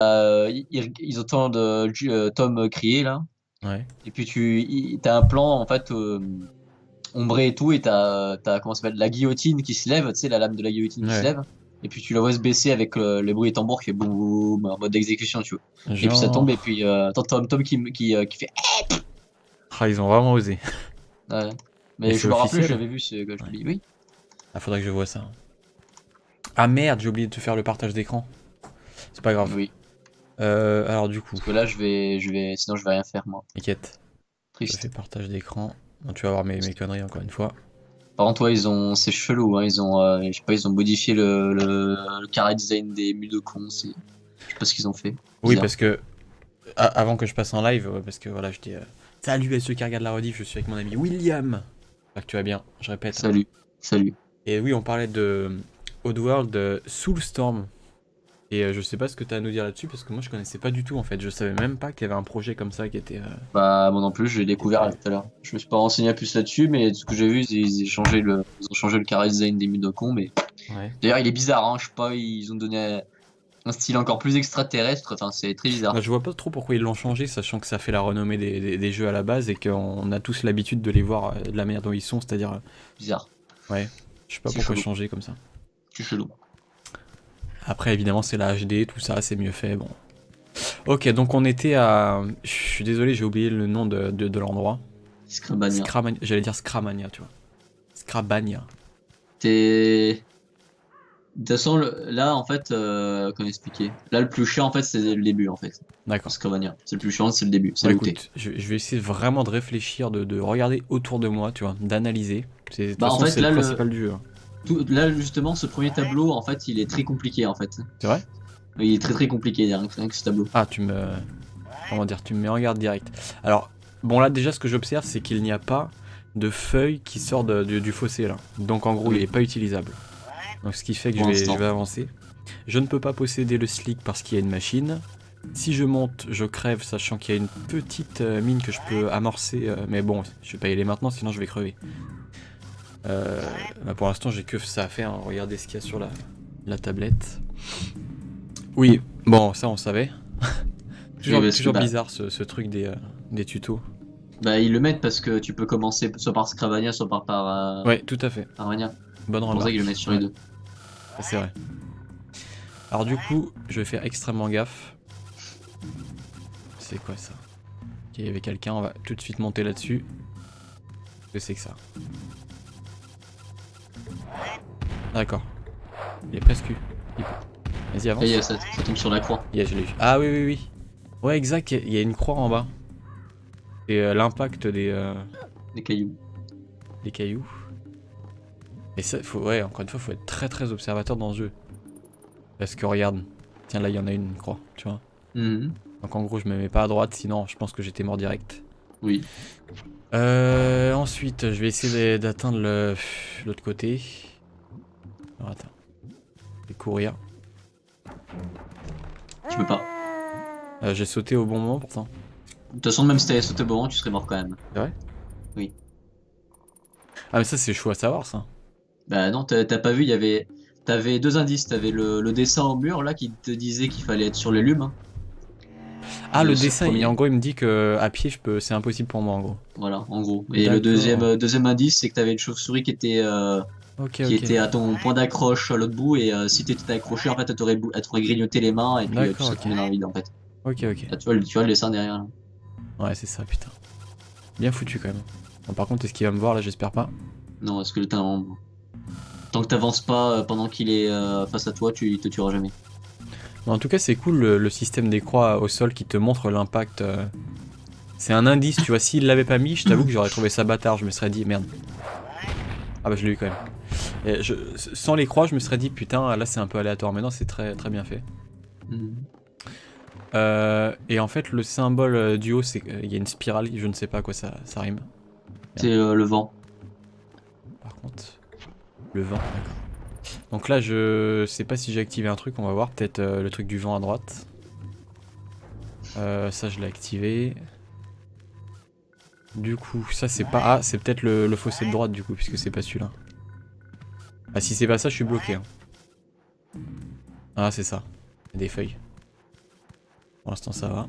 ils entendent Tom crier là. Ouais. Et puis t'as un plan en fait ombré et tout, et t'as comment ça s'appelle, la guillotine qui se lève, tu sais, la lame de la guillotine qui se Ouais. lève. Et puis tu la vois se baisser avec le bruit des tambours qui fait boum boum en mode d'exécution, tu vois. Et puis ça tombe, Genre. et puis t'entends Tom qui fait. Ah, ils ont vraiment osé. Ouais. Et Mais c'est je me rappelle, officiel? j'avais vu ce que je te Ouais. dis. Oui. Ah, faudrait que je vois ça. Ah merde, j'ai oublié de te faire le partage d'écran. C'est pas grave. Oui. Alors du coup, Parce que là, sinon je vais rien faire moi. t'inquiète. Je te fais Triste. partage d'écran. Bon, tu vas voir mes conneries encore une fois. Par contre, ouais, c'est chelou, hein. Je sais pas, ils ont modifié le carré design des Mudokons. Je sais pas ce qu'ils ont fait. Oui, Bizarre. parce que avant que je passe en live, parce que voilà, je dis salut à ceux qui regardent la rediff, je suis avec mon ami William. J'espère que tu vas bien, je répète. Hein. Salut. Salut. Et oui, on parlait de Oddworld Soulstorm. Et je sais pas ce que tu as à nous dire là-dessus, parce que moi je connaissais pas du tout en fait. Je savais même pas qu'il y avait un projet comme ça Bah, moi non plus, je l'ai qui découvert là était... tout à l'heure. Je me suis pas renseigné plus là-dessus, mais de ce que j'ai vu, ils ont changé le carré design des Mudokons. Mais Ouais. d'ailleurs, il est bizarre, hein. Je sais pas, ils ont donné un style encore plus extraterrestre. Enfin, c'est très Bah, bizarre. je vois pas trop pourquoi ils l'ont changé, sachant que ça fait la renommée des jeux à la base et qu'on a tous l'habitude de les voir de la manière dont ils sont, c'est-à-dire... Bizarre. ouais, je sais pas C'est pourquoi chelou. changer comme ça. C'est chelou. Après, évidemment, c'est la HD, tout ça, c'est mieux fait, bon. Ok, donc on était à... Je suis désolé, j'ai oublié le nom de l'endroit. Scrabania. Scramania, j'allais dire Scramania, tu vois. Scrabania. T'es. De toute façon, là, en fait, comment expliquer? Là, le plus chiant, en fait, c'est le début, en fait. D'accord. Scrabania. C'est le plus chiant, c'est le début. C'est Bon looter. écoute, je vais essayer vraiment de réfléchir, de regarder autour de moi, tu vois, d'analyser. De toute Bah, en façon, fait, c'est le principal du jeu. Hein. là, justement, ce premier tableau, en fait, il est très compliqué, en fait. C'est vrai? Il est très très compliqué, rien que ce tableau. Ah, tu me... Comment dire, tu me mets en garde direct. Alors, bon là déjà ce que j'observe c'est qu'il n'y a pas de feuilles qui sortent du fossé là. Donc en gros il est Oui, pas utilisable. Donc ce qui fait que pour je l'instant. vais avancer. Je ne peux pas posséder le slick parce qu'il y a une machine. Si je monte, je crève sachant qu'il y a une petite mine que je peux amorcer. Mais bon, je vais pas y aller maintenant sinon je vais crever. Bah, pour l'instant j'ai que ça à faire. Hein. Regardez ce qu'il y a sur la tablette. Oui, bon ça on savait. Oui, parce que, Toujours bah, bizarre ce truc des tutos. bah, ils le mettent parce que tu peux commencer soit par Scrabania, soit Ouais, tout à fait. par Mania. Bonne C'est pour ça qu'ils le mettent remarque. sur les Ouais, deux. c'est vrai. Alors du coup, je vais faire extrêmement gaffe. C'est quoi ça? Ok, il y avait quelqu'un, on va tout de suite monter là-dessus. Qu'est-ce que c'est que ça? D'accord. Il est presque eu. Vas-y, Et avance. ça tombe sur la croix. Yeah, je l'ai eu. Ah oui, oui, oui. Ouais, exact, il y a une croix en bas. Et l'impact Des cailloux. des cailloux. Et ça, ouais, encore une fois, faut être très très observateur dans ce jeu. Parce que regarde, tiens là, il y en a une croix, tu vois. Mhm. Donc en gros, je me mets pas à droite, sinon je pense que j'étais mort direct. Oui. Ensuite, je vais essayer d'atteindre l'autre côté. Alors, attends. Je vais courir. Tu peux pas. J'ai sauté au bon moment pourtant. De toute façon, même si t'avais sauté au bon, tu serais mort quand même. C'est vrai? Oui. Ah mais ça c'est chaud à savoir ça. Bah non, t'as pas vu, t'avais deux indices. T'avais le dessin au mur là qui te disait qu'il fallait être sur les lumes, hein. Ah le Ce dessin, en premier. gros il me dit que à pied c'est impossible pour moi en gros. Voilà, en gros. Et le D'accord. deuxième indice, c'est que t'avais une chauve-souris Ok qui ok. était à ton point d'accroche à l'autre bout, et si t'étais accroché, en fait, elle t'aurait grignoté les mains, et puis tu D'accord serais ok. tombé dans le vide, en fait. Ok ok. Là, tu vois le dessin derrière, là. Ouais c'est ça putain. Bien foutu quand même. Bon, par contre est-ce qu'il va me voir là j'espère pas. Non, parce que tant que t'avances pas pendant qu'il est face à toi, il te tuera jamais. Bon, en tout cas c'est cool le système des croix au sol qui te montre l'impact. C'est un indice tu vois, s'il l'avait pas mis je t'avoue que j'aurais trouvé ça bâtard, je me serais dit merde. Ah bah je l'ai eu quand même. Et sans les croix, je me serais dit putain, là c'est un peu aléatoire. Mais non, c'est très très bien fait. Mhm. Et en fait, le symbole du haut, c'est qu'il y a une spirale. Je ne sais pas à quoi ça rime. C'est le vent. Par contre, le vent, d'accord. Donc là, je sais pas si j'ai activé un truc. On va voir. Peut-être le truc du vent à droite. Ça, je l'ai activé. Du coup, ça c'est pas. Ah, c'est peut-être le fossé de droite du coup, puisque c'est pas celui-là. Ah, si c'est pas ça, je suis bloqué. Hein. Ah, c'est ça. Il y a des feuilles. Pour l'instant, ça va.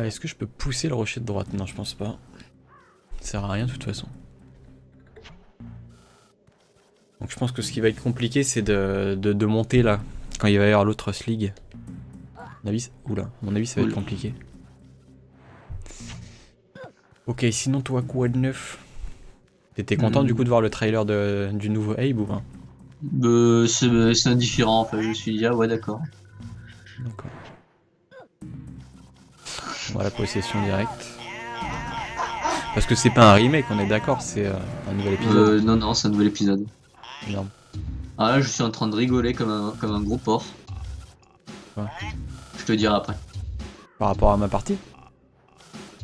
Est-ce que je peux pousser le rocher de droite? Non, je pense pas. Ça sert à rien de toute façon. Donc je pense que ce qui va être compliqué, c'est de monter là, quand il va y avoir l'autre Slig. À mon avis, ça va être compliqué. Ok, sinon toi, quoi de neuf? T'étais content du coup de voir le trailer du nouveau Abe ou pas? C'est indifférent, enfin, je me suis dit, ah ouais, d'accord. D'accord. Voilà, possession directe. Parce que c'est pas un remake, on est d'accord, c'est un nouvel épisode. Non, c'est un nouvel épisode. Énorme. Ah là, je suis en train de rigoler comme un gros porc. Ouais. Je te dirai après. Par rapport à ma partie?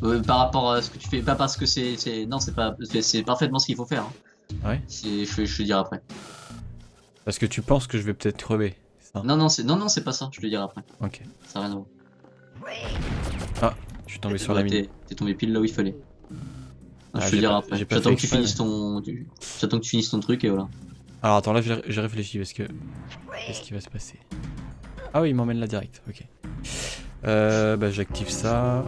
Par rapport à ce que tu fais, pas parce que non, c'est parfaitement ce qu'il faut faire. Hein. Ouais. Je te dirai après. Parce que tu penses que je vais peut-être crever, c'est ça? Non, c'est pas ça, je te dirai après. Ok. Ça n'a rien à voir. Ah, je suis tombé sur la mine. T'es tombé pile là où il fallait. Ah, je te dirai après. J'attends que tu finisses ton truc et voilà. Alors attends, là j'ai réfléchi parce que... Qu'est-ce qui va se passer? Ah oui, il m'emmène là direct, ok. Bah j'active ça.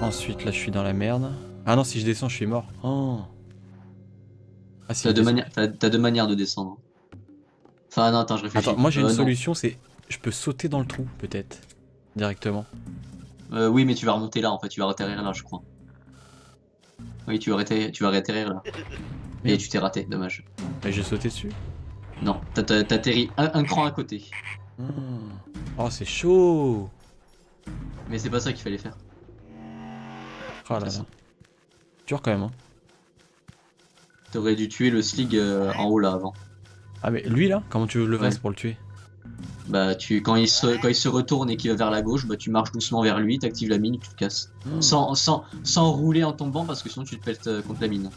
Ensuite là je suis dans la merde. Ah non, si je descends je suis mort. Oh. Ah si. T'as deux manières de descendre. Enfin non, attends, je réfléchis. Attends, moi j'ai une solution, c'est... Je peux sauter dans le trou, peut-être. Directement. Oui, mais tu vas remonter là en fait, tu vas atterrir là, je crois. Oui, tu vas réatterrir là. Et tu t'es raté, dommage. Et j'ai sauté dessus? Non, t'as atterri un cran à côté. Oh, c'est chaud! Mais c'est pas ça qu'il fallait faire. Oh là là. Dur quand même, hein. T'aurais dû tuer le Slig en haut là avant. Ah mais lui là, comment tu veux le fasse pour le tuer? Bah quand il se retourne et qu'il va vers la gauche, bah tu marches doucement vers lui, t'actives la mine et tu te casses. Sans rouler en tombant parce que sinon tu te pètes contre la mine.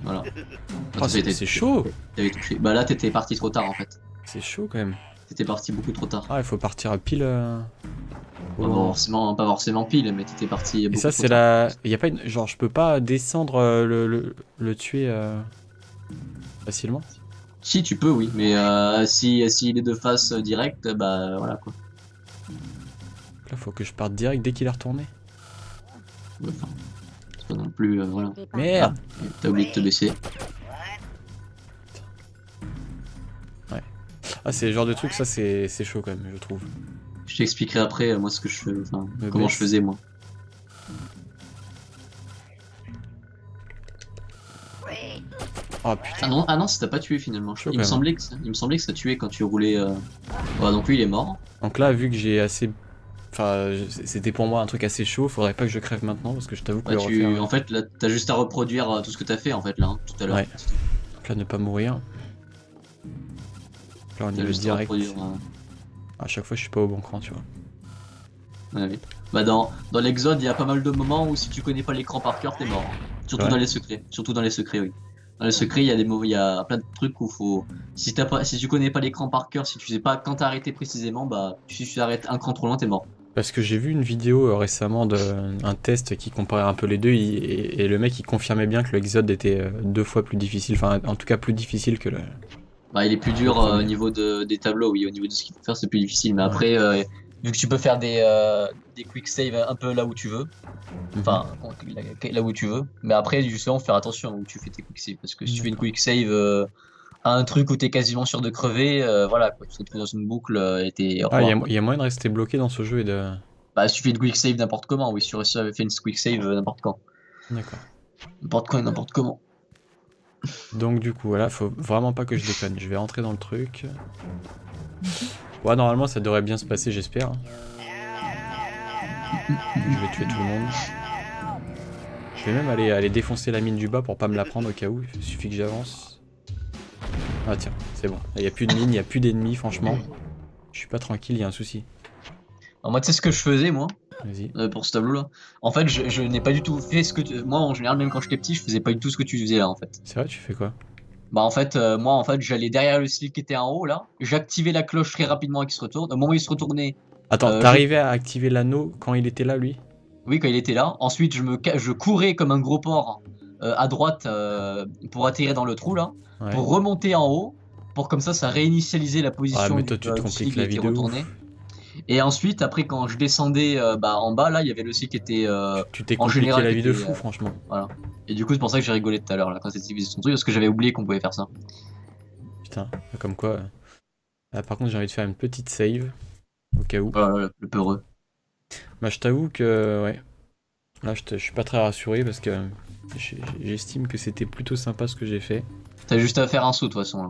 Voilà. Oh, c'est chaud! T'avais touché. Bah là t'étais parti trop tard en fait. C'est chaud quand même. T'étais parti beaucoup trop tard. Ah, il faut partir à pile. Pas forcément pile, mais t'étais parti beaucoup et ça, c'est la. Y a pas une. Genre, je peux pas descendre le tuer facilement? Si, tu peux, oui, mais si il est de face direct, bah voilà quoi. Là, faut que je parte direct dès qu'il est retourné. Ouais, enfin, c'est pas non plus. Voilà. Merde! Ah, t'as oublié de te baisser. Ouais. Ah, c'est le genre de truc, ça, c'est chaud quand même, je trouve. Je t'expliquerai après, moi, ce que je fais, enfin, comment je faisais, moi. Oh putain. Ah non, ça t'a pas tué finalement. Il me semblait que ça tuait quand tu roulais. Ouais, donc lui il est mort. Donc là, vu que j'ai assez. Enfin, c'était pour moi un truc assez chaud, faudrait pas que je crève maintenant parce que je t'avoue que En fait, là, t'as juste à reproduire tout ce que t'as fait en fait là, hein, tout à l'heure. Ouais. Donc là, ne pas mourir. Là, on y va direct. À chaque fois, je suis pas au bon cran, tu vois. Ouais, oui. Bah dans l'Exode, il y a pas mal de moments où si tu connais pas l'écran par cœur, t'es mort. Surtout dans les secrets. Surtout dans les secrets, oui. Dans les secrets, il y a plein de trucs où faut. Si tu connais pas l'écran par cœur, si tu sais pas quand t'as arrêté précisément, bah si tu arrêtes un cran trop loin, t'es mort. Parce que j'ai vu une vidéo récemment d'un test qui comparait un peu les deux et le mec il confirmait bien que le Exode était 2 fois plus difficile, enfin en tout cas plus difficile que le... Bah il est plus dur au niveau des tableaux, oui, au niveau de ce qu'il faut faire c'est plus difficile, mais après vu que tu peux faire des quick save un peu là où tu veux, enfin là où tu veux, mais après justement faire attention où tu fais tes quick save, parce que si tu fais une quick save à un truc où t'es quasiment sûr de crever, voilà quoi, tu te retrouves dans une boucle et t'es... Ah il y a moyen de rester bloqué dans ce jeu et de... Bah si tu fais une quick save n'importe comment, oui, si tu fait une quick save n'importe quand. D'accord. N'importe quand et n'importe comment. Donc du coup voilà, faut vraiment pas que je déconne, je vais rentrer dans le truc. Ouais, normalement ça devrait bien se passer, j'espère. Je vais tuer tout le monde. Je vais même aller défoncer la mine du bas pour pas me la prendre au cas où, il suffit que j'avance. Ah tiens, c'est bon, il n'y a plus de mine, il n'y a plus d'ennemis, franchement. Je suis pas tranquille, il y a un souci. Alors moi tu sais ce que je faisais moi pour ce tableau là. En fait je n'ai pas du tout fait ce que moi en général même quand j'étais petit je faisais pas du tout ce que tu faisais là en fait. C'est vrai, tu fais quoi? Bah en fait moi en fait j'allais derrière le Slig qui était en haut là, j'activais la cloche très rapidement et qu'il se retourne. Au moment où il se retournait... Attends, t'arrivais à activer l'anneau quand il était là lui? Oui, quand il était là. Ensuite je courais comme un gros porc à droite pour atterrir dans le trou là, pour remonter en haut pour comme ça réinitialisait la position mais toi, tu te du compliques cycle la qui vie était de ouf. retourné. Et ensuite, après, quand je descendais en bas, là, il y avait le cycle qui était Tu t'es en compliqué général la qui vie de était fou, franchement. voilà. Et du coup, c'est pour ça que j'ai rigolé tout à l'heure là quand c'était visé son truc parce que j'avais oublié qu'on pouvait faire ça. Putain, comme quoi. Ah, par contre, j'ai envie de faire une petite save, au cas où. Voilà, le peureux. Bah, je t'avoue que, ouais. Là, je suis pas très rassuré parce que j'estime que c'était plutôt sympa ce que j'ai fait. T'as juste à faire un saut de toute façon. Là.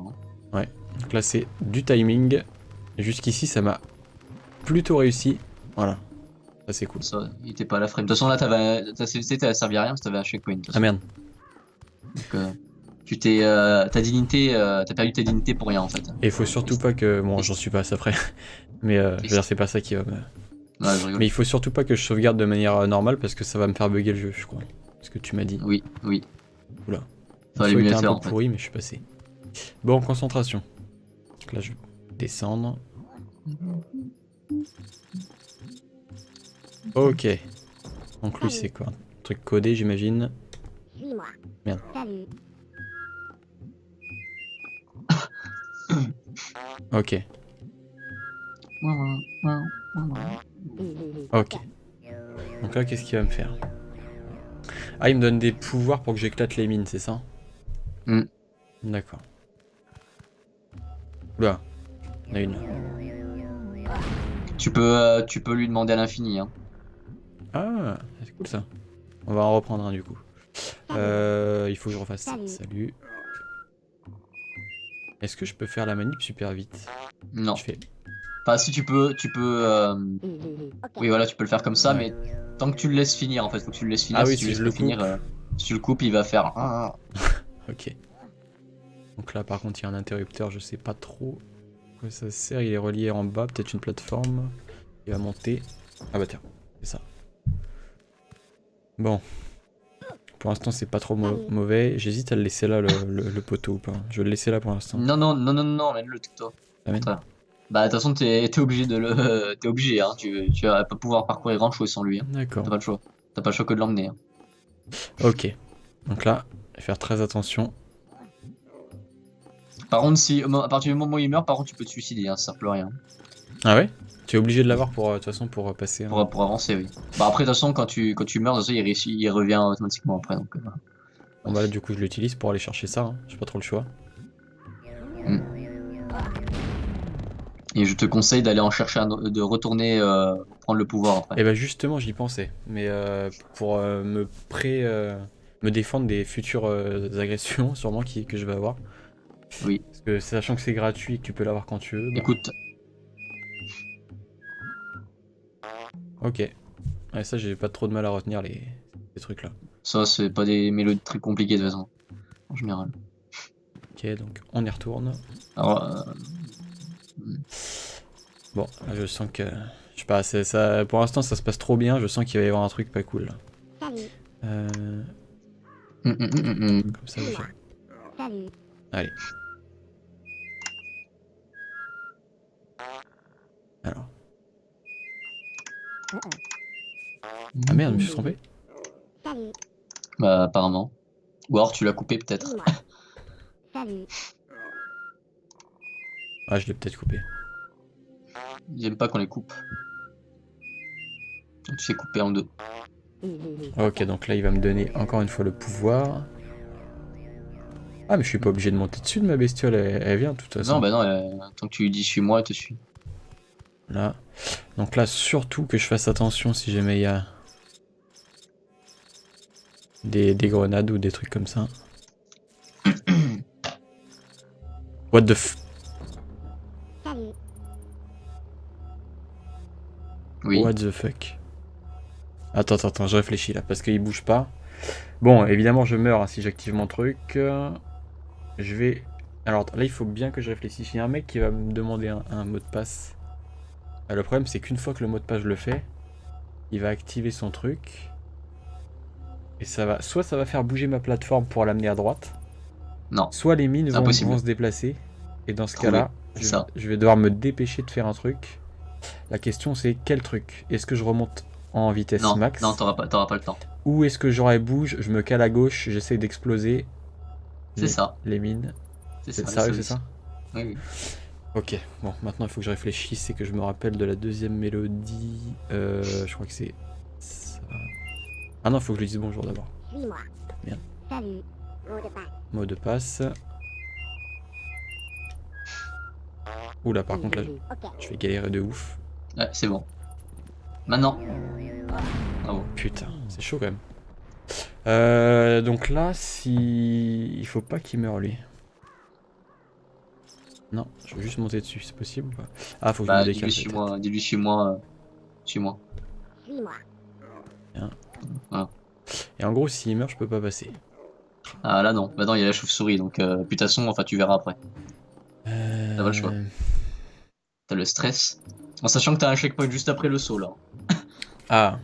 Ouais. Donc là, c'est du timing. Jusqu'ici, ça m'a plutôt réussi. Voilà. Ça, c'est cool. Ça, il était pas à la frame. De toute façon, là, t'as servi à rien parce que t'avais un checkpoint. Ah merde. Donc, ta dignité, t'as perdu ta dignité pour rien en fait. Et il faut surtout pas que. Bon, j'en suis pas à ça près. Mais je veux dire, c'est pas ça qui va me. Ouais, je rigole. Mais il faut surtout pas que je sauvegarde de manière normale parce que ça va me faire bugger le jeu, je crois. Ce que tu m'as dit. Oui. Oula. Enfin, Le saut était un l'émulateur peu en fait. pourri, mais je suis passé. Bon, concentration. Donc là, je vais descendre. Ok. Donc lui, c'est quoi? Un truc codé, j'imagine. Merde. Ok. Ok. Donc là, qu'est-ce qu'il va me faire? Ah, il me donne des pouvoirs pour que j'éclate les mines, c'est ça? D'accord. Oula. Il y en a une. Tu peux lui demander à l'infini. Hein. Ah, c'est cool ça. On va en reprendre un du coup. Il faut que je refasse ça. Salut. Est-ce que je peux faire la manip super vite? Non. Je fais. Enfin, si tu peux. Oui, voilà, tu peux le faire comme ça, Ouais. mais tant que tu le laisses finir en fait, faut que tu le laisses finir. Ah oui, tu si le je laisses le pas finir, coupe. si tu le coupes, il va faire. Ok. Donc là, par contre, il y a un interrupteur, je sais pas trop à quoi ça sert. Il est relié en bas, peut-être une plateforme. Il va monter. Ah bah tiens, c'est ça. Bon. Pour l'instant, c'est pas trop mauvais. J'hésite à le laisser là, le poteau ou pas. Je vais le laisser là pour l'instant. Non, mène-le toi. Amène. Bah, de toute façon, t'es obligé de le. T'es obligé, hein. Tu vas pas pouvoir parcourir grand chose sans lui. Hein. D'accord. T'as pas le choix. T'as pas le choix que de l'emmener. Hein. Ok. Donc là, je vais faire très attention. Par contre, à partir du moment où il meurt, par contre, tu peux te suicider, hein, ça sert plus à rien. Ah ouais? Tu es obligé de l'avoir pour, de toute façon, pour passer. Pour avancer, oui. Bah, après, de toute façon, quand tu meurs, de toute façon, il revient automatiquement après. Donc, voilà. Bon bah là, du coup, je l'utilise pour aller chercher ça. Hein. J'ai pas trop le choix. Et je te conseille d'aller en chercher de retourner prendre le pouvoir après. Et bah justement, j'y pensais. Mais pour me défendre des futures agressions, sûrement, que je vais avoir. Oui. Parce que sachant que c'est gratuit et que tu peux l'avoir quand tu veux. Bah... Écoute. Ok. Ouais, ça, j'ai pas trop de mal à retenir les trucs là. Ça, c'est pas des mélodies très compliquées de toute façon. En général. Ok, donc on y retourne. Alors, Bon, là, je sens que... Je sais pas, ça, pour l'instant, ça se passe trop bien. Je sens qu'il va y avoir un truc pas cool là. Comme ça, Allez. Alors. Ah merde, je me suis trompé. Bah, apparemment. Ou alors tu l'as coupé peut-être. Ah, je l'ai peut-être coupé. J'aime pas qu'on les coupe. Donc, tu fais couper en deux. Ok, donc là, il va me donner encore une fois le pouvoir. Ah, mais je suis pas obligé de monter dessus de ma bestiole, elle vient de toute façon. Non, bah non, tant que tu lui dis suis-moi, elle te suit. Là. Donc là, surtout que je fasse attention si jamais il y a des grenades ou des trucs comme ça. What the f... Oui. What the fuck. Attends, je réfléchis là, parce qu'il bouge pas. Bon, évidemment, je meurs hein, si j'active mon truc. Je vais... Alors là, il faut bien que je réfléchisse. Il y a un mec qui va me demander un mot de passe. Le problème, c'est qu'une fois que le mot de passe, je le fais, il va activer son truc. Et ça va... Soit ça va faire bouger ma plateforme pour l'amener à droite. Non. Soit les mines vont se déplacer. Et dans ce cas-là, je vais devoir me dépêcher de faire un truc. La question, c'est quel truc? Est-ce que je remonte en vitesse max? Non, t'auras pas le temps. Ou est-ce que genre elle bouge, je me cale à gauche, j'essaie d'exploser ça. Les mines. C'est ça. Sérieux, c'est ça? Oui, oui. Ok, bon, maintenant il faut que je réfléchisse et que je me rappelle de la deuxième mélodie. Je crois que c'est ça. Ah non, il faut que je lui dise bonjour d'abord. Suis-moi. Merde. Salut. Mot de passe. Mot de passe. Oula, par contre là, Ok. je vais galérer de ouf. Ouais, c'est bon. Maintenant. Bravo. Putain, c'est chaud quand même. Donc là, si... Il faut pas qu'il meure lui. Non, je veux juste monter dessus, c'est possible ou pas? Ah, faut que je me Bah, décale dis-lui peut-être. suis-moi, dis-lui suis-moi. Suis-moi. Suis-moi. Et en gros, s'il meurt, je peux pas passer. Ah là non, bah non, il y a la chauve-souris, donc puis de toute façon, enfin tu verras après. T'as pas le choix. T'as le stress. En sachant que t'as un checkpoint juste après le saut là. Ah.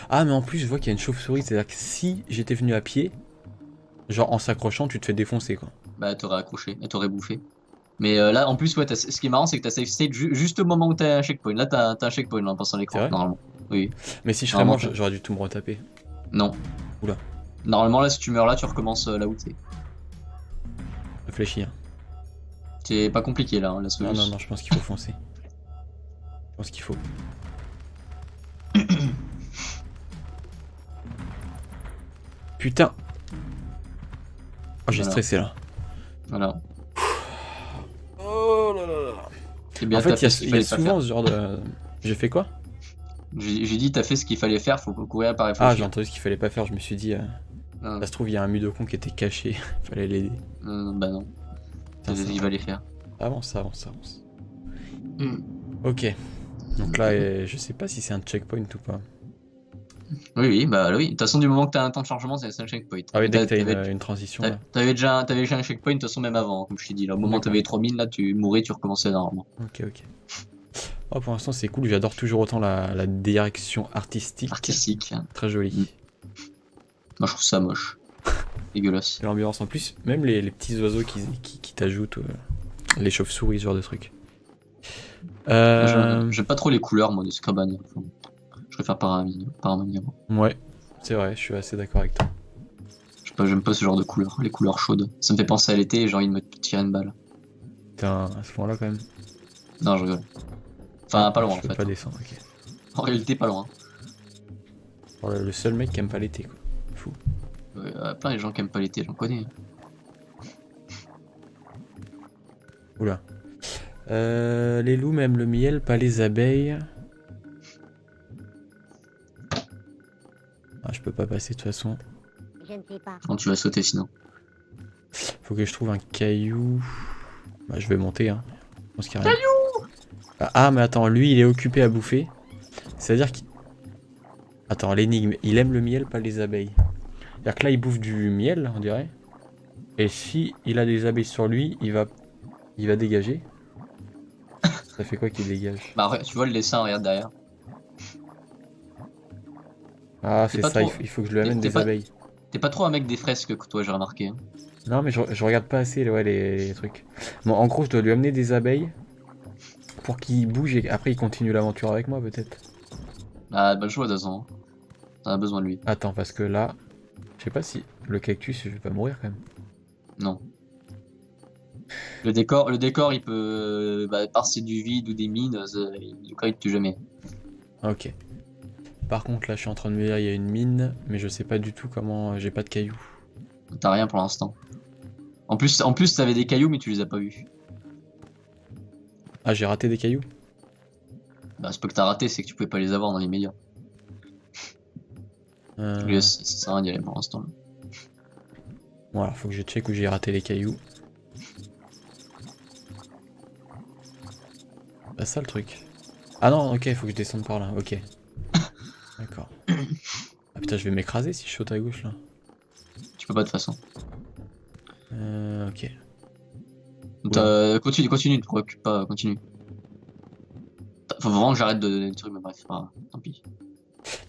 Ah, mais en plus, je vois qu'il y a une chauve-souris, c'est-à-dire que si j'étais venu à pied, genre en s'accrochant, tu te fais défoncer quoi. Bah t'aurais accroché, elle t'aurait bouffé. Mais là en plus, ouais, ce qui est marrant, c'est que t'as safe state juste au moment où t'as un checkpoint. Là t'as un checkpoint là, en passant C'est l'écran, vrai normalement. Oui. Mais si je serais Normalement, mort, j'aurais dû tout me retaper. Non. Oula. Normalement là, si tu meurs là, tu recommences là où t'es. Réfléchis. Hein. C'est pas compliqué là, la Non, solution. non, non, je pense qu'il faut foncer. Je pense qu'il faut. Putain. Oh, j'ai Voilà. stressé là. Voilà. Oh là là là. C'est bien, En fait, t'as fait ce il qu'il y a fallait pas souvent faire. ce genre de... J'ai fait quoi? J'ai dit, t'as fait ce qu'il fallait faire, faut courir par Ah, réfléchir. j'ai entendu ce qu'il fallait pas faire, je me suis dit... Ah, Ça se trouve, il y a un Mudokon qui était caché. Fallait l'aider. bah non. Putain, C'est ce qu'il fallait faire. Avance, avance, avance. Hmm. Ok. Donc là, je sais pas si c'est un checkpoint ou pas. Oui, oui, bah oui. De toute façon, du moment que t'as un temps de chargement, c'est un checkpoint. Ah oui, dès que t'as T'avais une transition là. t'avais déjà un checkpoint, de toute façon, même avant, comme je t'ai dit. Là, au moment où D'accord. t'avais les 3000, là, tu mourais, tu recommençais normalement. Ok, ok. Oh, pour l'instant, c'est cool. J'adore toujours autant la direction artistique. Artistique. Très jolie. Moi, je trouve ça moche. Dégueulasse. Et l'ambiance en plus, même les petits oiseaux qui t'ajoutent, les chauves-souris, ce genre de trucs. J'aime pas trop les couleurs, moi, de Scrabble. Enfin, je préfère Paramania. Ouais, c'est vrai, je suis assez d'accord avec toi. Je sais pas, j'aime pas ce genre de couleurs, les couleurs chaudes. Ça me fait penser à l'été et j'ai envie de me tirer une balle. Putain, à ce point-là quand même. Non, je rigole. Enfin, pas loin, Je en peux fait. pas descendre, ok. En réalité, pas loin. Oh, le seul mec qui aime pas l'été, quoi. Fou. Plein de gens qui aiment pas l'été, j'en connais. Oula. Les loups m'aiment le miel, pas les abeilles. Ah, je peux pas passer de toute façon. Je ne sais pas. Quand tu vas sauter sinon. Faut que je trouve un caillou. Bah, je vais monter, hein. Je pense qu'il y a rien. Ah, mais attends, lui, il est occupé à bouffer. C'est-à-dire qu'il... Attends, l'énigme. Il aime le miel, pas les abeilles. C'est-à-dire que là, il bouffe du miel, on dirait. Et si il a des abeilles sur lui, il va dégager. Ça fait quoi qu'il dégage? Bah, tu vois le dessin, regarde derrière. Ah, C'est c'est pas ça, trop- il faut que je lui amène t'es des pas- abeilles. T'es pas trop un mec des fresques que toi, j'ai remarqué. Hein. Non, mais je regarde pas assez ouais, les trucs. Bon, en gros, je dois lui amener des abeilles pour qu'il bouge et après il continue l'aventure avec moi, peut-être. Ah, bonne choix, Dazan. T'en as besoin de lui. Attends, parce que là, je sais pas si le cactus, je vais pas mourir quand même. Non. Le décor, il peut. Bah, par c'est du vide ou des mines, le décor, il te tue jamais. Ok. Par contre, là, je suis en train de me dire, il y a une mine, mais je sais pas du tout comment. J'ai pas de cailloux. T'as rien pour l'instant. En plus, t'avais des cailloux, mais tu les as pas vus. Ah, j'ai raté des cailloux? Bah, c'est pas que t'as raté, c'est que tu pouvais pas les avoir dans les médias. Ça sert à rien d'y aller pour l'instant. Bon, alors, faut que je check où j'ai raté les cailloux. Bah, ça le truc. Ah non, ok, faut que je descende par là, ok. D'accord. Ah putain, je vais m'écraser si je saute à gauche là. Tu peux pas de toute façon. Ok. Continue, ne te préoccupe pas, continue. Faut vraiment que j'arrête de donner des trucs, mais bref, tant pis.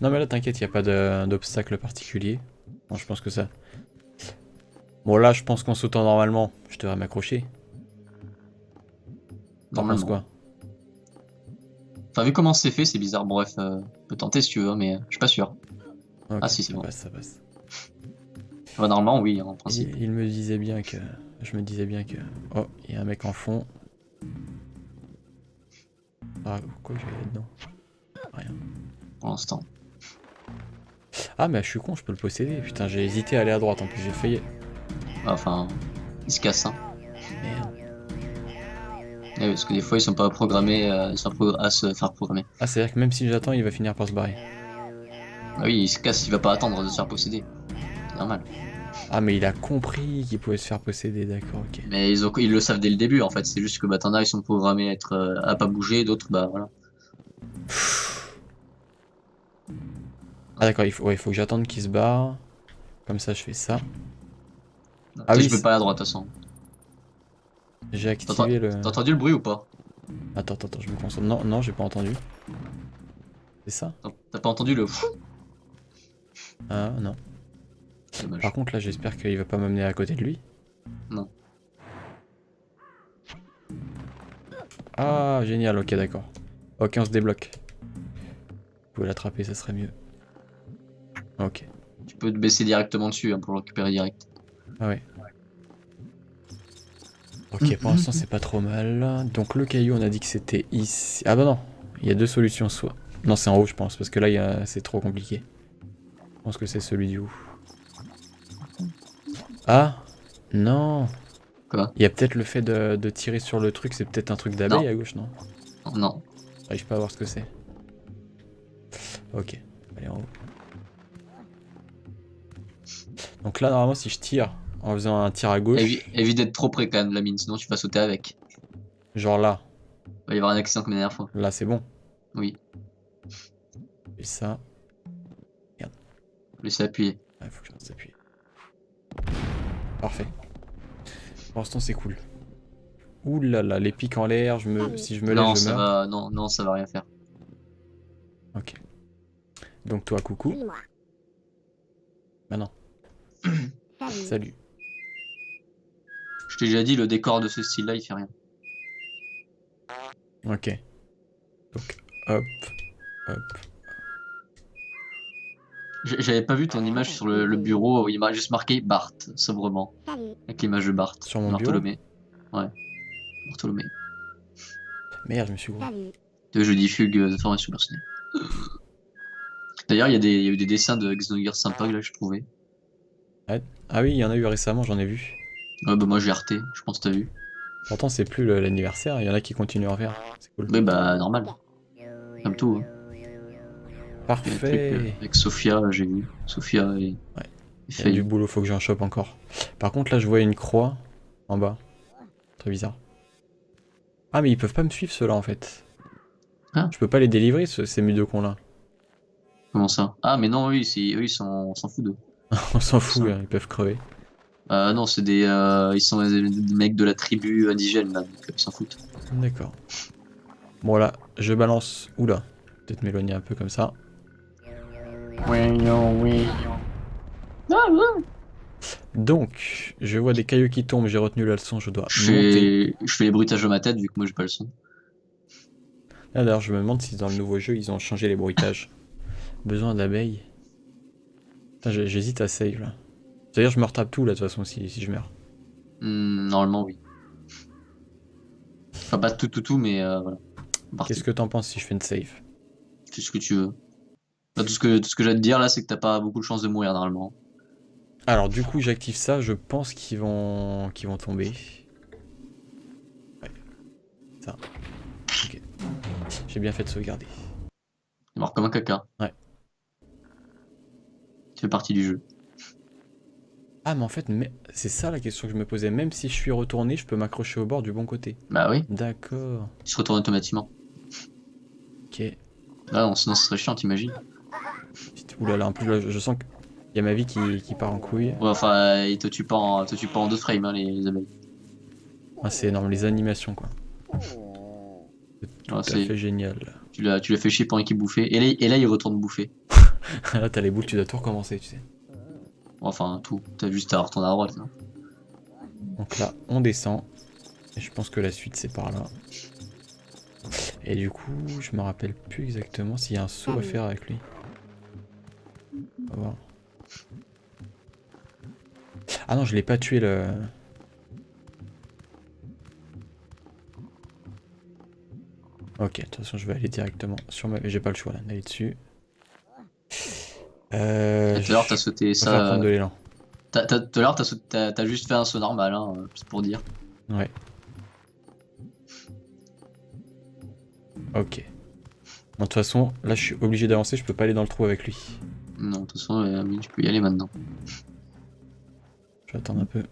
Non mais là t'inquiète, y a pas d'obstacle particulier. Bon, je pense que ça... Bon là, je pense qu'en sautant normalement, je devrais m'accrocher. T'en penses Normalement. quoi? Enfin, vu comment c'est fait, c'est bizarre. Bref, on peut tenter si tu veux, mais je suis pas sûr. Ok, Ah, si, c'est ça bon. passe, ça passe. Enfin, normalement, oui, en principe. Il me disait bien que Je me disais bien que... Oh, il y a un mec en fond. Ah, quoi que j'allais dedans? Rien. Pour l'instant. Ah, mais je suis con, je peux le posséder. Putain, j'ai hésité à aller à droite. En plus, j'ai failli... Enfin, il se casse, hein. Merde. Ouais, parce que des fois, ils sont pas programmés à se faire programmer. Ah, c'est-à-dire que même si j'attends, il va finir par se barrer. Ah oui, il se casse, il va pas attendre de se faire posséder. C'est normal. Ah, mais il a compris qu'il pouvait se faire posséder, d'accord, ok. Mais ils le savent dès le début, en fait. C'est juste que bah, t'en as, ils sont programmés à être à pas bouger, d'autres, bah voilà. Ah, d'accord, ouais, il faut que j'attende qu'il se barre. Comme ça, je fais ça. Ah oui, je peux pas aller à droite, de toute façon. J'ai activé le... T'as entendu le bruit ou pas? Attends, je me concentre. Non, non, j'ai pas entendu. C'est ça? T'as pas entendu le... Ah, non. Dommage. Par contre, là, j'espère qu'il va pas m'amener à côté de lui. Non. Ah, génial, ok, d'accord. Ok, on se débloque. Vous pouvez l'attraper, ça serait mieux. Ok. Tu peux te baisser directement dessus hein, pour le récupérer direct. Ah ouais. Ok, pour l'instant, c'est pas trop mal. Donc, le caillou, on a dit que c'était ici. Ah bah non, il y a deux solutions, soit. Non, c'est en haut, je pense, parce que là, c'est trop compliqué. Je pense que c'est celui du haut. Ah non. Quoi? Il y a peut-être le fait de tirer sur le truc, c'est peut-être un truc d'abeille à gauche, non? Non. J'arrive pas à voir ce que c'est. Ok, allez en haut. Donc là, normalement, si je tire en faisant un tir à gauche, Évite d'être trop près quand même de la mine, sinon tu vas sauter avec. genre là, Il va y avoir un accident comme la dernière fois. là c'est bon. Oui. Et ça, Laissez appuyer. il faut que je reste appuyé. Parfait. Pour l'instant, c'est cool. Ouh là là, les pics en l'air, si je me lève, Non, je ça meurs. va. Non, ça va rien faire. Ok. Donc toi, coucou. Suis-moi. Maintenant, Salut. salut. Je t'ai déjà dit, le décor de ce style-là, il fait rien. Ok. Donc, hop, hop. J'avais pas vu ton image sur le bureau où il m'a juste marqué Bart, sobrement. Salut. Avec l'image de Bart. Sur mon Bartholomé. Ouais. Bartholomé. Merde, je me suis gros. Salut. De jeux diffugue d'informations personnelles. D'ailleurs, il y a eu des dessins de Xenogears sympas là, je trouvais. Ah oui, il y en a eu récemment, j'en ai vu. Ouais, bah moi j'ai arté, je pense que t'as vu. Pourtant, c'est plus l'anniversaire, il y en a qui continuent à en faire. C'est cool. Mais bah, normal. Comme tout. Hein. Il y a des trucs, Parfait. avec Sophia, j'ai vu. Sophia et. Ouais. Et Il y a Faye. du boulot, faut que j'en chope encore. Par contre, là, je vois une croix en bas. Très bizarre. Ah, mais ils peuvent pas me suivre, ceux-là, en fait. Hein? Je peux pas les délivrer, ces mudokons là. Comment ça? Ah, mais non, oui, eux, on s'en fout d'eux. On s'en fout, hein, ils peuvent crever. Non, c'est ils sont des mecs de la tribu indigène là, donc ils s'en foutent. D'accord. Bon, là, je balance. Oula. Peut-être m'éloigner un peu comme ça. Donc, je vois des cailloux qui tombent, j'ai retenu la leçon, je dois monter. Je fais les bruitages de ma tête vu que moi j'ai pas le son. Là, d'ailleurs, je me demande si dans le nouveau jeu, ils ont changé les bruitages. Besoin d'abeilles. Putain, j'hésite à save là. C'est-à-dire, je me retape tout là, de toute façon, si je meurs. Normalement, oui. Enfin, pas tout, mais voilà. Parti. Qu'est-ce que t'en penses si je fais une save? Fais ce que tu veux. Là, tout ce que j'ai à te dire là, c'est que t'as pas beaucoup de chances de mourir normalement. Alors, du coup, j'active ça, je pense qu'ils vont tomber. Ouais. Ça. Ok. J'ai bien fait de sauvegarder. T'es mort comme un caca. Ouais. Tu fais partie du jeu. Ah, mais en fait, c'est ça la question que je me posais. Même si je suis retourné, je peux m'accrocher au bord du bon côté. Bah oui, D'accord. tu se retournes automatiquement. Ok. Là, non, sinon ce serait chiant, t'imagines. Oulala, en plus, là, je sens qu'il y a ma vie qui part en couille. Ouais, enfin, ils te tuent pas en 2 frames, hein, les abeilles. Ah, c'est énorme, les animations, quoi. C'est tout Ouais, à fait génial. Tu l'as fait chier pendant qu'il bouffait. Et là, il retourne bouffer. Là, t'as les boules, tu dois tout recommencer, tu sais. Enfin, tout. T'as juste à retourner à droite. Là. Donc là, on descend. Et je pense que la suite, c'est par là. Et du coup, je me rappelle plus exactement s'il y a un saut à faire avec lui. On va voir. Ah non, je l'ai pas tué le... Ok, de toute façon, je vais aller directement sur ma. J'ai pas le choix là, d'aller dessus. Et tout à l'heure, t'as sauté Je préfère prendre ça. de l'élan. Tout à l'heure, t'as juste fait un saut normal, hein, juste pour dire. Ouais. Ok. Bon, de toute façon, là, je suis obligé d'avancer, je peux pas aller dans le trou avec lui. Non, de toute façon, oui, tu peux y aller maintenant. Je vais attendre un peu.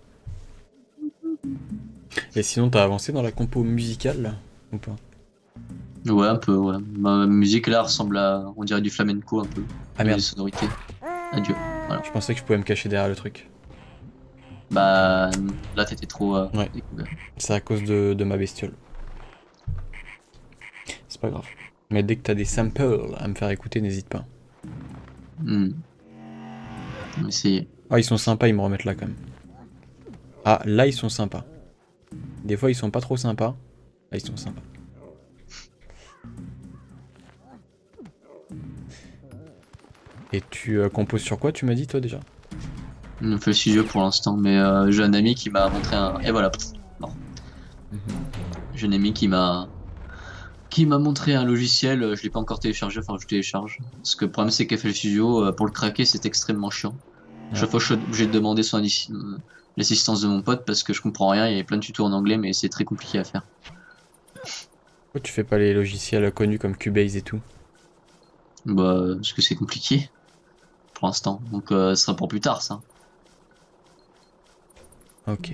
Et sinon, t'as avancé dans la compo musicale là, ou pas? Ouais, un peu, ouais. Ma musique là ressemble à, on dirait du flamenco un peu. Ah merde, Les sonorités. Adieu. Voilà. je pensais que je pouvais me cacher derrière le truc. Bah, là, t'étais trop Ouais. découvert. C'est à cause de ma bestiole. C'est pas grave. Mais dès que t'as des samples à me faire écouter, n'hésite pas. On va essayer. Ah, ils sont sympas, ils me remettent là quand même. Ah, là, ils sont sympas. Des fois, ils sont pas trop sympas. Là, ils sont sympas. Et tu composes sur quoi, tu m'as dit, toi, déjà? On fait le studio pour l'instant, mais j'ai un ami qui m'a montré un. Et voilà. Non. J'ai un ami qui m'a montré un logiciel. Je l'ai pas encore téléchargé. Enfin, je télécharge. Parce que le problème, c'est qu'FL Studio, pour le craquer, c'est extrêmement chiant. Chaque fois, je suis obligé de demander l'assistance de mon pote parce que je comprends rien. Il y a plein de tutos en anglais, mais c'est très compliqué à faire. Pourquoi tu fais pas les logiciels connus comme Cubase et tout? Bah, parce que c'est compliqué pour l'instant. Donc, ce sera pour plus tard, ça. Ok.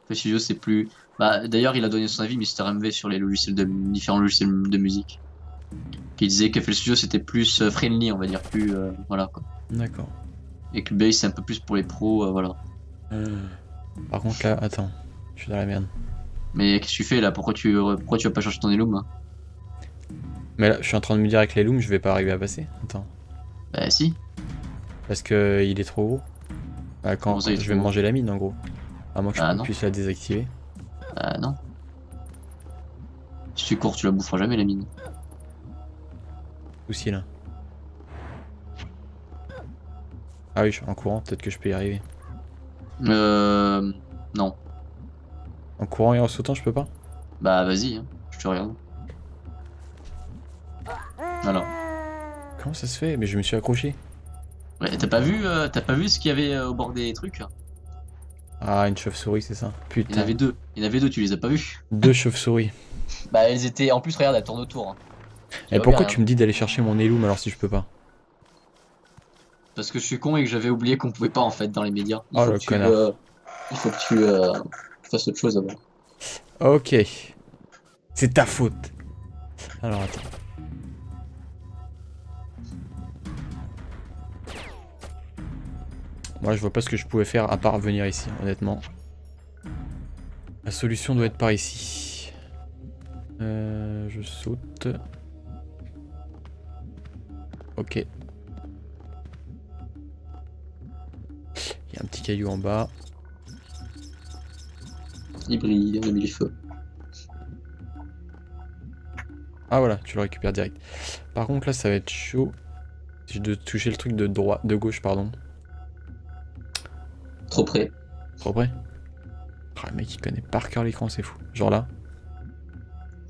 FL Studio, c'est plus. Bah, d'ailleurs, il a donné son avis, Mister MV, sur les logiciels différents logiciels de musique. Qui disait que FL Studio, c'était plus friendly, on va dire, plus. Voilà, quoi. D'accord. Et que Cubase, c'est un peu plus pour les pros, voilà. Par contre, là, attends. Je suis dans la merde. Mais qu'est-ce que tu fais là? Pourquoi tu vas pas chercher ton Elum, hein? Mais là, je suis en train de me dire avec les looms, je vais pas arriver à passer. Attends. Bah, si. Parce que il est trop gros. Bah, quand Comment ça, il est je trop vais me gros? manger la mine, en gros. À moins que Ah je non. puisse la désactiver. Bah, non. Si tu cours, tu la boufferas jamais, la mine. Souci là. Ah oui, je suis en courant, peut-être que je peux y arriver. Non. En courant et en sautant, je peux pas? Bah, vas-y, hein. Je te regarde. Voilà. Comment ça se fait? Mais je me suis accroché. Ouais, t'as pas vu ce qu'il y avait au bord des trucs? Ah, une chauve-souris, c'est ça. Il y en Putain. avait deux. Il y en avait deux, tu les as pas vus? 2 chauves-souris. Bah, elles étaient. En plus, regarde, elles tournent autour, hein. Tu Et vois pourquoi bien, tu hein. me dis d'aller chercher mon Eloom alors si je peux pas? Parce que je suis con et que j'avais oublié qu'on pouvait pas en fait dans les médias. Oh le connard. Il faut que tu fasses autre chose avant. Ok. C'est ta faute. Alors attends. Moi je vois pas ce que je pouvais faire à part venir ici, honnêtement. La solution doit être par ici. Je saute. Ok. Il y a un petit caillou en bas. Il brille, on a mis le feu. Ah voilà, tu le récupères direct. Par contre là ça va être chaud. Si je dois toucher le truc de droite, de gauche pardon. Trop près. Trop près. Ah, le mec il connaît par cœur l'écran, c'est fou. Genre là,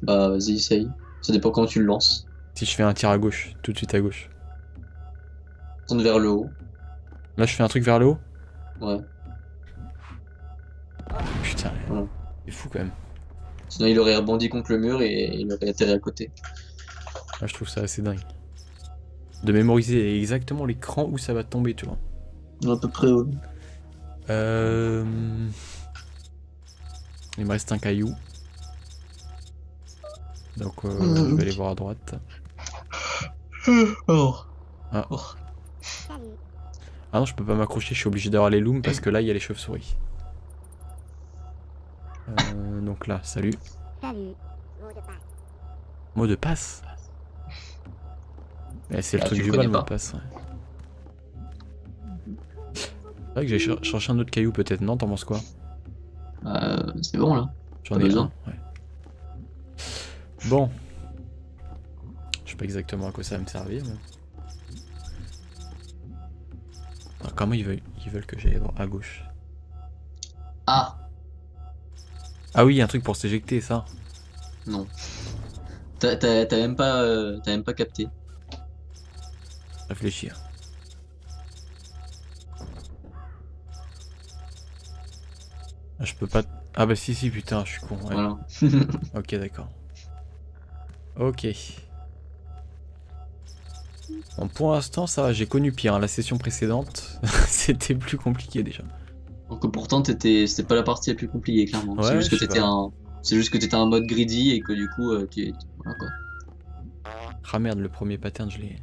Bah vas-y, essaye. Ça dépend comment tu le lances. si je fais un tir à gauche, tout de suite à gauche. Tourne vers le haut. Là je fais un truc vers le haut. Ouais. Putain, Voilà. c'est fou quand même. Sinon il aurait rebondi contre le mur et il aurait atterri à côté. Là je trouve ça assez dingue. De mémoriser exactement l'écran où ça va tomber, tu vois. À peu près, ouais. Il me reste un caillou. Donc je vais aller voir à droite. Oh. Ah. Oh. Salut. Ah non, je peux pas m'accrocher, je suis obligé d'avoir les looms parce que là il y a les chauves-souris. Donc là, salut. Salut. Mot de passe. Mot de passe. Mais c'est le Ah, truc tu du le bas, le connais mot de passe. Ouais. C'est vrai que j'ai cherché un autre caillou peut-être, non? T'en penses quoi? C'est bon là. J'en Pas ai besoin. un, ouais. Bon. Je sais pas exactement à quoi ça va me servir, mais... Alors, comment ils veulent que j'aille à gauche? Ah Ah oui, un truc pour s'éjecter, ça. non. T'as même pas capté. Réfléchir. Ah, je peux pas... Ah bah si, putain, je suis con. Ouais. Voilà. Ok, d'accord. Ok. Bon, pour l'instant, ça va, j'ai connu pire. Hein. La session précédente, c'était plus compliqué déjà. Donc pourtant c'était pas la partie la plus compliquée clairement. Ouais, je sais pas. C'est juste que t'étais en mode greedy et que du coup voilà quoi. Ah merde, le premier pattern, je l'ai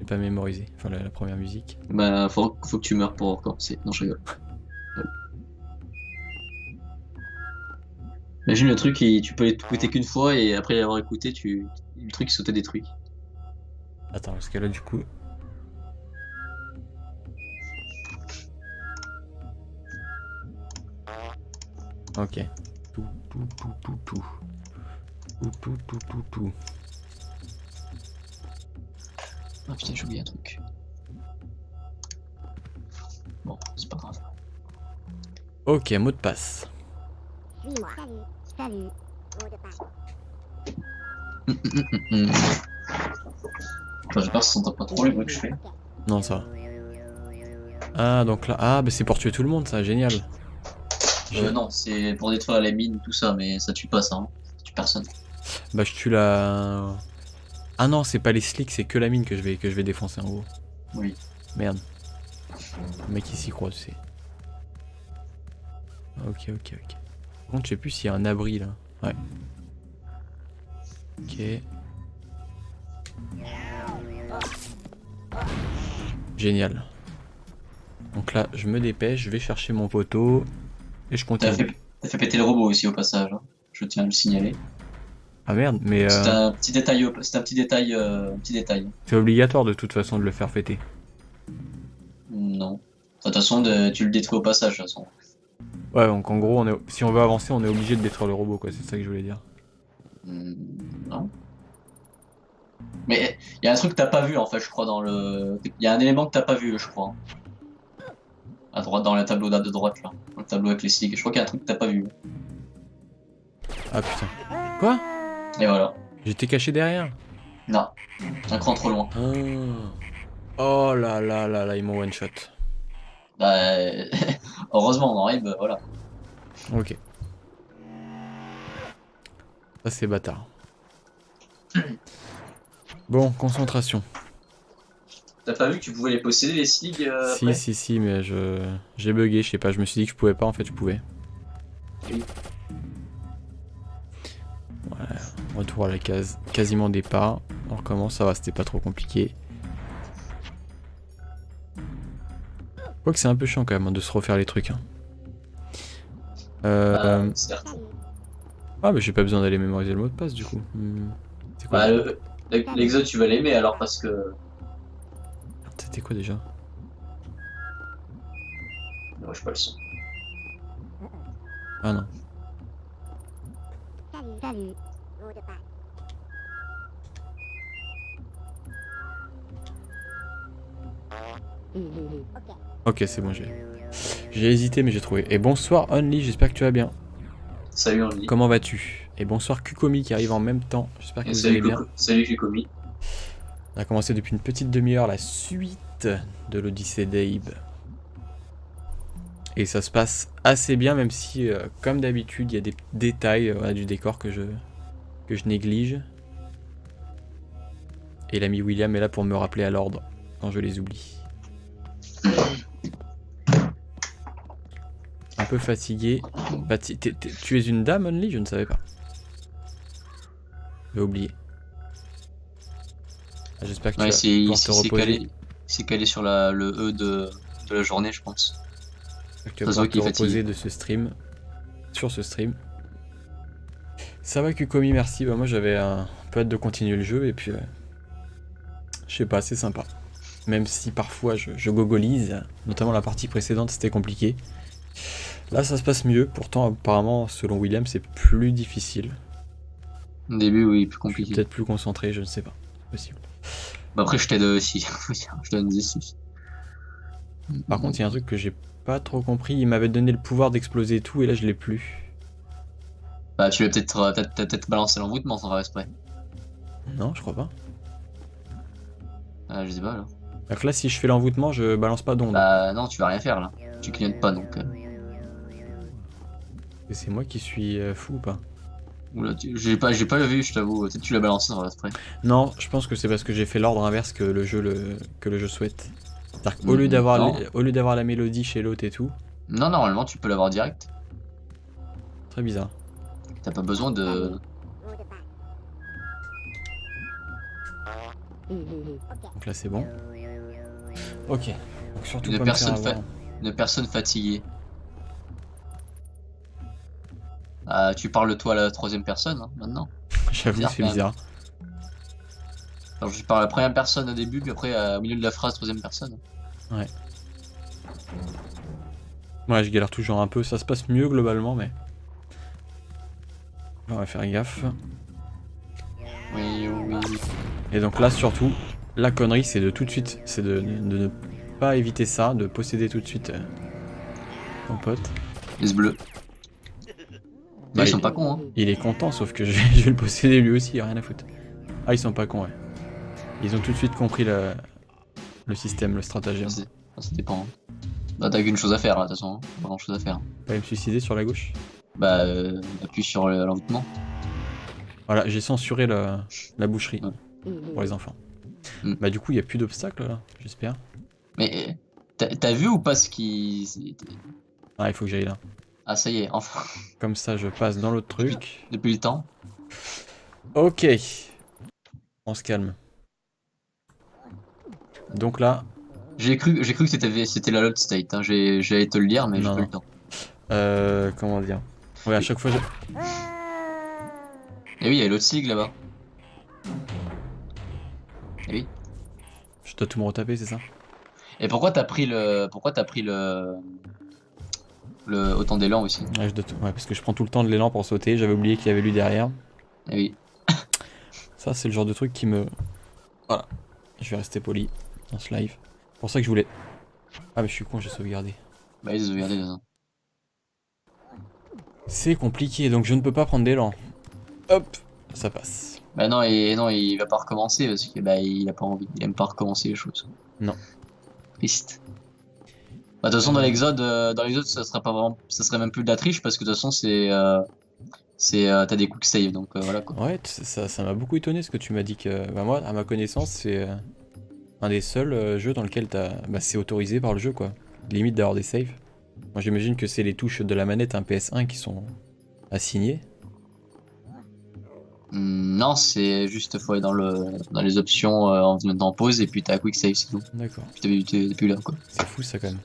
pas mémorisé. Enfin, la première musique. Bah faut que tu meurs pour recommencer. Non je rigole. Imagine le truc, tu peux l'écouter qu'une fois et après l'avoir écouté, le truc il s'auto-détruit. Attends, parce que là, du coup... Ok. Tout. Tout. Ah putain, j'ai oublié un truc. Bon, c'est pas grave. Ok, mot de passe. Suis-moi. Salut. Mot de passe. Enfin, j'espère que ça s'entend pas trop les bruits que je fais. Non, ça va. Ah, donc là... Ah, bah c'est pour tuer tout le monde, ça, génial. Non, c'est pour détruire les mines, tout ça, mais ça tue pas ça, hein. Ça tue personne. Bah je tue la... Ah non, c'est pas les slicks, c'est que la mine que je vais défoncer en gros. Oui. Merde. Le mec il s'y croit, tu sais. Ok. Par contre, je sais plus s'il y a un abri là. Ouais. Ok. Génial. Donc là, je me dépêche, je vais chercher mon poteau. Et je continue. T'as fait péter le robot aussi au passage, hein. Je tiens à le signaler. Ah merde, mais C'est un petit détail, c'est un petit détail. c'est obligatoire de toute façon de le faire péter. Non. De toute façon, tu le détruis au passage, de toute façon. Ouais, donc en gros, si on veut avancer, on est obligé de détruire le robot, quoi. C'est ça que je voulais dire. Non. Mais il y a un truc que t'as pas vu en fait, je crois, dans le. Il y a un élément que t'as pas vu, je crois. À droite, dans le tableau de droite, là. Dans le tableau avec les slicks. Je crois qu'il y a un truc que t'as pas vu. Ah putain. Quoi? Et voilà. J'étais caché derrière? Non. Un cran trop loin. Oh là, ils m'ont one shot. Bah. Heureusement, dans Raid, voilà. Ok. Ça c'est bâtard. Bon, concentration. T'as pas vu que tu pouvais les posséder les slicks après Si, mais j'ai bugué, je sais pas, je me suis dit que je pouvais pas, en fait je pouvais. Oui. Ouais, retour à la case, quasiment départ. On recommence, ça va, c'était pas trop compliqué. Quoique c'est un peu chiant quand même hein, de se refaire les trucs. Hein. Certes. Ah mais j'ai pas besoin d'aller mémoriser le mot de passe du coup. C'est quoi Bah, l'Exode, tu vas l'aimer alors parce que. C'était quoi déjà? Non, je sais pas le son. Ah non. Salut. Mot de passe. Ok, c'est bon, j'ai hésité mais j'ai trouvé. Et bonsoir Only, j'espère que tu vas bien. Salut Andy. Comment vas-tu? Et bonsoir Kukomi qui arrive en même temps. J'espère que vous allez bien. Salut Kukomi. On a commencé depuis une petite demi-heure la suite de l'Odyssée d'Abe. Et ça se passe assez bien, même si, comme d'habitude, il y a des détails du décor que je néglige. Et l'ami William est là pour me rappeler à l'ordre quand je les oublie. Un peu fatigué. Bah, tu es une dame, Only? Je ne savais pas. J'ai oublié. Ah, j'espère que tu vas pouvoir te reposer. C'est calé sur le E de la journée, je pense. J'espère que tu vas pouvoir te reposer de ce stream. Sur ce stream. Ça va Kukomi, merci. Bah, moi j'avais un peu hâte de continuer le jeu et puis... je sais pas, c'est sympa. Même si parfois je gogolise. Notamment la partie précédente c'était compliqué. Là ça se passe mieux. Pourtant apparemment selon William c'est plus difficile. Au début oui, plus compliqué. Peut-être plus concentré, je ne sais pas. Possible. Bah après je t'aide aussi. Je donne des aussi. Par contre il y a un truc que j'ai pas trop compris. Il m'avait donné le pouvoir d'exploser tout et là je l'ai plus. Bah tu vas peut-être balancé l'envoûtement sans faire exprès. Non, je crois pas. Je sais pas là. Donc là, si je fais l'envoûtement, je balance pas d'onde. Bah non, tu vas rien faire là. Tu clignotes pas donc. Et c'est moi qui suis fou ou pas? Oula, j'ai pas vu, je t'avoue. Peut-être que tu l'as balancé dans après. Non, je pense que c'est parce que j'ai fait l'ordre inverse que le jeu souhaite. C'est-à-dire qu'au lieu Non. au lieu d'avoir la mélodie chez l'autre et tout, Non, normalement tu peux l'avoir direct. très bizarre. T'as pas besoin de. Mot de passe. Donc là, c'est bon. Ok. Donc surtout Une pas me faire personne, avoir. une personne fatiguée. Ah, tu parles toi à la troisième personne hein, maintenant. J'avoue, bizarre, c'est quand même. bizarre. Alors, je parle à la première personne au début, puis après au milieu de la phrase troisième personne. Ouais, je galère toujours un peu. Ça se passe mieux globalement, mais. On va faire gaffe. Oui, oui. Et donc là, surtout, la connerie, c'est de tout de suite. C'est de ne pas éviter ça, de posséder tout de suite ton pote. Les bleus. Bah, Ils sont pas cons hein. Il est content, sauf que je vais le posséder lui aussi, rien à foutre. Ah, ils sont pas cons, ouais. Ils ont tout de suite compris le système, le stratagème. Ça dépend. Hein. Bah t'as qu'une chose à faire là, de toute façon. Hein. Pas grand chose à faire. Pas me suicider sur la gauche. Bah appuie sur l'envoûtement. Voilà, j'ai censuré la boucherie Ouais. pour les enfants. Mm. Bah du coup, il y a plus d'obstacles là, j'espère. Mais t'as vu ou pas ce qui. Ah, il faut que j'aille là. Ah ça y est, enfin. Comme ça, je passe dans l'autre truc. Depuis le temps. Ok. On se calme. Donc là, J'ai cru que c'était la Lost State. Hein. J'allais te le dire, mais j'ai Non, pas eu non. le temps. comment dire? Ouais, à chaque fois, Et oui, il y a l'autre sigle là-bas. Et oui. je dois tout me retaper, c'est ça? Et pourquoi t'as pris le autant d'élan aussi? Ouais, ouais, parce que je prends tout le temps de l'élan pour sauter. J'avais oublié qu'il y avait lui derrière. Et oui. Ça, c'est le genre de truc qui me... Voilà. Je vais rester poli dans ce live. C'est pour ça que je voulais... Ah mais je suis con, j'ai sauvegardé. Bah ils ont regardé là. C'est compliqué, donc je ne peux pas prendre d'élan. Hop, ça passe. Bah non, et non, il va pas recommencer parce que bah il a pas envie. Il aime pas recommencer les choses. Non. Triste. Bah de toute façon dans l'exode ça serait pas vraiment, ça serait même plus de la triche parce que de toute façon t'as des quick save donc voilà quoi. Ouais, ça m'a beaucoup étonné ce que tu m'as dit que... Bah moi, à ma connaissance, c'est un des seuls jeux dans lequel c'est autorisé par le jeu quoi. Limite d'avoir des saves. Moi j'imagine que c'est les touches de la manette un PS1 qui sont assignées. Non, c'est juste faut aller dans les options en te mettant en pause et puis t'as quick save c'est tout. D'accord. Puis t'es plus là quoi. C'est fou ça quand même.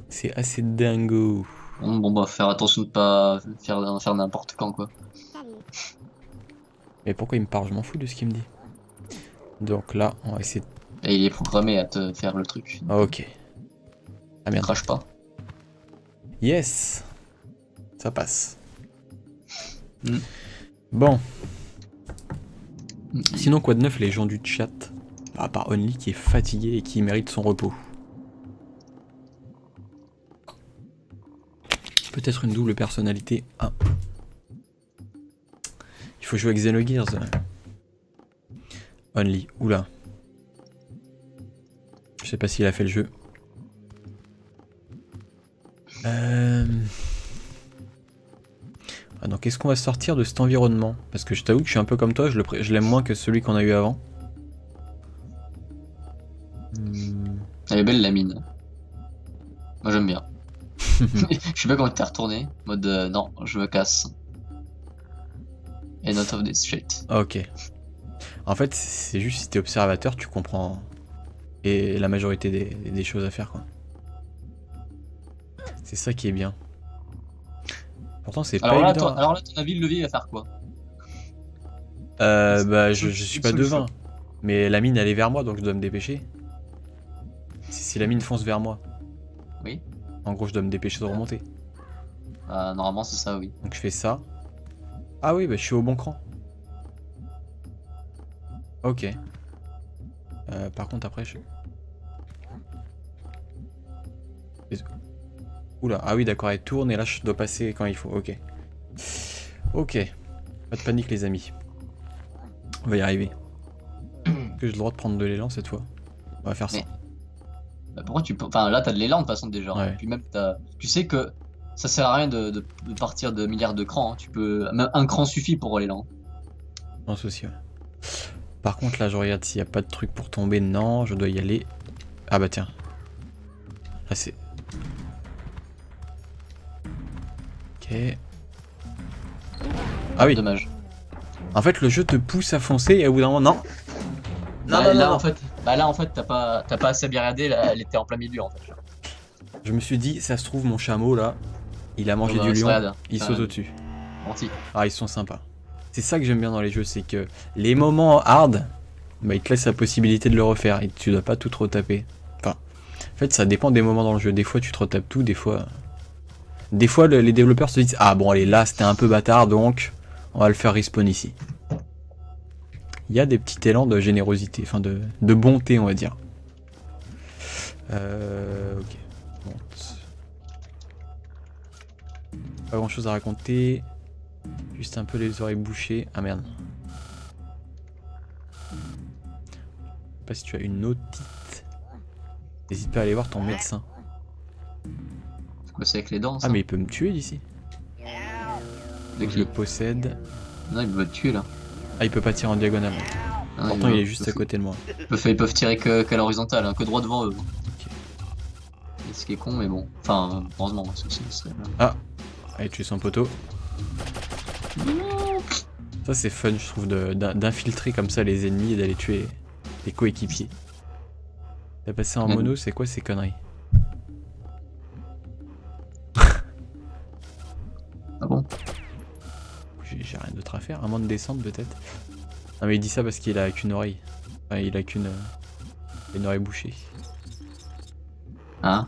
C'est assez dingo. Bon bah faire attention de pas faire n'importe quand quoi. Salut. Mais pourquoi il me parle? Je m'en fous de ce qu'il me dit. Donc là, on va essayer de... Et il est programmé à te faire le truc. Ah, ok. Ah merde. Crache pas. Yes. Ça passe. Mm. Bon. Sinon, quoi de neuf les gens du chat? À part Only qui est fatigué et qui mérite son repos. Peut-être une double personnalité. Ah. Il faut jouer avec Xenogears. Only. Oula. Je sais pas s'il a fait le jeu. Ah, donc est-ce qu'on va sortir de cet environnement? Parce que je t'avoue que je suis un peu comme toi, je l'aime moins que celui qu'on a eu avant. Elle est belle la mine. Moi j'aime bien. Je sais pas comment t'es retourné. Mode non, je me casse. Et not of this shit. Ok. En fait, c'est juste si t'es observateur, tu comprends. Et la majorité des choses à faire, quoi. C'est ça qui est bien. Pourtant, c'est pas évident. alors là, ton avis, le levier va faire quoi? Bah, je suis pas devin. Mais la mine, elle est vers moi, donc je dois me dépêcher. Si la mine fonce vers moi. Oui. En gros, je dois me dépêcher de remonter. Normalement, c'est ça, oui. Donc je fais ça. Ah oui, bah je suis au bon cran. Ok. Par contre, après, je... Oula, ah oui, d'accord, elle tourne et là, je dois passer quand il faut. Ok. Ok. Pas de panique, les amis. On va y arriver. Est-ce que j'ai le droit de prendre de l'élan cette fois? On va faire ça. Mais- Bah, pourquoi tu peux. Enfin, là, t'as de l'élan de toute façon déjà. Ouais. Et puis même, tu sais que ça sert à rien de partir de milliards de crans. Hein. Tu peux. Même un cran suffit pour l'élan. Sans souci, ouais. Par contre, là, je regarde s'il n'y a pas de truc pour tomber. Non, je dois y aller. Ah bah tiens. Là, c'est... Ok. Ah oui. Dommage. En fait, le jeu te pousse à foncer et au bout d'un moment, non. Non, Bah, non, là, non. en fait, t'as pas assez bien regardé. Là, elle était en plein milieu en fait. Je me suis dit, ça se trouve, mon chameau, là, il a mangé Oh, bah, du lion. regarde. Il saute au-dessus. Menti. Ah, ils sont sympas. C'est ça que j'aime bien dans les jeux, c'est que les moments hard, bah, ils te laissent la possibilité de le refaire et tu dois pas tout te retaper. Enfin, en fait, ça dépend des moments dans le jeu. Des fois, tu te retapes tout, des fois... les développeurs se disent, ah bon, allez, là, c'était un peu bâtard, donc on va le faire respawn ici. Il y a des petits élans de générosité, enfin de bonté, on va dire. Ok. Monte. Pas grand chose à raconter. Juste un peu les oreilles bouchées. Ah merde. Je sais pas si tu as une otite. N'hésite pas à aller voir ton médecin. C'est quoi, c'est avec les dents ça? Ah mais il peut me tuer d'ici. De Je qui? le possède. Non, il peut te tuer là. Ah il peut pas tirer en diagonale. Non, Pourtant il est juste à côté de moi. Ils peuvent tirer qu'à l'horizontale, hein, que droit devant eux. Et ce qui est con, mais bon. Enfin, heureusement, parce que ce serait. Allez tuer son poteau. Ça c'est fun je trouve d'infiltrer comme ça les ennemis et d'aller tuer les coéquipiers. T'as passé en mono, c'est quoi ces conneries? Ah bon? J'ai rien d'autre à faire, à moins de descendre peut-être. Non mais il dit ça parce qu'il a qu'une oreille. Enfin il a une oreille bouchée. Hein?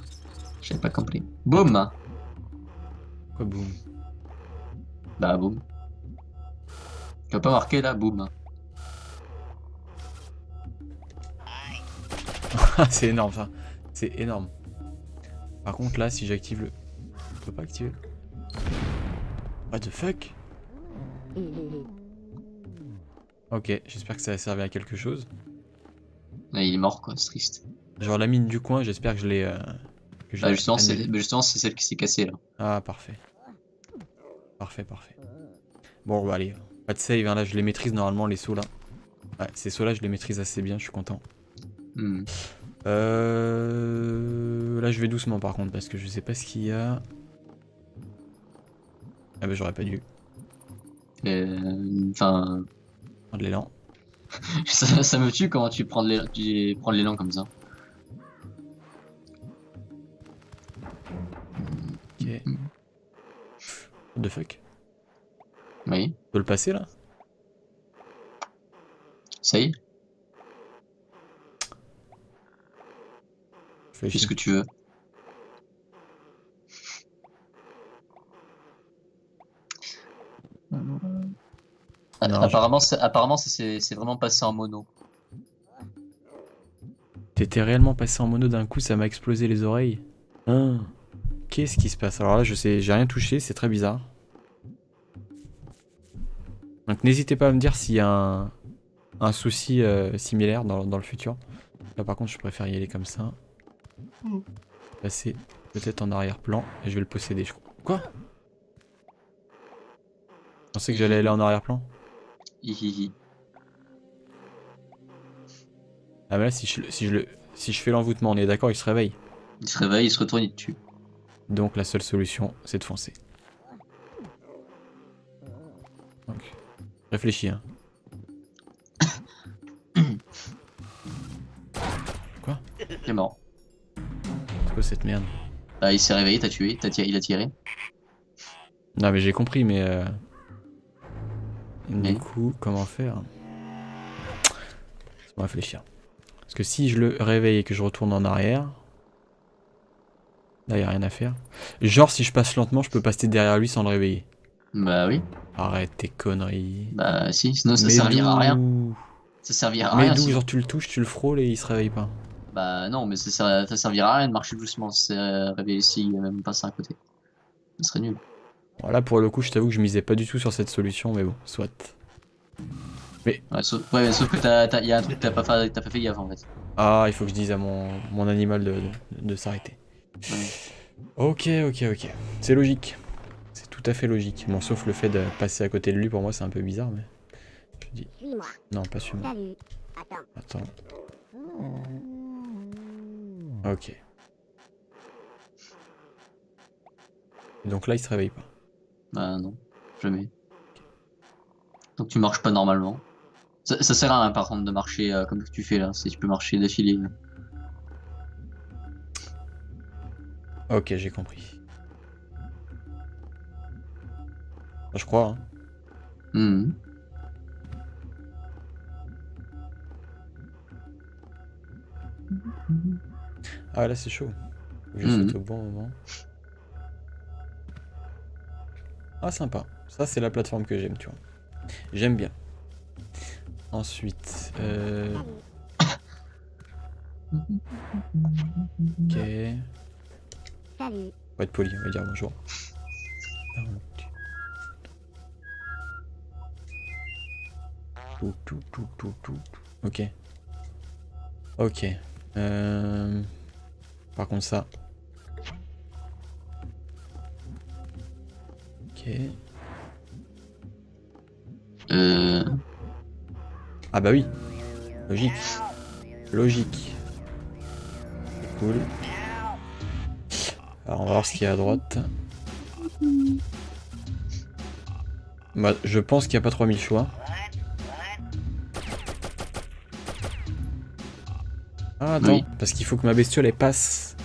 J'avais pas compris. Boum! Quoi boum? Bah, boum. Tu vas pas marquer là, boum. C'est énorme ça. C'est énorme. Par contre là si j'active le... Je peux pas activer. What the fuck? Ok, j'espère que ça a servi à quelque chose. Là, il est mort quoi, c'est triste. Genre la mine du coin, j'espère que je l'ai... Bah, justement, c'est celle qui s'est cassée là. Ah parfait. Parfait, parfait. Bon bah allez, pas de save, hein, là je les maîtrise normalement les sauts là. Ouais, ces sauts là je les maîtrise assez bien, je suis content. Hmm. Là je vais doucement par contre parce que je sais pas ce qu'il y a. Ah bah j'aurais pas dû. Enfin, Prendre l'élan. ça me tue comment tu prends de l'élan comme ça. Ok. What the fuck? Oui, Je peux le passer là? ça y est, Fais fais ce chier. que tu veux. Non, Apparemment, c'est vraiment passé en mono. T'étais réellement passé en mono d'un coup, ça m'a explosé les oreilles. Hein. Qu'est-ce qui se passe? Alors là je sais, j'ai rien touché, c'est très bizarre. Donc n'hésitez pas à me dire s'il y a un souci similaire dans le futur. Là par contre je préfère y aller comme ça. Passer peut-être en arrière-plan et je vais le posséder je crois. Quoi? Je pensais que j'allais aller en arrière-plan. Hihihi. Ah mais là si je fais l'envoûtement, on est d'accord, il se réveille. Il se réveille, il se retourne, il te tue. Donc la seule solution c'est de foncer. Donc, réfléchis hein. Quoi? Il est mort. C'est quoi cette merde? Bah, il s'est réveillé, t'as tué, il a tiré. Non mais j'ai compris mais Mais- du coup comment faire? Laisse-moi réfléchir. Parce que si je le réveille et que je retourne en arrière, là y a rien à faire. Genre si je passe lentement je peux passer derrière lui sans le réveiller. Bah oui. Arrête tes conneries. Bah si, sinon ça Mais servira à rien. d'où? Ça servira à Mais rien. d'où? sinon. Genre tu le touches, tu le frôles et il se réveille pas. Bah non, mais ça servira à rien de marcher doucement. C'est réveiller ici, même passer à côté. Ça serait nul. Voilà pour le coup je t'avoue que je misais pas du tout sur cette solution mais bon, soit. Mais- Ouais, sauf que y a un truc que t'as pas fait gaffe en fait. Ah, il faut que je dise à mon animal de s'arrêter. Ouais. Ok, ok, ok. C'est logique. C'est tout à fait logique. Bon, sauf le fait de passer à côté de lui, pour moi, c'est un peu bizarre, mais... Je dis... Suis-moi. Non, pas suis-moi. Salut. Attends. Attends. Ok. Donc là, il se réveille pas. Bah non, jamais. Donc tu marches pas normalement. Ça sert à rien par contre de marcher comme tu fais là, si tu peux marcher d'affilée. Ok, j'ai compris. Je crois, hein. Mhm. Ah, là, c'est chaud. Faut que je Mhm. saute au bon moment. Ah, sympa. Ça, c'est la plateforme que j'aime, tu vois. J'aime bien. Ensuite, ok. Salut. On va être poli, on va dire bonjour. Tout. Ok. Ok. Par contre ça. Ok. Ah bah oui. Logique. Logique. C'est cool. Alors on va voir ce qu'il y a à droite. Bah, je pense qu'il n'y a pas 3000 choix. Ah attends, Oui. parce qu'il faut que ma bestiole elle passe.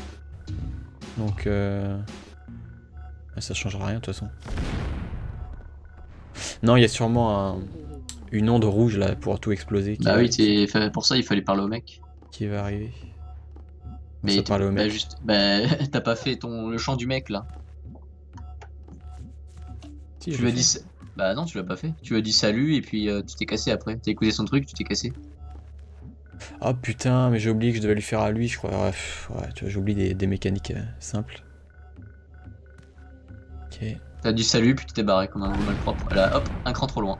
Donc ça changera rien de toute façon. Non, il y a sûrement une onde rouge là pour tout exploser Bah oui, pour ça il fallait parler au mec. qui va arriver. On Mais se parle au bah mec. juste, bah t'as pas fait le chant du mec là. Si, Tu je lui as l'ai dit, fait. bah non tu l'as pas fait. Tu lui as dit salut et puis tu t'es cassé après. T'as écouté son truc, tu t'es cassé. Ah putain, mais j'ai oublié que je devais lui faire à lui, je crois. Bref, ouais, tu vois, j'oublie des mécaniques simples. Ok. T'as dit salut puis tu t'es barré comme un gros malpropre. Là hop, un cran trop loin.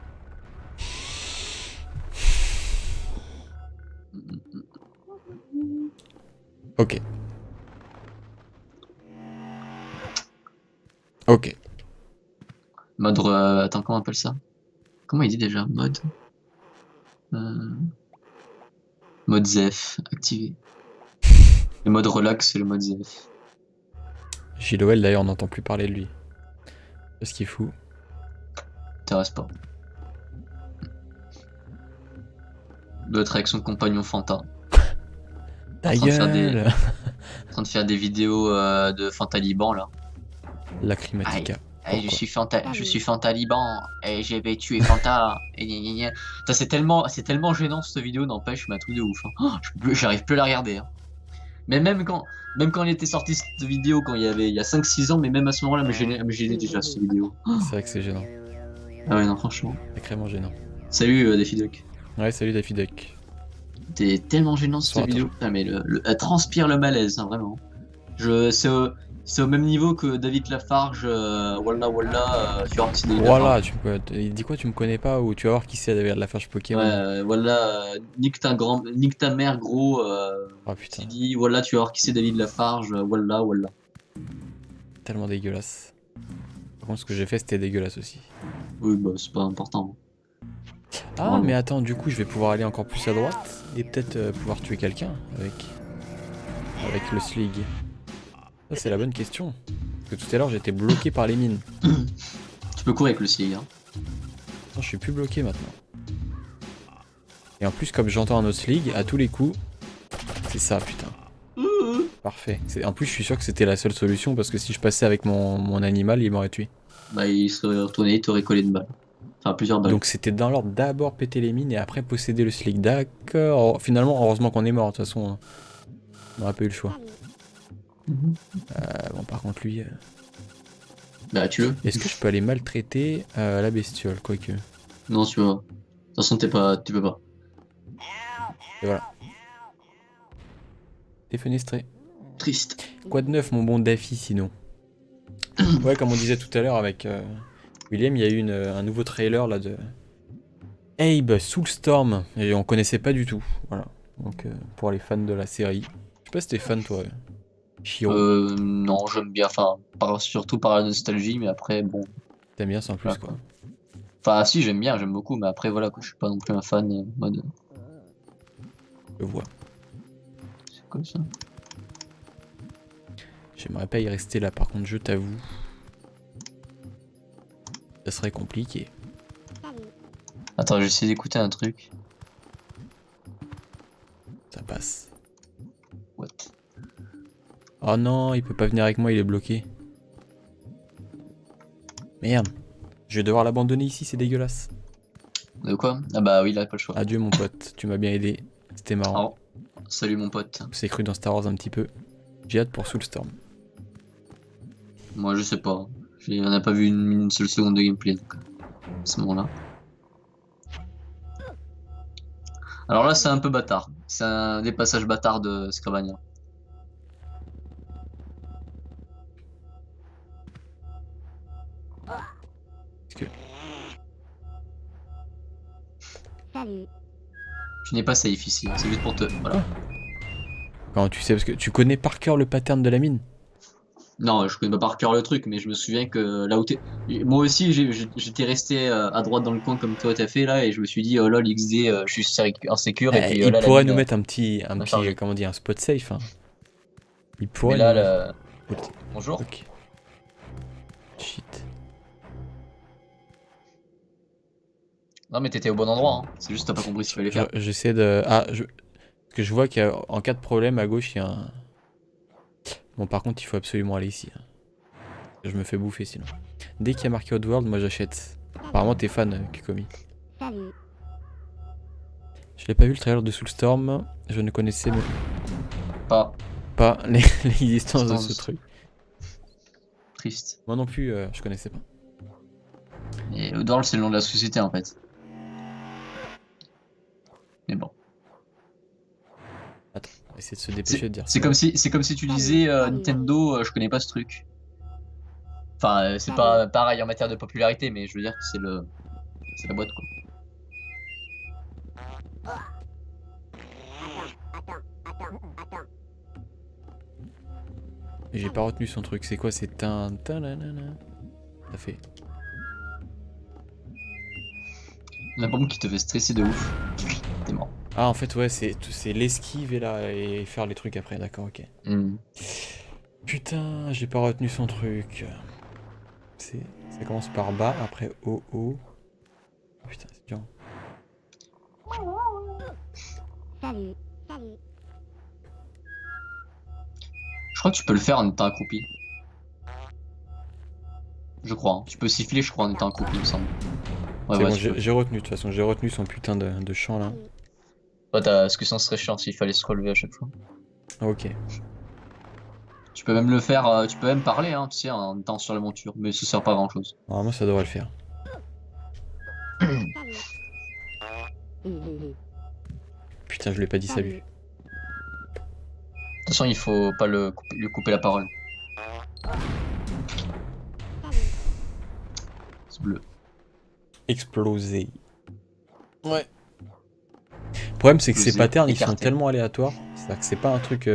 Ok. Ok. Mode, attends, comment on appelle ça? Comment il dit déjà? Euh, Mode Zef activé. Le mode relax, c'est le mode Zef. Gilowell d'ailleurs, on n'entend plus parler de lui. C'est ce qu'il fout. T'intéresse pas. Doit être avec son compagnon Fanta. Ta En train de faire gueule En train de faire des vidéos de Fantaliban là. La Climatica. Je Pourquoi suis Fantaliban et j'ai tué Fanta. Et gna gna gna. Putain, c'est tellement gênant cette vidéo, n'empêche, mais un truc de ouf. Hein. Oh, j'arrive plus à la regarder. Hein. Mais même quand elle était sortie cette vidéo, quand il y a 5-6 ans, mais même à ce moment-là, elle me gênait déjà cette vidéo. C'est vrai que c'est gênant. Ah ouais, non, franchement. Sacrément gênant. Salut Daffy Duck. Ouais, salut Daffy Duck. T'es tellement gênant cette Bonsoir, vidéo. Putain, mais elle transpire le malaise, hein, vraiment. C'est au même niveau que David Lafarge, Wallah, sur Oxy David Voilà, Lafarge. il dit quoi, tu me connais pas ou tu vas voir qui c'est David Lafarge Pokémon. Ouais, nique ta mère, gros. Oh putain, Tu dis, voilà, tu vas voir qui c'est David Lafarge, Wallah. tellement dégueulasse. Par contre, ce que j'ai fait, c'était dégueulasse aussi. Oui, bah, c'est pas important. Ah, Vraiment. mais attends, du coup, je vais pouvoir aller encore plus à droite et peut-être pouvoir tuer quelqu'un avec le Slig. Ça, c'est la bonne question. Parce que tout à l'heure, j'étais bloqué par les mines. Tu peux courir avec le cig, hein. Non, je suis plus bloqué maintenant. Et en plus, comme j'entends un autre Slig, à tous les coups, c'est ça, putain. Parfait. En plus, je suis sûr que c'était la seule solution parce que si je passais avec mon animal, il m'aurait tué. Bah, il serait retourné, il t'aurait collé une balle. Enfin, plusieurs balles. Donc c'était dans l'ordre d'abord péter les mines et après posséder le Slig. D'accord. Finalement, heureusement qu'on est mort. De toute façon, on n'aurait pas eu le choix. Bon, par contre, lui... Bah, tu veux. Est-ce que je peux aller maltraiter la bestiole, quoique? Non, tu veux pas. De toute façon, tu peux pas. Et voilà. Défenestré. Triste. Quoi de neuf, mon bon Daffy, sinon? Ouais, comme on disait tout à l'heure avec William, il y a eu un nouveau trailer là Abe Soulstorm, et on connaissait pas du tout. Voilà. Donc pour les fans de la série. Je sais pas si t'es fan toi, Shiro. Non, j'aime bien, enfin, surtout par la nostalgie, mais après, bon. T'aimes bien sans plus Voilà, quoi. quoi. Enfin, si, j'aime bien, j'aime beaucoup, mais après, voilà, quoi, je suis pas non plus un fan mode. Je vois. C'est comme ça. J'aimerais pas y rester là par contre, je t'avoue. Ça serait compliqué. Attends, j'essaie d'écouter un truc. Ça passe. What? Oh non, il peut pas venir avec moi, il est bloqué. Merde. Je vais devoir l'abandonner ici, c'est dégueulasse. De quoi? Ah bah oui, là, pas le choix. Adieu mon pote, tu m'as bien aidé. C'était marrant. Oh, salut mon pote. C'est cru dans Star Wars un petit peu. J'ai hâte pour Soulstorm. Moi, je sais pas. On n'a pas vu une seule seconde de gameplay, donc, à ce moment-là. Alors là, c'est un peu bâtard. C'est un des passages bâtards de Scravania. Est-ce que... Salut. Tu n'es pas safe ici, c'est juste pour te... Voilà. Comment tu sais? Parce que tu connais par cœur le pattern de la mine. Non, je connais pas par cœur le truc, mais je me souviens que là où t'es... Moi aussi, j'étais resté à droite dans le coin comme toi t'as fait là, et je me suis dit, oh lol, XD, je suis en sécure, et puis Il là, la pourrait mine, nous mettre un petit chargé. comment dire, un spot safe. Hein. Il Mais pourrait là, nous... bonjour. Ok. Shit. Non, mais t'étais au bon endroit, hein. C'est juste t'as pas compris ce qu'il fallait faire. J'essaie de... Ah, parce que je vois qu'en cas de problème, à gauche, il y a un... Bon, par contre, il faut absolument aller ici. Hein. Je me fais bouffer sinon. Dès qu'il y a marqué Oddworld, moi j'achète. Apparemment, t'es fan, Kukomi. Salut. Je l'ai pas vu le trailer de Soulstorm. Je ne connaissais même Pas pas l'existence de ce truc. triste. Moi non plus, je connaissais pas. Et Odorl, c'est le nom de la société en fait. Mais bon. Attends, on va essayer de se dépêcher de dire C'est ça. comme si tu disais Nintendo, je connais pas ce truc. Enfin, c'est pas pareil en matière de popularité, mais je veux dire que c'est la boîte quoi. Attends. J'ai pas retenu son truc. C'est quoi? C'est un... Ça fait... La bombe qui te fait stresser de ouf. T'es mort. Ah, en fait, ouais, c'est l'esquive et là, et faire les trucs après. D'accord, ok. Putain, j'ai pas retenu son truc. Ça commence par bas, après haut, haut. Putain, c'est dur. Salut. Je crois que tu peux le faire en étant accroupi. Je crois. Hein. Tu peux siffler, je crois, en étant accroupi, il me semble. Ouais, C'est ouais, bon, tu peux. j'ai retenu, de toute façon, j'ai retenu son putain de chant là. Ouais, parce que sinon ce serait chiant s'il fallait se relever à chaque fois. Ah, ok. Tu peux même le faire, tu peux même parler, hein, tu sais, en étant sur la monture, mais ça sert pas à grand chose. Normalement, ça devrait le faire. Putain, je lui ai pas dit salut. De toute façon, il faut pas lui couper la parole. C'est bleu. Exploser. Ouais. Le problème, c'est que ces Exploser, patterns, ils sont écarter. tellement aléatoires. C'est-à-dire que c'est pas un truc...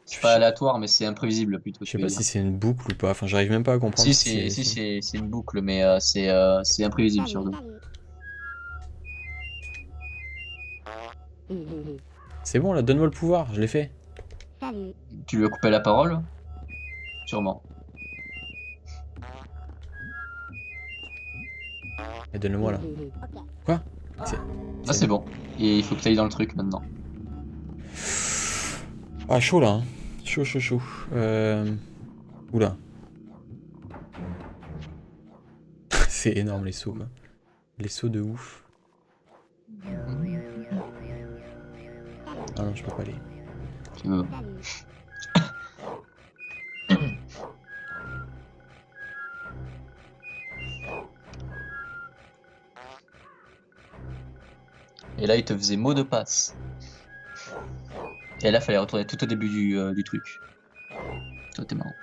C'est pas aléatoire, mais c'est imprévisible plutôt. Je sais pas si c'est une boucle ou pas. Enfin, j'arrive même pas à comprendre. Si, c'est une boucle, mais c'est imprévisible surtout. C'est bon, là, donne-moi le pouvoir. Je l'ai fait. Salut. Tu lui as coupé la parole? Sûrement. Et donne-le-moi là. Quoi? Là, c'est bon. Et il faut que tu ailles dans le truc maintenant. Ah, chaud là. Hein. Chaud. Oula. C'est énorme les sauts. Quoi. Les sauts de ouf. Ah non, je peux pas aller. Et là, il te faisait mot de passe. Et là, fallait retourner tout au début du truc. Ça, t'es marrant.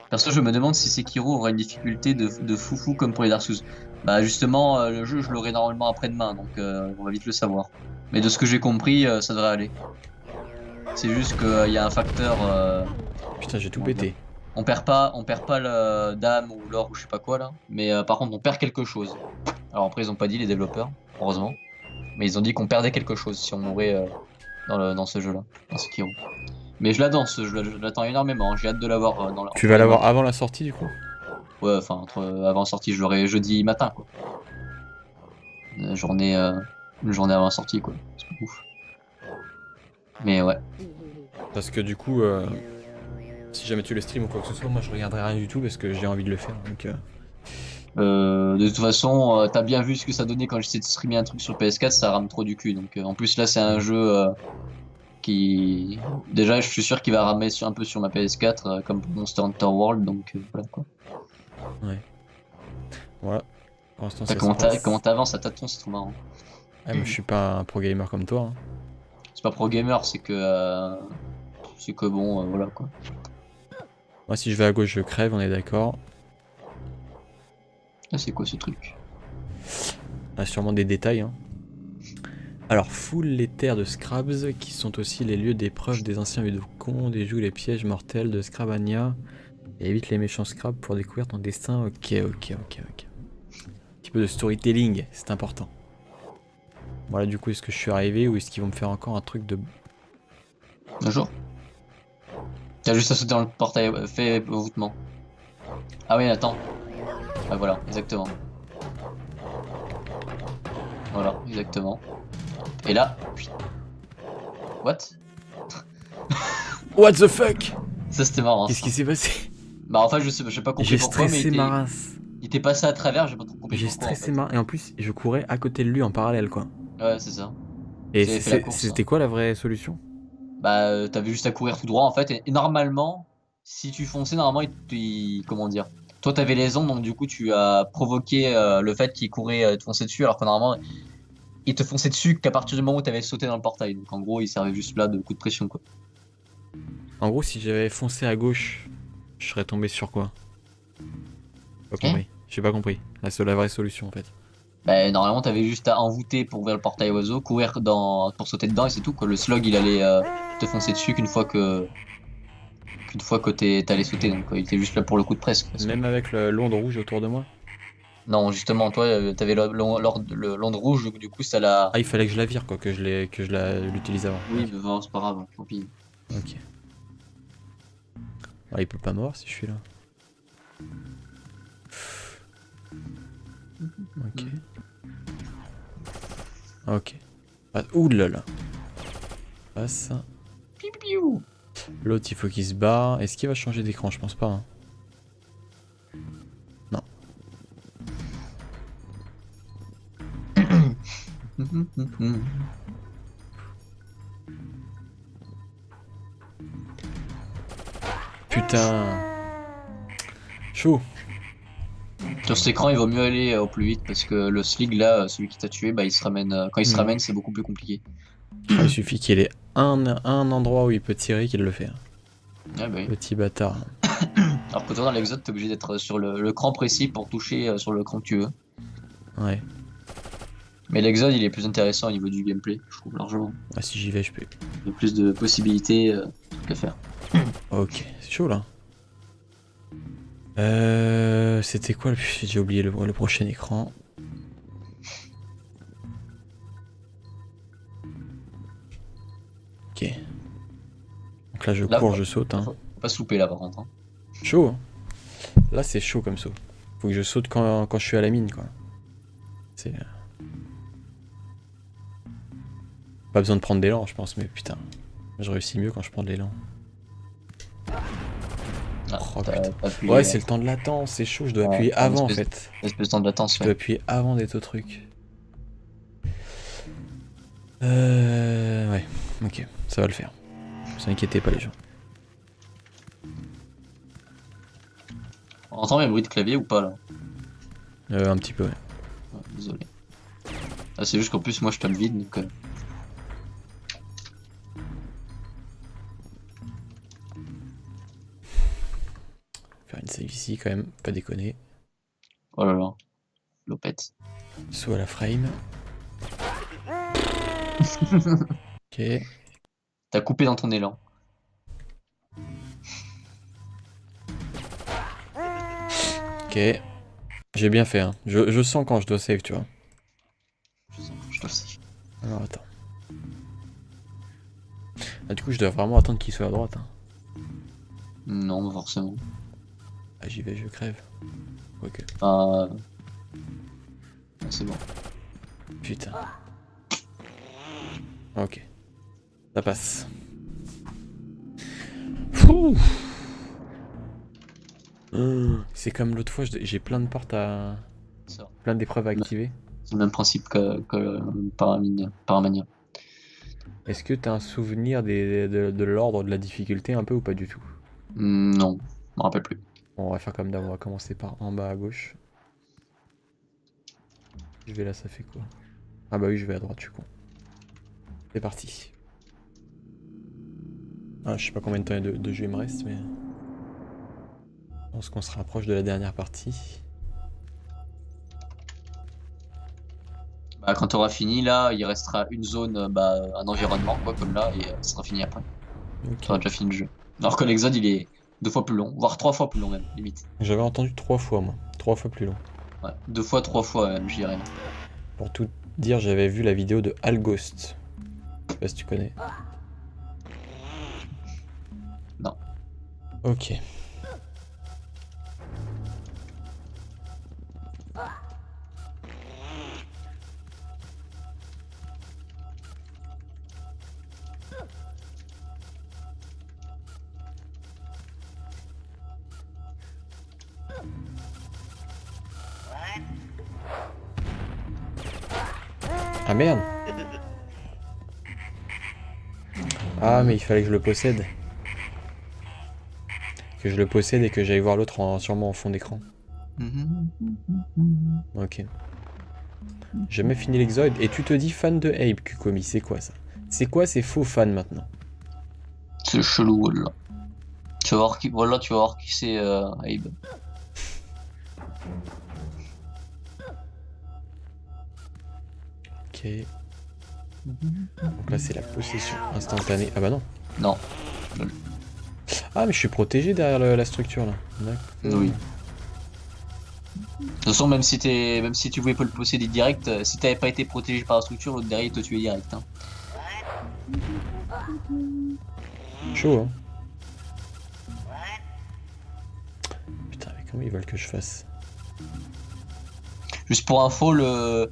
Perso, je me demande si Sekiro aura une difficulté de foufou comme pour les Dark Souls. Bah justement, le jeu, je l'aurai normalement après-demain, donc on va vite le savoir. Mais de ce que j'ai compris, ça devrait aller. C'est juste qu'il y a un facteur, Putain, j'ai tout comment dire. pété. On perd pas le dame ou l'or ou je sais pas quoi là. Mais par contre, on perd quelque chose. Alors après, ils ont pas dit les développeurs, heureusement. Mais ils ont dit qu'on perdait quelque chose si on mourait dans ce jeu-là, dans Sekiro. Mais je l'adore ce jeu, je l'attends énormément. J'ai hâte de l'avoir Tu entre vas les mains. l'avoir avant la sortie du coup? Ouais, enfin, avant la sortie, je l'aurai jeudi matin, quoi. Une journée, une journée avant la sortie, quoi. C'est pas ouf. Mais ouais. Parce que du coup, si jamais tu le stream ou quoi que ce soit, moi je regarderai rien du tout parce que j'ai envie de le faire. Donc, De toute façon, t'as bien vu ce que ça donnait quand j'essayais de streamer un truc sur PS4, ça rame trop du cul. Donc, en plus, là, c'est un jeu qui. Déjà, je suis sûr qu'il va ramer un peu sur ma PS4, comme pour Monster Hunter World. Donc, voilà, quoi. ouais. Voilà. Pour l'instant, Enfin, ça se comment passe. t'avances à tâtons, c'est trop marrant. Ah, moi je suis pas un pro gamer comme toi, hein. C'est pas pro gamer, c'est que. C'est que bon, voilà, quoi. Moi, si je vais à gauche, je crève, on est d'accord. Là, c'est quoi ce truc? On a sûrement des détails, hein. Alors, foule les terres de Scrabs, qui sont aussi les lieux d'épreuve des anciens Vidocons, déjoue les pièges mortels de Scrabania, et évite les méchants Scrabs pour découvrir ton destin. Ok. Un petit peu de storytelling, c'est important. Voilà, du coup, est-ce que je suis arrivé ou est-ce qu'ils vont me faire encore un truc de... Bonjour. T'as juste à sauter dans le portail, fait voûtement. Ah oui, attends. Ah voilà, exactement. Voilà, exactement. Et là, what? What the fuck? Ça c'était marrant Qu'est-ce ça. qui s'est passé? Bah en fait, j'ai pas compris J'ai pourquoi, mais stressé ma race. il était passé à travers, j'ai pas trop compris J'ai pourquoi en stressé fait. ma... Et en plus, je courais à côté de lui en parallèle, quoi. Ouais, c'est ça. Et Vous avez fait la course, hein. c'était quoi la vraie solution? Bah t'avais juste à courir tout droit en fait, et normalement, si tu fonçais, normalement, comment dire? Toi t'avais les ondes, donc du coup tu as provoqué le fait qu'il courait te foncer dessus, alors que normalement, il te fonçait dessus qu'à partir du moment où t'avais sauté dans le portail. Donc en gros, il servait juste là de coup de pression quoi. En gros, si j'avais foncé à gauche, je serais tombé sur quoi? Pas Hein? compris. J'ai pas compris. La vraie solution, en fait. Bah, normalement, t'avais juste à envoûter pour ouvrir le portail oiseau, courir pour sauter dedans et c'est tout quoi. Le slug il allait te foncer dessus qu'une fois que t'allais sauter, donc quoi. Il était juste là pour le coup de presse quoi. Même avec l'onde rouge autour de moi? Non, justement, toi t'avais l'onde rouge, donc du coup ça l'a. Ah, il fallait que je la vire, quoi, que l'utilise avant. Oui, Ok. mais bon, c'est pas grave, tant pis. Ok. Ah, il peut pas m'avoir si je suis là. Ok. Ok. Ah, ouh là là. Passe. Piou, piou. L'autre, il faut qu'il se barre. Est-ce qu'il va changer d'écran? Je pense pas, hein. Non. Putain. Chaud. Sur cet écran, il vaut mieux aller au plus vite parce que le slig là, celui qui t'a tué, bah il se ramène. Quand il se Hmm. ramène, c'est beaucoup plus compliqué. Ah, il suffit qu'il ait un endroit où il peut tirer qu'il le fait, hein. Ouais, bah oui. Petit bâtard. Alors que toi, dans l'Exode, t'es obligé d'être sur le cran précis pour toucher sur le cran que tu veux. Ouais. Mais l'Exode, il est plus intéressant au niveau du gameplay, je trouve largement. Ah, si j'y vais, je peux. Il y a plus de possibilités, trucs à faire. Ok, c'est chaud là. C'était quoi j'ai oublié le prochain écran. Ok. Donc là je Là, cours, je saute, hein. Faut pas se louper là par contre, hein. Chaud, hein. Là c'est chaud comme saut. Faut que je saute quand je suis à la mine, quoi. C'est... Pas besoin de prendre d'élan, je pense, mais putain. Je réussis mieux quand je prends de l'élan. Ah, Oh, t'as putain. appuyé, Ouais, c'est le temps de latence, c'est chaud, je dois appuyer t'as une avant en espèce, fait. une espèce de temps de latence, Je dois ouais. appuyer avant d'être au truc. Ouais, ok, ça va le faire. Ne vous inquiétez pas les gens. On entend mes bruits de clavier ou pas là? Un petit peu, ouais. Ouais, désolé. Ah, c'est juste qu'en plus, moi je tape vide donc. Faire une save ici quand même, pas déconner. Oh là là. Lopette. Saut à la frame. Ok. T'as coupé dans ton élan. Ok. J'ai bien fait, hein. Je sens quand je dois save, tu vois. Je te le sais. Alors attends. Ah, du coup, je dois vraiment attendre qu'il soit à droite. Hein. Non, pas forcément. Ah, j'y vais, je crève. Ok. Enfin, c'est bon. Putain. Ok. Ça passe. Fouh. C'est comme l'autre fois, j'ai plein de portes à... Ça. Plein d'épreuves à activer. C'est le même principe que Paramania. Est-ce que t'as un souvenir de l'ordre de la difficulté un peu ou pas du tout? Non, je me rappelle plus. Bon, on va faire comme d'hab, on va commencer par en bas à gauche. Je vais là, ça fait quoi? Ah bah oui, je vais à droite, je suis con. C'est parti. Ah, je sais pas combien de temps de jeu il me reste, mais... Je pense qu'on se rapproche de la dernière partie. Bah, quand tu auras fini, là, il restera une zone, un environnement, quoi, comme là, et ça sera fini après. Ok. Tu auras déjà fini le jeu. Alors que l'Exode, il est 2 fois plus long, voire 3 fois plus long même, limite. J'avais entendu 3 fois, moi. 3 fois plus long. Ouais, 2 fois, 3 fois même, je dirais. Pour tout dire, j'avais vu la vidéo de Alghost. Je sais pas si tu connais. Non. Ok. Ah merde! Ah mais il fallait que je le possède. Que je le possède et que j'aille voir l'autre sûrement en fond d'écran. Ok. J'ai jamais fini l'Exode et tu te dis fan de Abe, Kukomi, c'est quoi ça? C'est quoi ces faux fans maintenant? C'est chelou, là. Tu vas voir qui, voilà, tu vas voir qui c'est Abe. Ok. Donc là c'est la possession instantanée. Ah bah non. Non. Ah mais je suis protégé derrière la structure là. D'accord. Oui. De toute façon, même si tu voulais pas le posséder direct, si t'avais pas été protégé par la structure, l'autre derrière il te tuait direct. Hein. Chaud hein. Putain mais comment ils veulent que je fasse? Juste pour info, je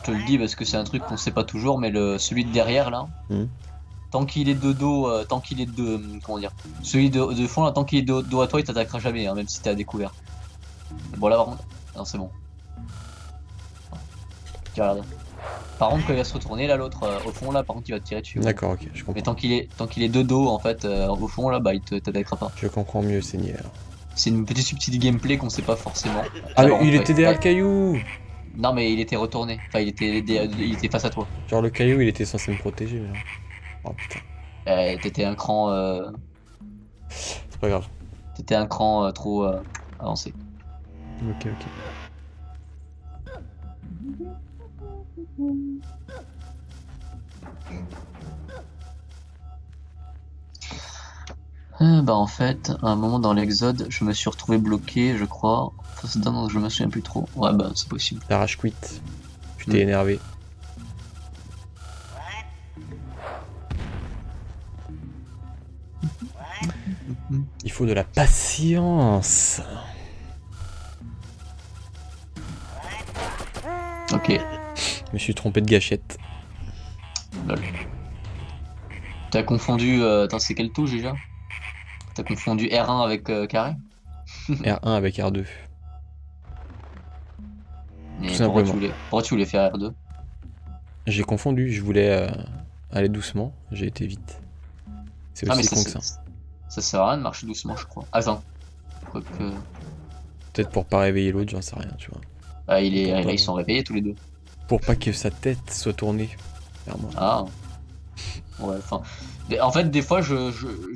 te le dis parce que c'est un truc qu'on sait pas toujours, mais celui de derrière là, tant qu'il est de dos, tant qu'il est de, comment dire, celui de fond là, tant qu'il est de dos à toi, il t'attaquera jamais, hein, même si t'as découvert. Bon là par contre, non c'est bon. Regarde. Par contre quand il va se retourner là l'autre au fond là, par contre il va te tirer dessus. D'accord, ok, je comprends. Mais tant qu'il est de dos en fait au fond là, bah il t'attaquera pas. Je comprends mieux, Seigneur. C'est une petite subtilité gameplay qu'on sait pas forcément. Ah Là, mais par il contre, était derrière le caillou! Non mais il était retourné, enfin il était face à toi. Genre le caillou il était censé me protéger mais non. Oh putain. T'étais un cran, C'est pas grave. trop avancé. Ok, ok. Bah en fait, à un moment dans l'Exode, je me suis retrouvé bloqué, je crois. Face d'un, je me souviens plus trop. Ouais bah c'est possible. T'as rage quit. Tu t'es énervé. Il faut de la patience. Ok. Je me suis trompé de gâchette. Lol. T'as confondu. Attends, c'est quelle touche déjà? T'as confondu R1 avec carré? R1 avec R2. Mais Tout simplement. pourquoi tu voulais faire R2? J'ai confondu, je voulais aller doucement, j'ai été vite. C'est Ah mais aussi con que ça. ça sert à rien de marcher doucement je crois. Attends. Quoique... Peut-être pour pas réveiller l'autre, j'en sais rien, tu vois. Ah, ils sont réveillés tous les deux. Pour pas que sa tête soit tournée vers moi. Ah. Ouais, enfin. En fait, des fois,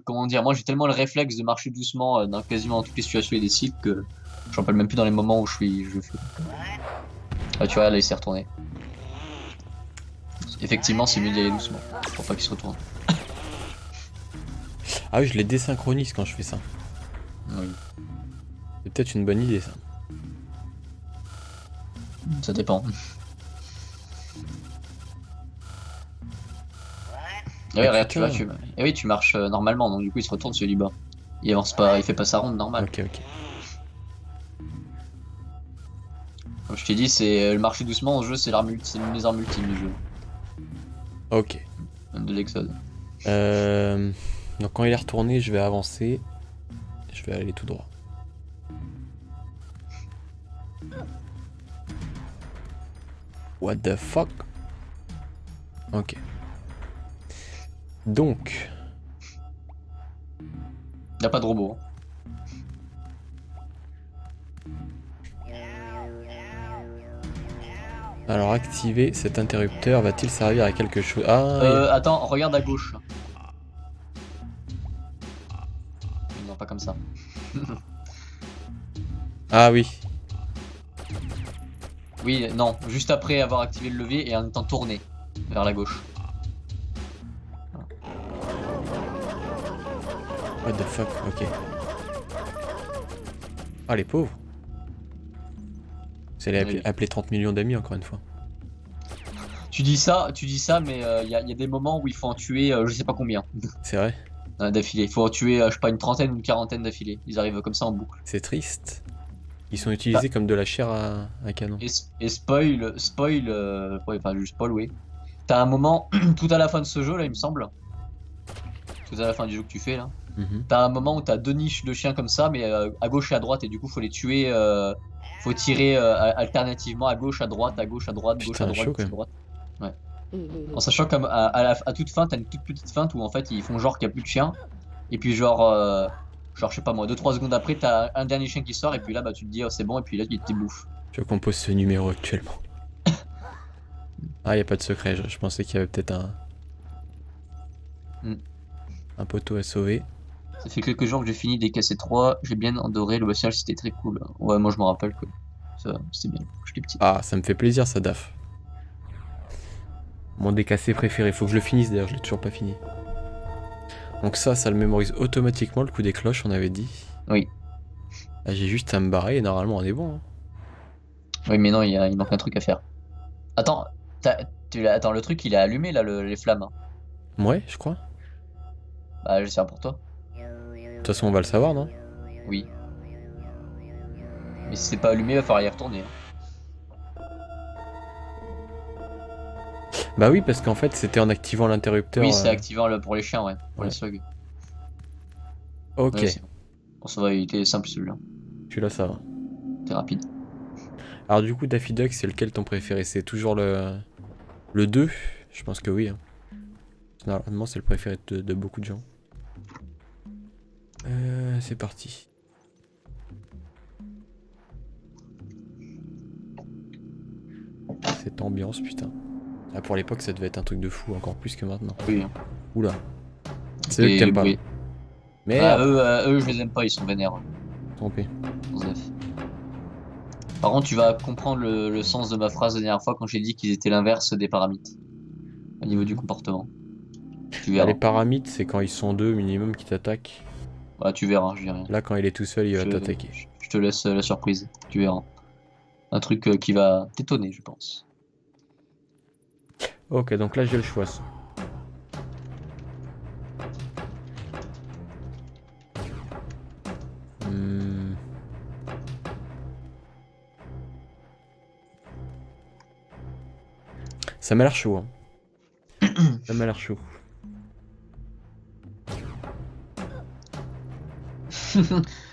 comment dire, moi j'ai tellement le réflexe de marcher doucement dans quasiment toutes les situations et des cycles que Je me rappelle même plus dans les moments où je le fais. Ah, tu vois, là, il s'est retourné. Effectivement, c'est mieux d'y aller doucement, pour pas qu'il se retourne. Ah oui, je les désynchronise quand je fais ça. Oui, C'est peut-être une bonne idée ça. ça dépend. Ah oui, Ah, regarde, tu vois, putain. eh oui, tu marches normalement, donc du coup, il se retourne sur du bas. Il avance pas, il fait pas sa ronde normale. Ok, ok. Comme je t'ai dit, c'est le marcher doucement en jeu, c'est l'une des armes ultimes du jeu, Ok. même de l'Exode. Donc quand il est retourné, je vais avancer. Je vais aller tout droit. What the fuck? Ok. Donc, Y'a pas de robot. alors activer cet interrupteur va-t-il servir à quelque chose? Ah, Attends, regarde à gauche. Non, pas comme ça. ah oui. Oui, non, juste après avoir activé le levier et en étant tourné vers la gauche. What the fuck? Ok. Ah les pauvres. C'est les Oui. appeler 30 millions d'amis encore une fois. Tu dis ça, mais il y a des moments où il faut en tuer je sais pas combien C'est vrai? d'affilée. Il faut en tuer, je sais pas, une trentaine ou une quarantaine d'affilée. Ils arrivent comme ça en boucle. C'est triste. Ils sont utilisés comme de la chair à canon. Et ouais, enfin, juste spoil, oui. T'as un moment, tout à la fin de ce jeu là, il me semble. Tout à la fin du jeu que tu fais là. Mhm. T'as un moment où t'as deux niches de chiens comme ça, mais à gauche et à droite, et du coup, faut les tuer. Faut tirer alternativement à gauche, à droite, à gauche, à droite, gauche, à Putain, droite, chaud gauche, quand à même. droite. Ouais. En sachant qu'à toute fin, t'as une toute petite feinte où en fait ils font genre qu'il n'y a plus de chiens. Et puis genre je sais pas moi, 2-3 secondes après, t'as un dernier chien qui sort, et puis là bah tu te dis oh, c'est bon, et puis là il te bouffe. Je compose ce numéro actuellement. Ah, y a pas de secret. Je pensais qu'il y avait peut-être Mm. un poteau à sauver. Ça fait quelques jours que j'ai fini des KC3, j'ai bien adoré, le boss c'était très cool. Ouais, moi je me rappelle que ça c'était bien, quand j'étais petit. Ah, ça me fait plaisir ça, DAF. Mon décassé préféré. Faut que je le finisse d'ailleurs, je l'ai toujours pas fini. Donc ça le mémorise automatiquement, le coup des cloches, on avait dit. Oui. Là, j'ai juste à me barrer et normalement on est bon. Hein. Oui, mais non, il manque un truc à faire. Attends, attends, le truc il est allumé là, les flammes, hein. Ouais, je crois. Bah, j'espère pour toi. De toute façon, on va le savoir, non? Oui. Mais si c'est pas allumé, il va falloir y retourner, hein. Bah oui, parce qu'en fait, c'était en activant l'interrupteur. Oui, c'est activant pour les chiens, ouais. Pour Ouais. les slugs. Ok, Ouais, bon, ça va, il était simple celui-là. celui-là ça va. C'était rapide. Alors du coup, Daffy Duck, c'est lequel ton préféré? C'est toujours le 2? Je pense que oui. Hein. Normalement, c'est le préféré de beaucoup de gens. C'est parti. Cette ambiance, putain. Ah, pour l'époque, ça devait être un truc de fou, encore plus que maintenant. Oui. Oula. C'est eux que t'aimes pas. Oui. Merde. Eux, je les aime pas, ils sont vénères. Trompé. Joseph. Par contre, tu vas comprendre le sens de ma phrase la dernière fois quand j'ai dit qu'ils étaient l'inverse des paramites. Au niveau du comportement. Tu Bah, verras. les paramites, c'est quand ils sont deux minimum qui t'attaquent. Voilà, tu verras, je dis rien. Là, quand il est tout seul, il va t'attaquer. Je te laisse la surprise. Tu verras. Un truc qui va t'étonner, je pense. Ok, donc là, j'ai le choix. Hmm. Ça m'a l'air chaud. Hein. Ça m'a l'air chaud.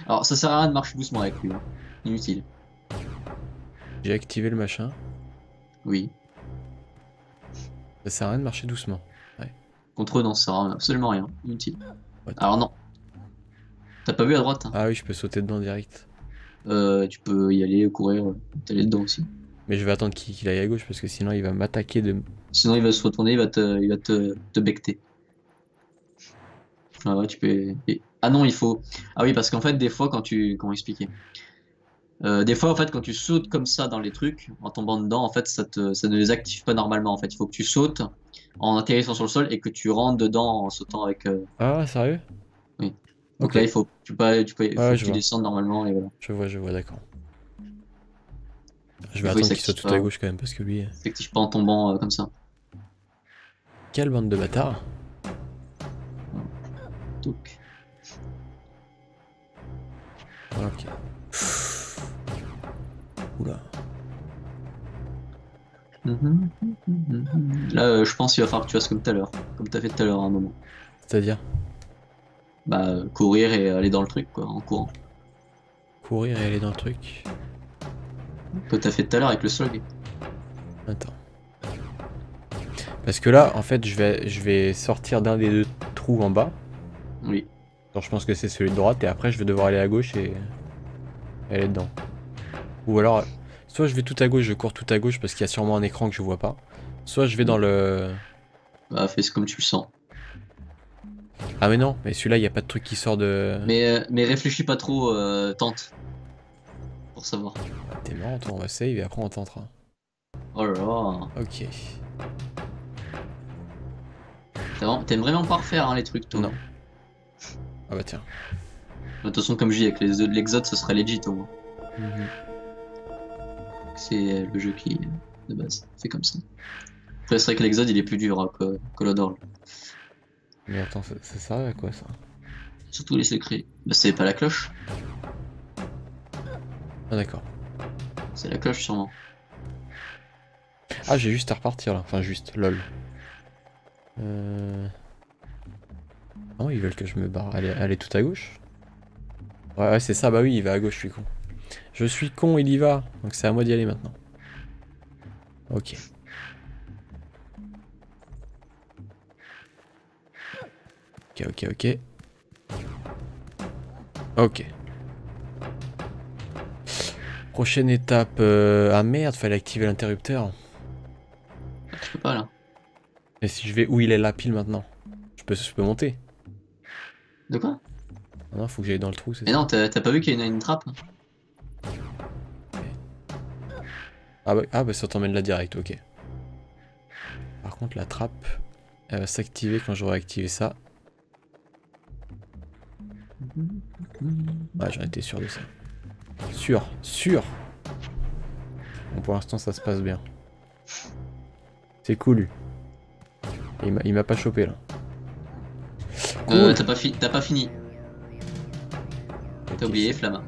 Alors, ça sert à rien de marcher doucement avec lui, hein. Inutile. J'ai activé le machin. Oui. Ça sert à rien de marcher doucement. Contre eux, non, ça sert à absolument rien. Inutile. What? Alors, non. T'as pas vu à droite, hein. Ah oui, je peux sauter dedans direct. Tu peux y aller, courir, t'aller dedans aussi. Mais je vais attendre qu'il aille à gauche parce que sinon il va m'attaquer de... Sinon, il va se retourner, il va te becter. Ah ouais, tu peux. Ah non, il faut. Ah oui, parce qu'en fait, des fois, comment expliquer? Des fois, en fait, quand tu sautes comme ça dans les trucs, en tombant dedans, en fait, ça ne les active pas normalement. En fait, il faut que tu sautes en atterrissant sur le sol et que tu rentres dedans en sautant avec. Ah, sérieux? Oui. Donc Ok. là, il faut Ouais, que je tu vois. descendes normalement et voilà. Je vois, d'accord. Je vais Des fois, attendre qu'il soit tout à gauche quand même, parce que lui... il s'active pas en tombant comme ça. Quelle bande de bâtards. Donc, Ok. Oula. là, je pense qu'il va falloir que tu fasses comme tout à l'heure, comme t'as fait tout à l'heure à un moment. C'est-à-dire Bah, courir et aller dans le truc, quoi, en courant. courir et aller dans le truc. Que t'as fait tout à l'heure avec le slug. Attends. Parce que là, en fait, je vais sortir d'un des deux trous en bas. Oui. Genre, je pense que c'est celui de droite, et après, je vais devoir aller à gauche et aller dedans. Ou alors, soit je vais tout à gauche, je cours tout à gauche parce qu'il y a sûrement un écran que je vois pas. Soit je vais dans le... Bah, fais comme tu le sens. Ah mais non, mais celui-là, il n'y a pas de truc qui sort de... Mais réfléchis pas trop, tente. Pour savoir. Ah, t'es marrant, toi, on va save et après on tentera. Oh là là. Ok. T'aimes vraiment pas refaire hein, les trucs, toi. Non. Ah bah tiens. De toute façon, comme je dis, avec l'Exode, ce serait legit au moins. Mhm. C'est le jeu qui, de base, c'est comme ça. Après, c'est vrai que l'Exode, il est plus dur hein, que l'Odor. Mais attends, ça sert à quoi ça? Surtout les secrets. Bah, c'est pas la cloche. Ah d'accord. C'est la cloche, sûrement. Ah j'ai juste à repartir là, enfin juste, lol. Ah ils veulent que je me barre, aller tout à gauche? Ouais c'est ça, bah oui il va à gauche, je suis con. Je suis con, il y va, donc c'est à moi d'y aller maintenant. Ok. Ok. Ok. Prochaine étape, ah merde, fallait activer l'interrupteur. Je peux pas là. Et si je vais où il est là pile maintenant? Je peux monter. De quoi? Ah non, faut que j'aille dans le trou, c'est Mais ça? non, t'as pas vu qu'il y a une trappe? Ah bah ça t'emmène là direct, ok. Par contre la trappe, elle va s'activer quand j'aurai activé ça. Ouais j'en étais sûr de ça. Sûr. Bon pour l'instant ça se passe bien. C'est cool. Et il m'a pas chopé là. Cool. T'as pas fini. Ok, T'as oublié les flammes.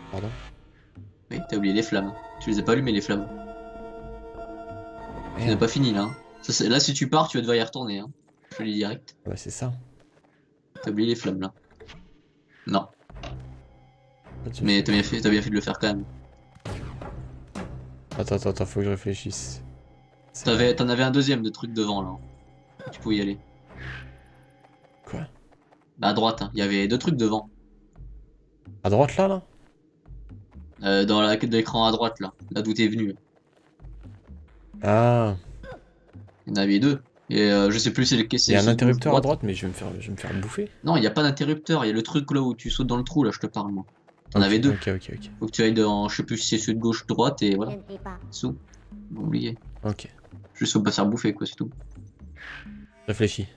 Pardon. Oui, t'as oublié les flammes. Tu les as pas allumées les flammes. Tu n'as Merde. pas fini là. Hein. Là, si tu pars, tu vas devoir y retourner. Hein. Je te le dis direct. Ouais c'est ça. T'as oublié les flammes là. Non. Pas de soucis. Mais t'as bien fait de le faire quand même. Attends, faut que je réfléchisse. T'en avais un deuxième de truc devant là. Tu pouvais y aller. Quoi? Bah à droite, hein. Il y avait deux trucs devant. À droite là? Dans l'écran à droite là d'où t'es venu. Ah. Il y en avait deux. Et je sais plus c'est lequel. Il y a un celui de gauche, interrupteur à droite mais je vais me faire bouffer. Non, il y a pas d'interrupteur. Il y a le truc là où tu sautes dans le trou là. Je te parle moi. T'en Ok, avais deux. Ok. Faut que tu ailles dans, je sais plus si c'est celui de gauche, droite et Je voilà. ne sais pas. Sous. Oublié. Ok. Juste faut pas se faire bouffer quoi, c'est tout. Réfléchis.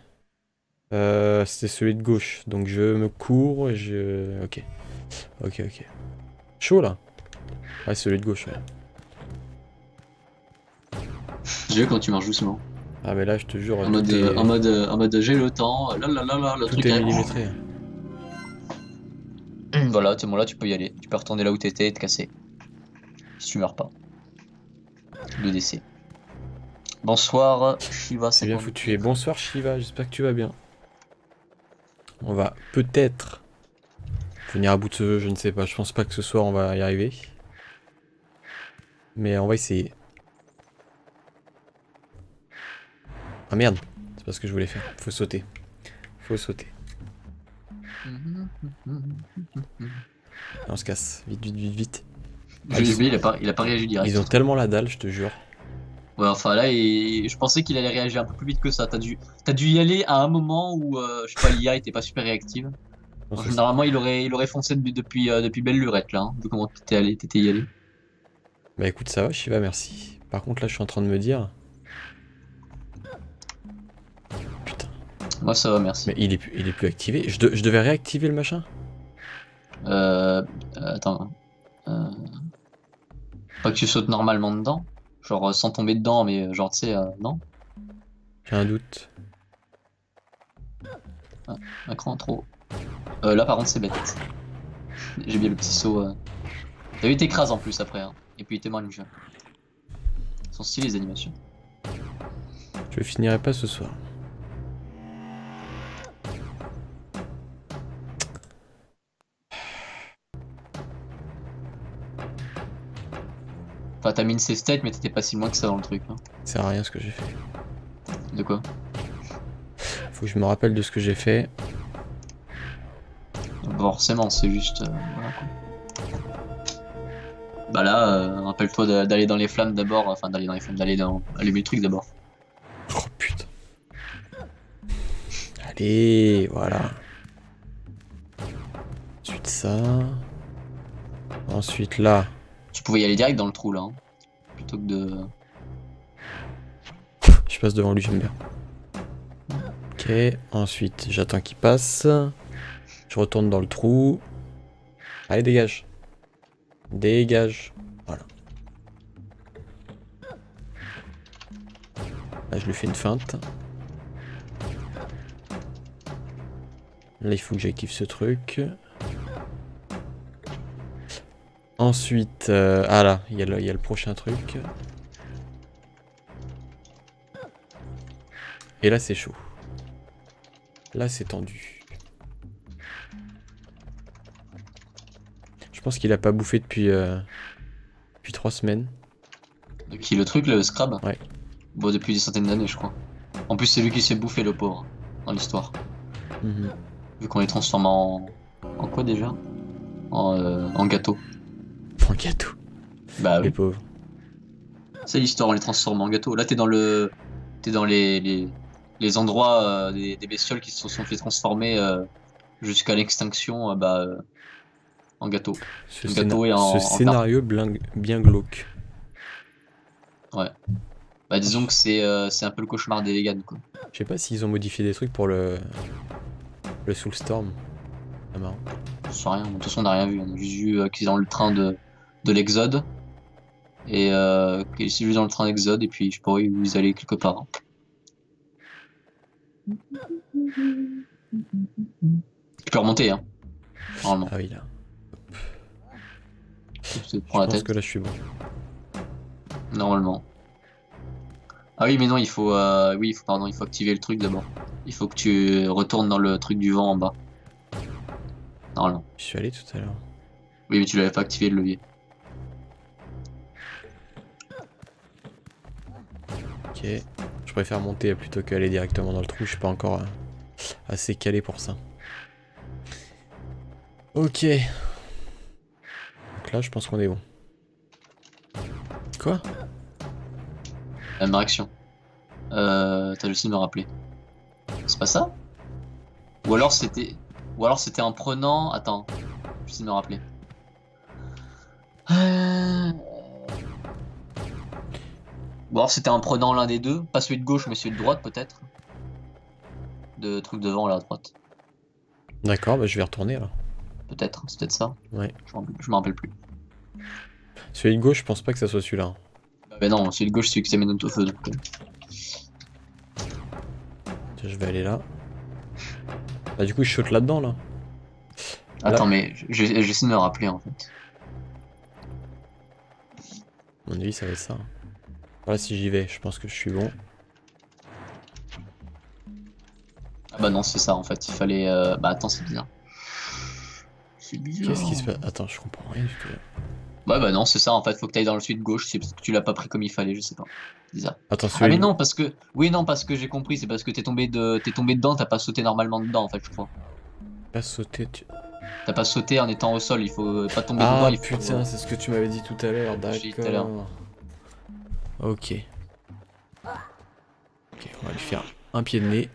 C'est celui de gauche. Donc je me cours et je... Ok. Chaud là. Ouais, celui de gauche, ouais. J'ai vu quand tu marches doucement. Ah mais là, je te jure, En mode j'ai le temps. Là, le tout truc est arrive. millimétré. Voilà, c'est bon là tu peux y aller. Tu peux retourner là où t'étais et te casser. Si tu meurs pas. 2 décès. Bonsoir Shiva, C'est bien 50. foutu. Et bonsoir Shiva, j'espère que tu vas bien. On va peut-être venir à bout de ce jeu, je ne sais pas. Je pense pas que ce soir on va y arriver. Mais on va essayer. Ah merde, c'est pas ce que je voulais faire. Faut sauter. Et on se casse. Vite. J'ai oublié, il a pas réagi direct. Ils ont tellement la dalle, je te jure. Ouais, enfin là, je pensais qu'il allait réagir un peu plus vite que ça. T'as dû y aller à un moment où, je sais pas, l'IA était pas super réactive. On se- Normalement, il aurait foncé depuis belle lurette là, hein, vu comment t'étais y allé. Bah écoute, ça va, Shiva, merci. Par contre, là, je suis en train de me dire... Putain, Moi, ça va, merci. mais il est plus activé. Je devais réactiver le machin? Attends. Euh, Pas que tu sautes normalement dedans. Genre sans tomber dedans, mais genre, tu sais, non. J'ai un doute. Un cran trop. Là, par contre, c'est bête. J'ai bien le petit saut. T'as vu, il t'écrase en plus après. Hein. Et puis il t'émange. Ils sont stylés les animations. Je finirai pas ce soir. Enfin, t'as mis une save state, mais t'étais pas si loin que ça dans le truc. Hein. Ça sert à rien ce que j'ai fait. De quoi? Faut que je me rappelle de ce que j'ai fait. Forcément, c'est juste. Voilà, quoi. Bah là, rappelle-toi d'aller dans les flammes d'abord. Enfin, d'aller dans les flammes, d'aller dans. Allumer le truc d'abord. Oh putain. Allez, voilà. Ensuite ça. Ensuite là. Tu pouvais y aller direct dans le trou là. Hein. Plutôt que de. Je passe devant lui, j'aime bien. Ok, ensuite j'attends qu'il passe. Je retourne dans le trou. Allez, dégage. Dégage. Voilà. Là, je lui fais une feinte. Là, il faut que j'active ce truc. Ensuite, ah là, il y a le prochain truc. Et là, c'est chaud. Là, c'est tendu. Je pense qu'il a pas bouffé depuis 3 semaines. De qui le truc, le Scrab? Ouais. Bon, depuis des centaines d'années, je crois. En plus, c'est lui qui s'est bouffé le pauvre dans l'histoire. Mhm. Vu qu'on les transforme en. En quoi déjà? En gâteau. En gâteau. Bah Les oui. pauvres. C'est l'histoire, on les transforme en gâteau. Là, t'es dans le. T'es dans les endroits des bestioles qui se sont fait transformer jusqu'à l'extinction en gâteau. Ce, En gâteau et ce en scénario bien glauque. Ouais. Bah disons que c'est un peu le cauchemar des vegans quoi. Je sais pas s'ils ont modifié des trucs pour le Soulstorm. C'est marrant. Je sais rien, de toute façon on n'a rien vu. On a juste vu qu'ils sont dans le train de l'Exode. Et qu'ils sont juste dans le train d'Exode et puis je sais pas où ils allaient quelque part. Hein. Tu peux remonter hein. Normalement. Ah oui, là. Tu te Je prends la pense tête. que là, je suis bon. Normalement. Ah oui mais non il faut pardon, il faut activer le truc d'abord. Il faut que tu retournes dans le truc du vent en bas. Normalement. Je suis allé tout à l'heure. Oui mais tu l'avais pas activé le levier. Ok. Je préfère monter plutôt qu'aller directement dans le trou. Je suis pas encore assez calé pour ça. Ok. Donc là, je pense qu'on est bon. Quoi? Même réaction. T'as juste de me rappeler. C'est pas ça? Ou alors c'était en prenant. Attends. Juste de me rappeler. Ou alors c'était en prenant l'un des deux. Pas celui de gauche mais celui de droite peut-être. De truc devant là à droite. D'accord, bah je vais retourner alors. Peut-être. C'est peut-être ça. Ouais. Je me rappelle plus. Celui de gauche, je pense pas que ça soit celui-là. Mais non, celui de gauche c'est celui qui s'est mis au feu. Donc, Tiens, je vais aller là. Bah du coup, je saute là-dedans là. Attends mais j'essaie de me rappeler en fait. À mon avis, ça va être ça. Voilà, si j'y vais, je pense que je suis bon. Ah bah non c'est ça en fait. Il fallait. Bah attends c'est bizarre. C'est bizarre. Qu'est-ce qui se passe? Attends, je comprends rien du tout. Ouais bah non c'est ça en fait, faut que t'ailles dans le suite gauche, c'est parce que tu l'as pas pris comme il fallait, je sais pas. Bizarre. Attends, Ah mais celui non parce que. Oui non parce que j'ai compris, c'est parce que t'es tombé dedans, t'as pas sauté normalement dedans en fait je crois. pas sauté. T'as pas sauté en étant au sol, il faut pas tomber dedans, Ah il faut. putain, c'est ce que tu m'avais dit tout à l'heure, J'ai dit tout à l'heure. d'accord. Ok. Ok, on va lui faire un pied de nez.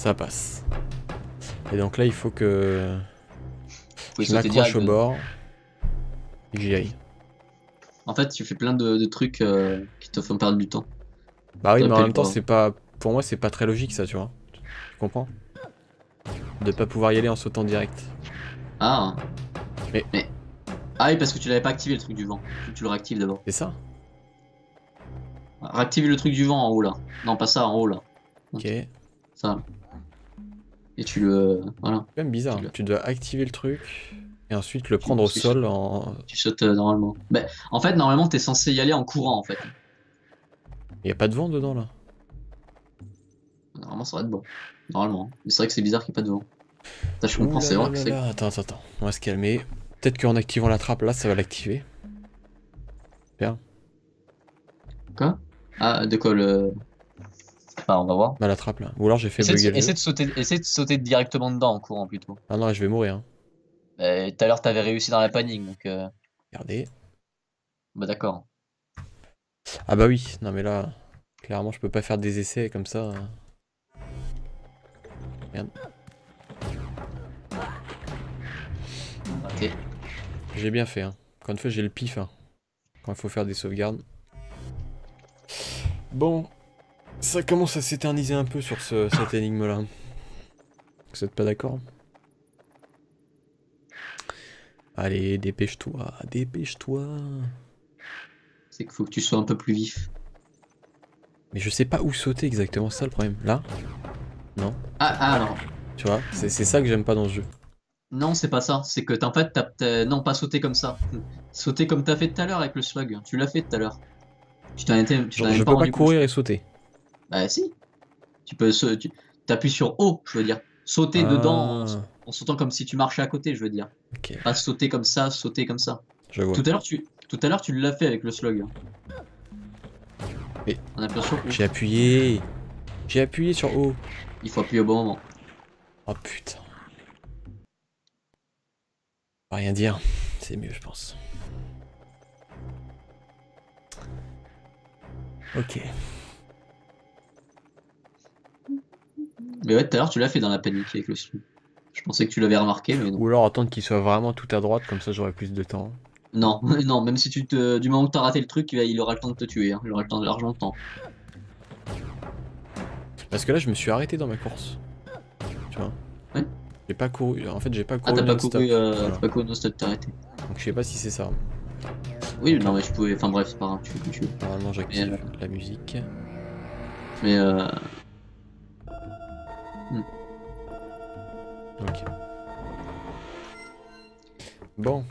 Ça passe. Et donc là, il faut que Faut je sauter m'accroche direct. au bord et que j'y aille. En fait, tu fais plein de trucs qui te font perdre du temps. Bah oui, mais en T'appelles même temps, quoi? c'est pas... Pour moi, c'est pas très logique, ça, tu vois. Tu comprends? De pas pouvoir y aller en sautant direct. Ah. Mais- Ah oui, parce que tu l'avais pas activé le truc du vent. Faut que tu le réactives d'abord. C'est ça? Réactive le truc du vent en haut là. Non, pas ça, en haut là. Ok. C'est Ça. Et tu le. Voilà. quand même bizarre. Tu Hein. le- Tu dois activer le truc et ensuite le prendre au tu sol en... Tu sautes normalement. Bah, en fait, normalement, t'es censé y aller en courant en fait. Y a pas de vent dedans, là? Normalement, ça va être bon. Normalement. Mais c'est vrai que c'est bizarre qu'il n'y ait pas de vent. Ça, je Ouh comprends, là c'est là vrai que là c'est. là. Attends. On va se calmer. Peut-être qu'en activant la trappe, là, ça va l'activer. Bien. Quoi? Ah, de quoi le. Enfin, on va voir. Bah, la trappe, là. Ou alors j'ai fait Essaie bugger le jeu. essaie de sauter directement dedans en courant plutôt. Ah non, je vais mourir. Hein. Tout à l'heure, t'avais réussi dans la panique, donc. Regardez. Bah, d'accord. Ah bah oui. Non, mais là, clairement, je peux pas faire des essais comme ça. Hein. Merde. Ok. J'ai bien fait. Hein. Encore une fois, j'ai le pif. Hein. Quand il faut faire des sauvegardes. Bon. Ça commence à s'éterniser un peu sur cette énigme-là. Vous êtes pas d'accord? Allez, dépêche-toi, dépêche-toi. C'est qu'il faut que tu sois un peu plus vif. Mais je sais pas où sauter exactement, c'est ça le problème. Là? Non? Ah non. Tu vois? C'est ça que j'aime pas dans ce jeu. Non, c'est pas ça. C'est que en fait, non, pas sauter comme ça. Sauter comme t'as fait tout à l'heure avec le slug. Tu l'as fait tout à l'heure. Tu t'en étais, tu t'en Je es peux pas pas rendu compte. courir et sauter. Bah si. Tu peux t'appuies sur O, je veux dire. Sauter dedans Ah, en sautant comme si tu marchais à côté, je veux dire. ok, Pas sauter comme ça, sauter comme ça. je vois. Tout à l'heure tu l'as fait avec le slug. Mais- On appuie sur O. J'ai appuyé. J'ai appuyé sur O. Il faut appuyer au bon moment. Oh putain. On va rien dire. C'est mieux, je pense. Ok. Mais ouais, tout à l'heure tu l'as fait dans la panique avec le slug. Je pensais que tu l'avais remarqué, mais non. Ou alors attendre qu'il soit vraiment tout à droite, comme ça j'aurai plus de temps. Non, non, même si du moment que t'as raté le truc, il aura le temps de te tuer. Hein. Il aura le temps, largement de temps. Parce que là, je me suis arrêté dans ma course. Tu vois? Ouais. J'ai pas couru. En fait, j'ai pas Ah, couru t'as pas non-stop. couru, Voilà. t'as pas couru non-stop, t'as arrêté. Donc je sais pas si c'est ça. Oui, non, mais je pouvais. Enfin bref, c'est pas grave, tu fais comme tu veux. Normalement, j'active la musique. Mais Ok. Bon.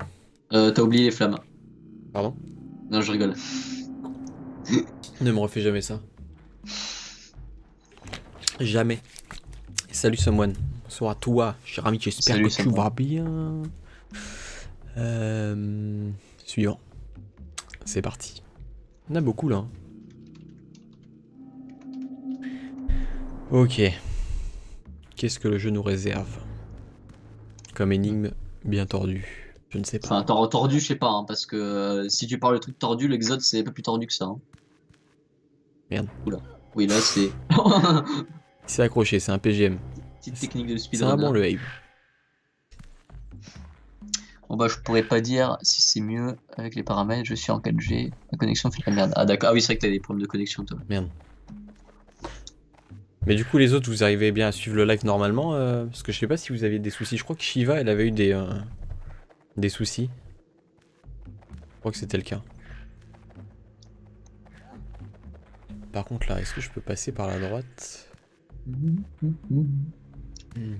t'as oublié les flammes. Pardon? Non, je rigole. Ne me refais jamais ça. Jamais. Salut Someone. Bonsoir à toi, cher ami, j'espère Salut, que tu Someone. vas bien. Suivant. C'est parti. On a beaucoup là. Hein. Ok. Qu'est-ce que le jeu nous réserve? Comme énigme bien tordue. Je ne sais pas. Enfin, tordu, je sais pas, hein, parce que si tu parles de truc tordu, l'Exode c'est un peu plus tordu que ça. Hein. Merde. Oula. Oui, là c'est. C'est accroché, c'est un PGM. Petite technique de C'est un bon speedrunner. le Abe. Bon bah, je pourrais pas dire si c'est mieux avec les paramètres. Je suis en 4G. La connexion fait de la merde. Ah, d'accord. Ah, oui, c'est vrai que t'as des problèmes de connexion, toi. Merde. Mais du coup, les autres, vous arrivez bien à suivre le live normalement parce que je sais pas si vous aviez des soucis. Je crois que Shiva, elle avait eu des soucis. Je crois que c'était le cas. Par contre, là, est-ce que je peux passer par la droite?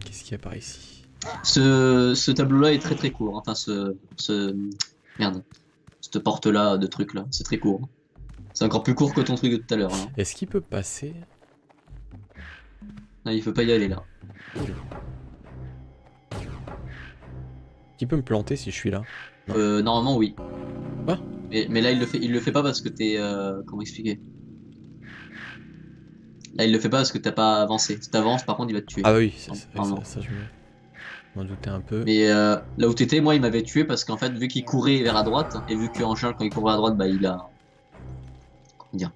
Qu'est-ce qu'il y a par ici? Ce tableau-là est très très court. Enfin, merde. Cette porte-là de truc là, c'est très court. C'est encore plus court que ton truc de tout à l'heure. Là. Est-ce qu'il peut passer? Non, il faut pas y aller là. Qui peut me planter si je suis là? Normalement, oui. Quoi? Mais là, il le fait pas parce que t'es. Comment expliquer? Là, il le fait pas parce que t'as pas avancé. Si t'avances, par contre, il va te tuer. Ah bah oui, Pardon. ça, je m'en doutais un peu. Mais là où t'étais, moi, il m'avait tué parce qu'en fait, vu qu'il courait vers la droite, et vu qu'en général, quand il court vers la droite, bah il a. Comment dire?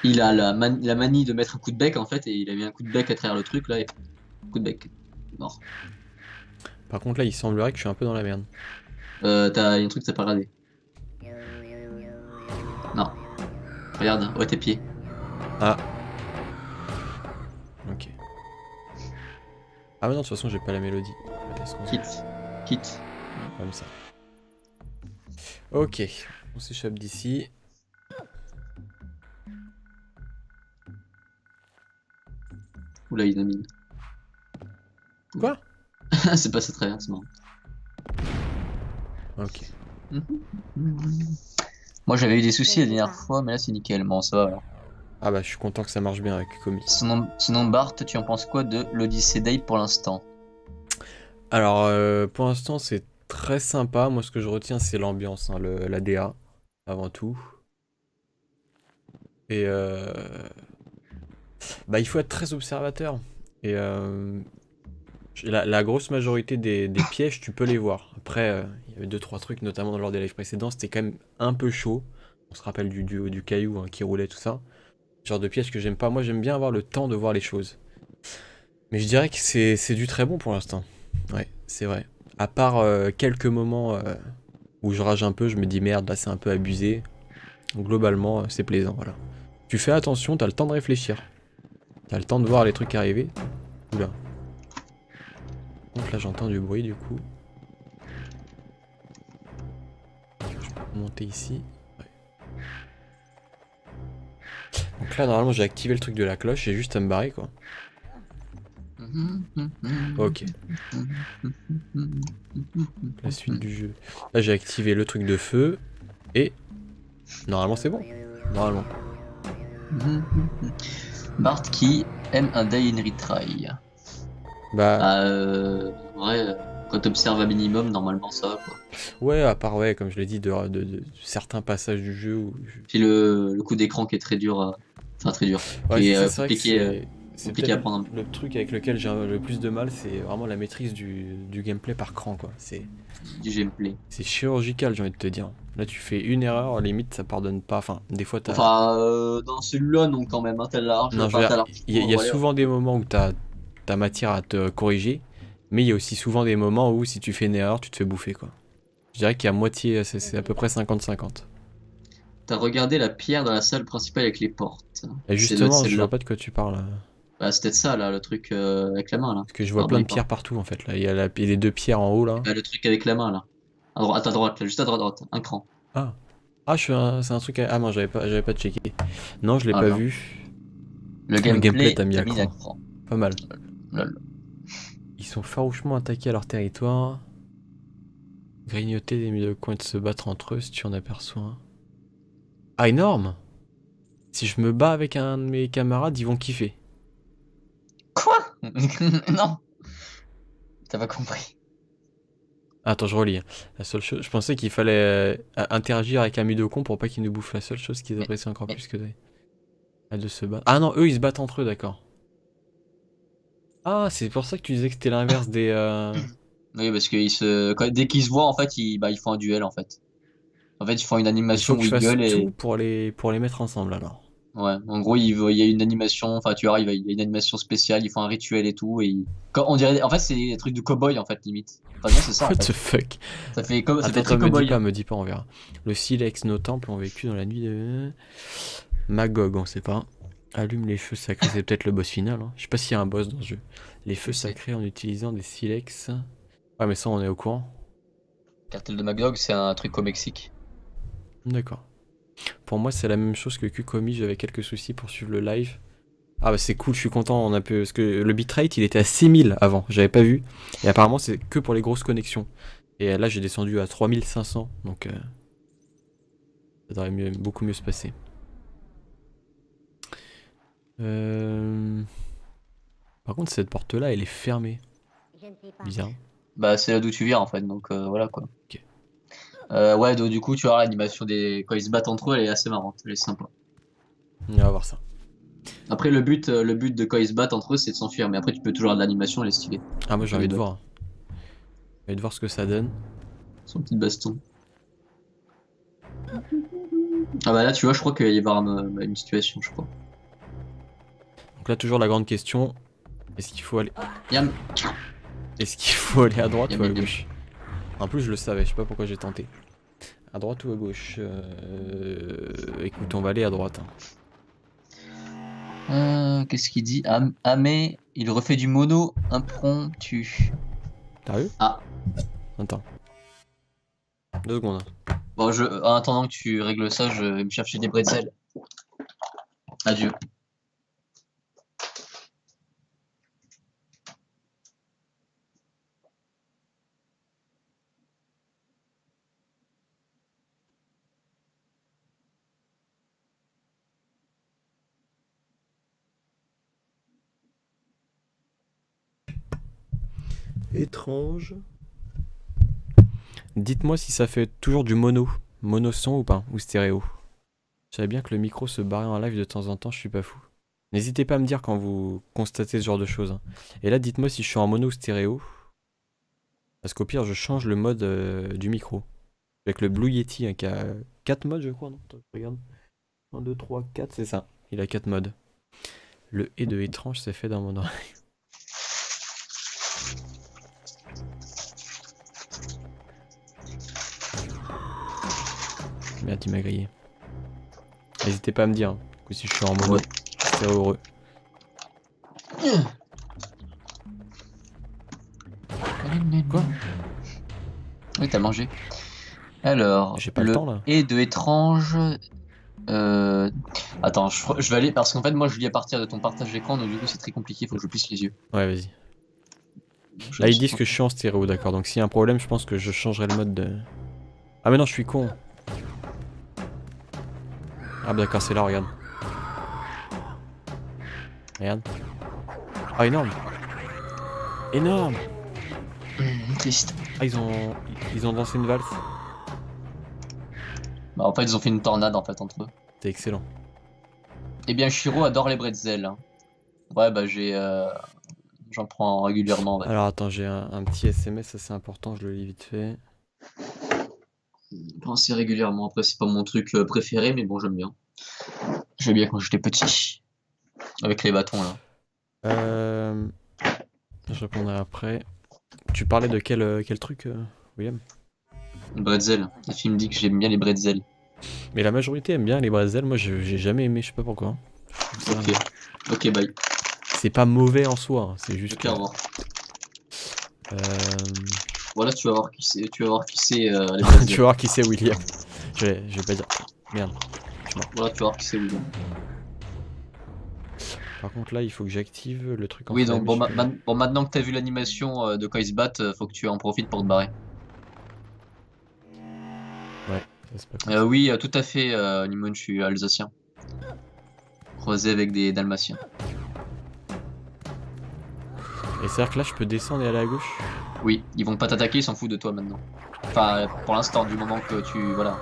il a la manie de mettre un coup de bec en fait, et il a mis un coup de bec à travers le truc là, et coup de bec. Mort. Par contre, là, il semblerait que je suis un peu dans la merde. T'as un truc que t'as pas regardé. Non. Regarde, ouais, tes pieds. Ah. Ok. Ah, mais non, de toute façon, j'ai pas la mélodie. Quitte. Quitte. Comme ça. Ok, on s'échappe d'ici. Oula, il a mis. Quoi? C'est passé très bien, c'est marrant. Ok. Moi j'avais eu des soucis la dernière fois, mais là c'est nickel. Bon, ça va alors. Ah bah, je suis content que ça marche bien avec Comi. Sinon, Bart, tu en penses quoi de l'Odyssey Day pour l'instant? Alors, pour l'instant, c'est très sympa. Moi, ce que je retiens, c'est l'ambiance, hein, la DA, avant tout. Et bah, il faut être très observateur. Et la grosse majorité des pièges, tu peux les voir. Après, il y avait 2-3 trucs, notamment lors des lives précédents, c'était quand même un peu chaud. On se rappelle du caillou hein, qui roulait, tout ça. Genre de pièges que j'aime pas. Moi, j'aime bien avoir le temps de voir les choses. Mais je dirais que c'est du très bon pour l'instant. Ouais, c'est vrai. À part quelques moments où je rage un peu, je me dis merde, là c'est un peu abusé. Globalement, c'est plaisant, voilà. Tu fais attention, t'as le temps de réfléchir. T'as le temps de voir les trucs arriver. Oula. Donc là j'entends du bruit du coup. Je peux monter ici. Ouais. Donc là normalement j'ai activé le truc de la cloche, j'ai juste à me barrer quoi. Ok. La suite du jeu. Là j'ai activé le truc de feu. Et normalement c'est bon. Normalement. Bart qui aime un day in retry. Bah Ouais, quand t'observes un minimum, normalement ça va quoi. ouais, à part ouais, comme je l'ai dit, de certains passages du jeu où Puis le coup d'écran qui est très dur, enfin très dur, ouais, qui c'est est ça, c'est vrai que c'est compliqué à peut-être prendre. le truc avec lequel j'ai le plus de mal, c'est vraiment la maîtrise du gameplay par cran quoi. Du gameplay. C'est chirurgical, j'ai envie de te dire. Là, tu fais une erreur, limite, ça pardonne pas. Enfin, des fois, t'as. Enfin, dans celui-là, non, quand même, hein, t'as large, Non, je veux enfin, dire, t'as large. il y a Voilà. souvent des moments où t'as matière à te corriger, mais il y a aussi souvent des moments où si tu fais une erreur, tu te fais bouffer quoi. Je dirais qu'il y a moitié, c'est à peu près 50-50. T'as regardé la pierre dans la salle principale avec les portes. Et C'est justement, je celle-là. vois pas de quoi tu parles. Bah, c'est peut-être ça, là, le truc avec la main, là. Parce que je vois Pardon, plein de il pierres partout en fait. Là, il y a les deux pierres en haut là. Bah, le truc avec la main, là. À droite, là, juste à droite, un cran. Ah, ah, c'est un truc. Ah non, j'avais pas checké. Non, je l'ai Ah, pas non. vu. Le Le gameplay gameplay, t'a mis à à cran. cran. Pas mal. Lol. Ils sont farouchement attaqués à leur territoire. Grignoter des milieux de coins de se battre entre eux si tu en aperçois un. Ah, énorme! Si je me bats avec un de mes camarades, ils vont kiffer. Quoi? Non, t'as pas compris. Attends, je relis. La seule chose, je pensais qu'il fallait interagir avec un Midocon pour pas qu'ils nous bouffent. La seule chose qu'ils apprécient encore plus que de se battre. Ah non, eux ils se battent entre eux, d'accord. Ah, c'est pour ça que tu disais que c'était l'inverse des. Oui, parce que dès qu'ils se voient, en fait, ils font un duel, en fait. En fait, ils font une Il animation faut que où je ils fasse gueulent et... tout pour les mettre ensemble alors. Ouais, en gros, il y a une animation, enfin, tu vois, il y a une animation spéciale, ils font un rituel et tout, on dirait, en fait, c'est des trucs de cow-boy, en fait, limite. Enfin, bien, c'est ça, en What fait. the fuck? Ça fait très Attends, cow-boy. me dis pas, on verra. Le silex, nos temples ont vécu dans la nuit de. Magog, on sait pas. Allume les feux sacrés, c'est peut-être le boss final. Hein. Je sais pas s'il y a un boss dans ce jeu. Les feux sacrés en utilisant des silex. Ouais, mais ça, on est au courant. Cartel de McDog, c'est un truc au Mexique. D'accord. Pour moi, c'est la même chose que Kukomi, j'avais quelques soucis pour suivre le live. Ah bah c'est cool, je suis content, parce que le bitrate il était à 6000 avant, j'avais pas vu. Et apparemment c'est que pour les grosses connexions. Et là j'ai descendu à 3500, donc ça devrait beaucoup mieux se passer. Par contre cette porte là elle est fermée. Je ne sais pas. Bizarre. Bah, c'est là d'où tu viens, en fait, donc voilà, quoi. Ok. Ouais, donc du coup, tu vois, l'animation quand ils se battent entre eux, elle est assez marrante, elle est sympa. On va voir ça. Après, le but de quand ils se battent entre eux, c'est de s'enfuir, mais après, tu peux toujours avoir de l'animation, elle est stylée. Ah moi j'ai envie de voir. J'ai envie de voir ce que ça donne. Son petit baston. Ah bah là, tu vois, je crois qu'il va y avoir une situation, je crois. Donc là, toujours la grande question. Est-ce qu'il faut aller... Yam. Est-ce qu'il faut aller à droite Yam, ou à yam, yam. gauche? En plus, je le savais, je sais pas pourquoi j'ai tenté. À droite ou à gauche? Écoute, on va aller à droite. Qu'est-ce qu'il dit? Amé, il refait du mono impromptu. Sérieux? Ah, Attends. 2 secondes. bon, en attendant que tu règles ça, je vais me chercher des bretzels. Adieu. Étrange. Dites-moi si ça fait toujours du mono. Mono son ou pas? Ou stéréo? Je savais bien que le micro se barrait en live de temps en temps, je suis pas fou. N'hésitez pas à me dire quand vous constatez ce genre de choses. Et là, dites-moi si je suis en mono ou stéréo. Parce qu'au pire, je change le mode du micro. Avec le Blue Yeti, hein, qui a 4 modes, je crois, non? Attends, je regarde. 1, 2, 3, 4, c'est ça. Il a 4 modes. Le et de étrange, c'est fait dans mon oreille. Merde, il m'a grillé. N'hésitez pas à me dire hein, que si je suis en mono, c'est heureux. Quoi? Oui, t'as mangé. Alors, J'ai pas le temps, là. et de étrange. Attends, je vais aller parce qu'en fait, moi, je lis à partir de ton partage d'écran, donc du coup, c'est très compliqué. Faut que je plisse les yeux. Ouais, vas-y. Là, ils disent que je suis en stéréo, d'accord. Donc, s'il y a un problème, je pense que je changerai le mode de. Ah, mais non, je suis con. Ah, bah, d'accord, c'est là, regarde. Regarde. Ah, énorme. Énorme. Triste. Ah, ils ont dansé une valse. Bah, en fait, ils ont fait une tornade en fait entre eux. C'est excellent. Eh bien, Shiro adore les bretzels. Hein. Ouais, bah, j'en prends régulièrement. Ouais. Alors, attends, j'ai un petit SMS, ça c'est important, je le lis vite fait. J'en prends assez régulièrement. Après, c'est pas mon truc préféré, mais bon, j'aime bien. J'aimais bien quand j'étais petit. Avec les bâtons là. Je répondrai après. Tu parlais de quel truc, William? Bretzel. La fille me dit que j'aime bien les bretzels. Mais la majorité aime bien les bretzels, moi j'ai jamais aimé, je sais pas pourquoi. Ok. Ok, bye. C'est pas mauvais en soi, hein, c'est juste Ok, au revoir. que... Voilà, tu vas voir qui c'est. Tu vas voir qui c'est les bretzels. Tu vas voir qui c'est William. Je vais pas dire... Merde. Voilà, tu vas voir qui c'est William. Par contre là, il faut que j'active le truc en Oui, donc bon, flemme, bon, maintenant que t'as vu l'animation de quand ils se battent, faut que tu en profites pour te barrer. Ouais, ça, c'est pas cool. Oui, tout à fait, Nimon, je suis alsacien. Croisé avec des dalmatiens. Et c'est-à-dire que là, je peux descendre et aller à gauche? Oui, ils vont pas t'attaquer, ils s'en foutent de toi maintenant. Enfin, pour l'instant, du moment que tu. Voilà.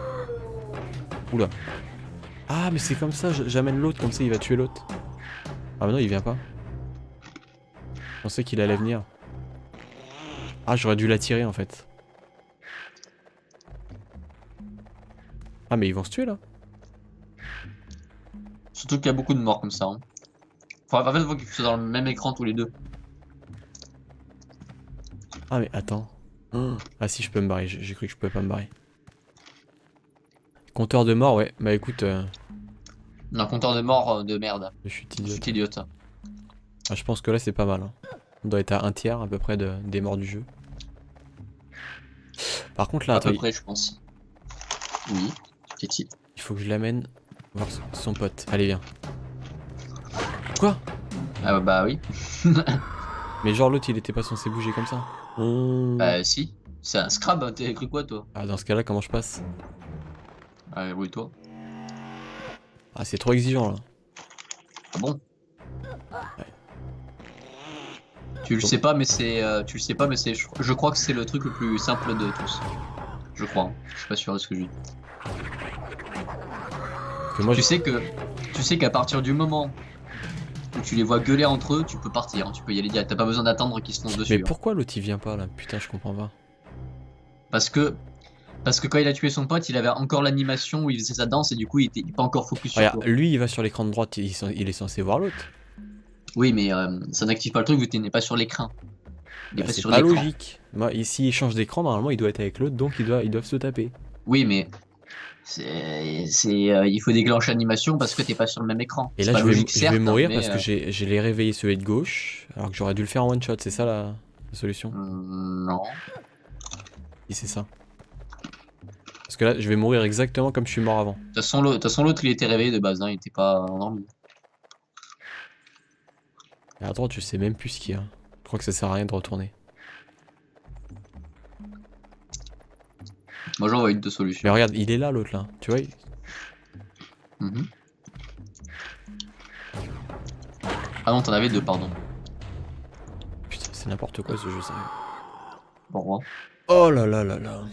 Oula. Ah, mais c'est comme ça, j'amène l'autre, comme ça il va tuer l'autre. Ah, mais non, il vient pas. Je pensais qu'il allait venir. Ah, j'aurais dû l'attirer en fait. Ah, mais ils vont se tuer là. Surtout qu'il y a beaucoup de morts comme ça. Hein. Enfin, en fait, il faut qu'ils soient dans le même écran tous les deux. Ah, mais attends. Ah, si, je peux me barrer, j'ai cru que je pouvais pas me barrer. Compteur de mort, ouais. Bah écoute, Un compteur de morts de merde. je suis Je idiot. suis idiote. Ah, je pense que là, c'est pas mal. Hein. On doit être à un tiers à peu près des morts du jeu. Par contre, là, À attends, peu près, je pense. Oui. Qu'est-il? il faut que je l'amène voir son pote. Allez, viens. Quoi? Ah bah oui. Mais genre, l'autre, il était pas censé bouger comme ça. Bah si. C'est un scrab, hein, t'as cru quoi toi? Ah, dans ce cas-là, comment je passe? Allez, oui, toi. Ah, c'est trop exigeant là. Ah bon? Ouais. Tu le sais pas, mais c'est. Tu le sais pas, mais c'est. Je crois que c'est le truc le plus simple de tous. Je crois. Hein. Je suis pas sûr de ce que je dis. Parce que moi, Tu sais qu'à partir du moment où tu les vois gueuler entre eux, tu peux partir. Hein. Tu peux y aller direct. T'as pas besoin d'attendre qu'ils se foncent dessus. Mais hein. pourquoi l'autre il vient pas là? Putain, je comprends pas. Parce que Parce que quand il a tué son pote, il avait encore l'animation où il faisait sa danse et du coup il était pas encore focus sur Regarde, toi. lui il va sur l'écran de droite, il est censé voir l'autre. Oui, mais ça n'active pas le truc vu que tu n'es pas sur l'écran. Il est Bah, pas c'est sur pas l'écran. logique. Moi, ici, il change d'écran, normalement, il doit être avec l'autre, donc ils doivent se taper. Oui, mais il faut déclencher l'animation parce que t'es pas sur le même écran. Et C'est là, pas je vais, logique, je vais certes, mourir mais parce que j'ai les réveillé celui de gauche, alors que j'aurais dû le faire en one shot, c'est ça la solution? non. Si, c'est ça. Parce que là, je vais mourir exactement comme je suis mort avant. De toute façon, l'autre il était réveillé de base, hein, il était pas endormi. Et à droite, je sais même plus ce qu'il y a. Je crois que ça sert à rien de retourner. Moi j'en vois une de solution. Mais regarde, il est là l'autre là, tu vois? Mhm. Ah non, t'en avais deux, pardon. Putain, c'est n'importe quoi ce jeu, ça. Bon, Oh là là là là.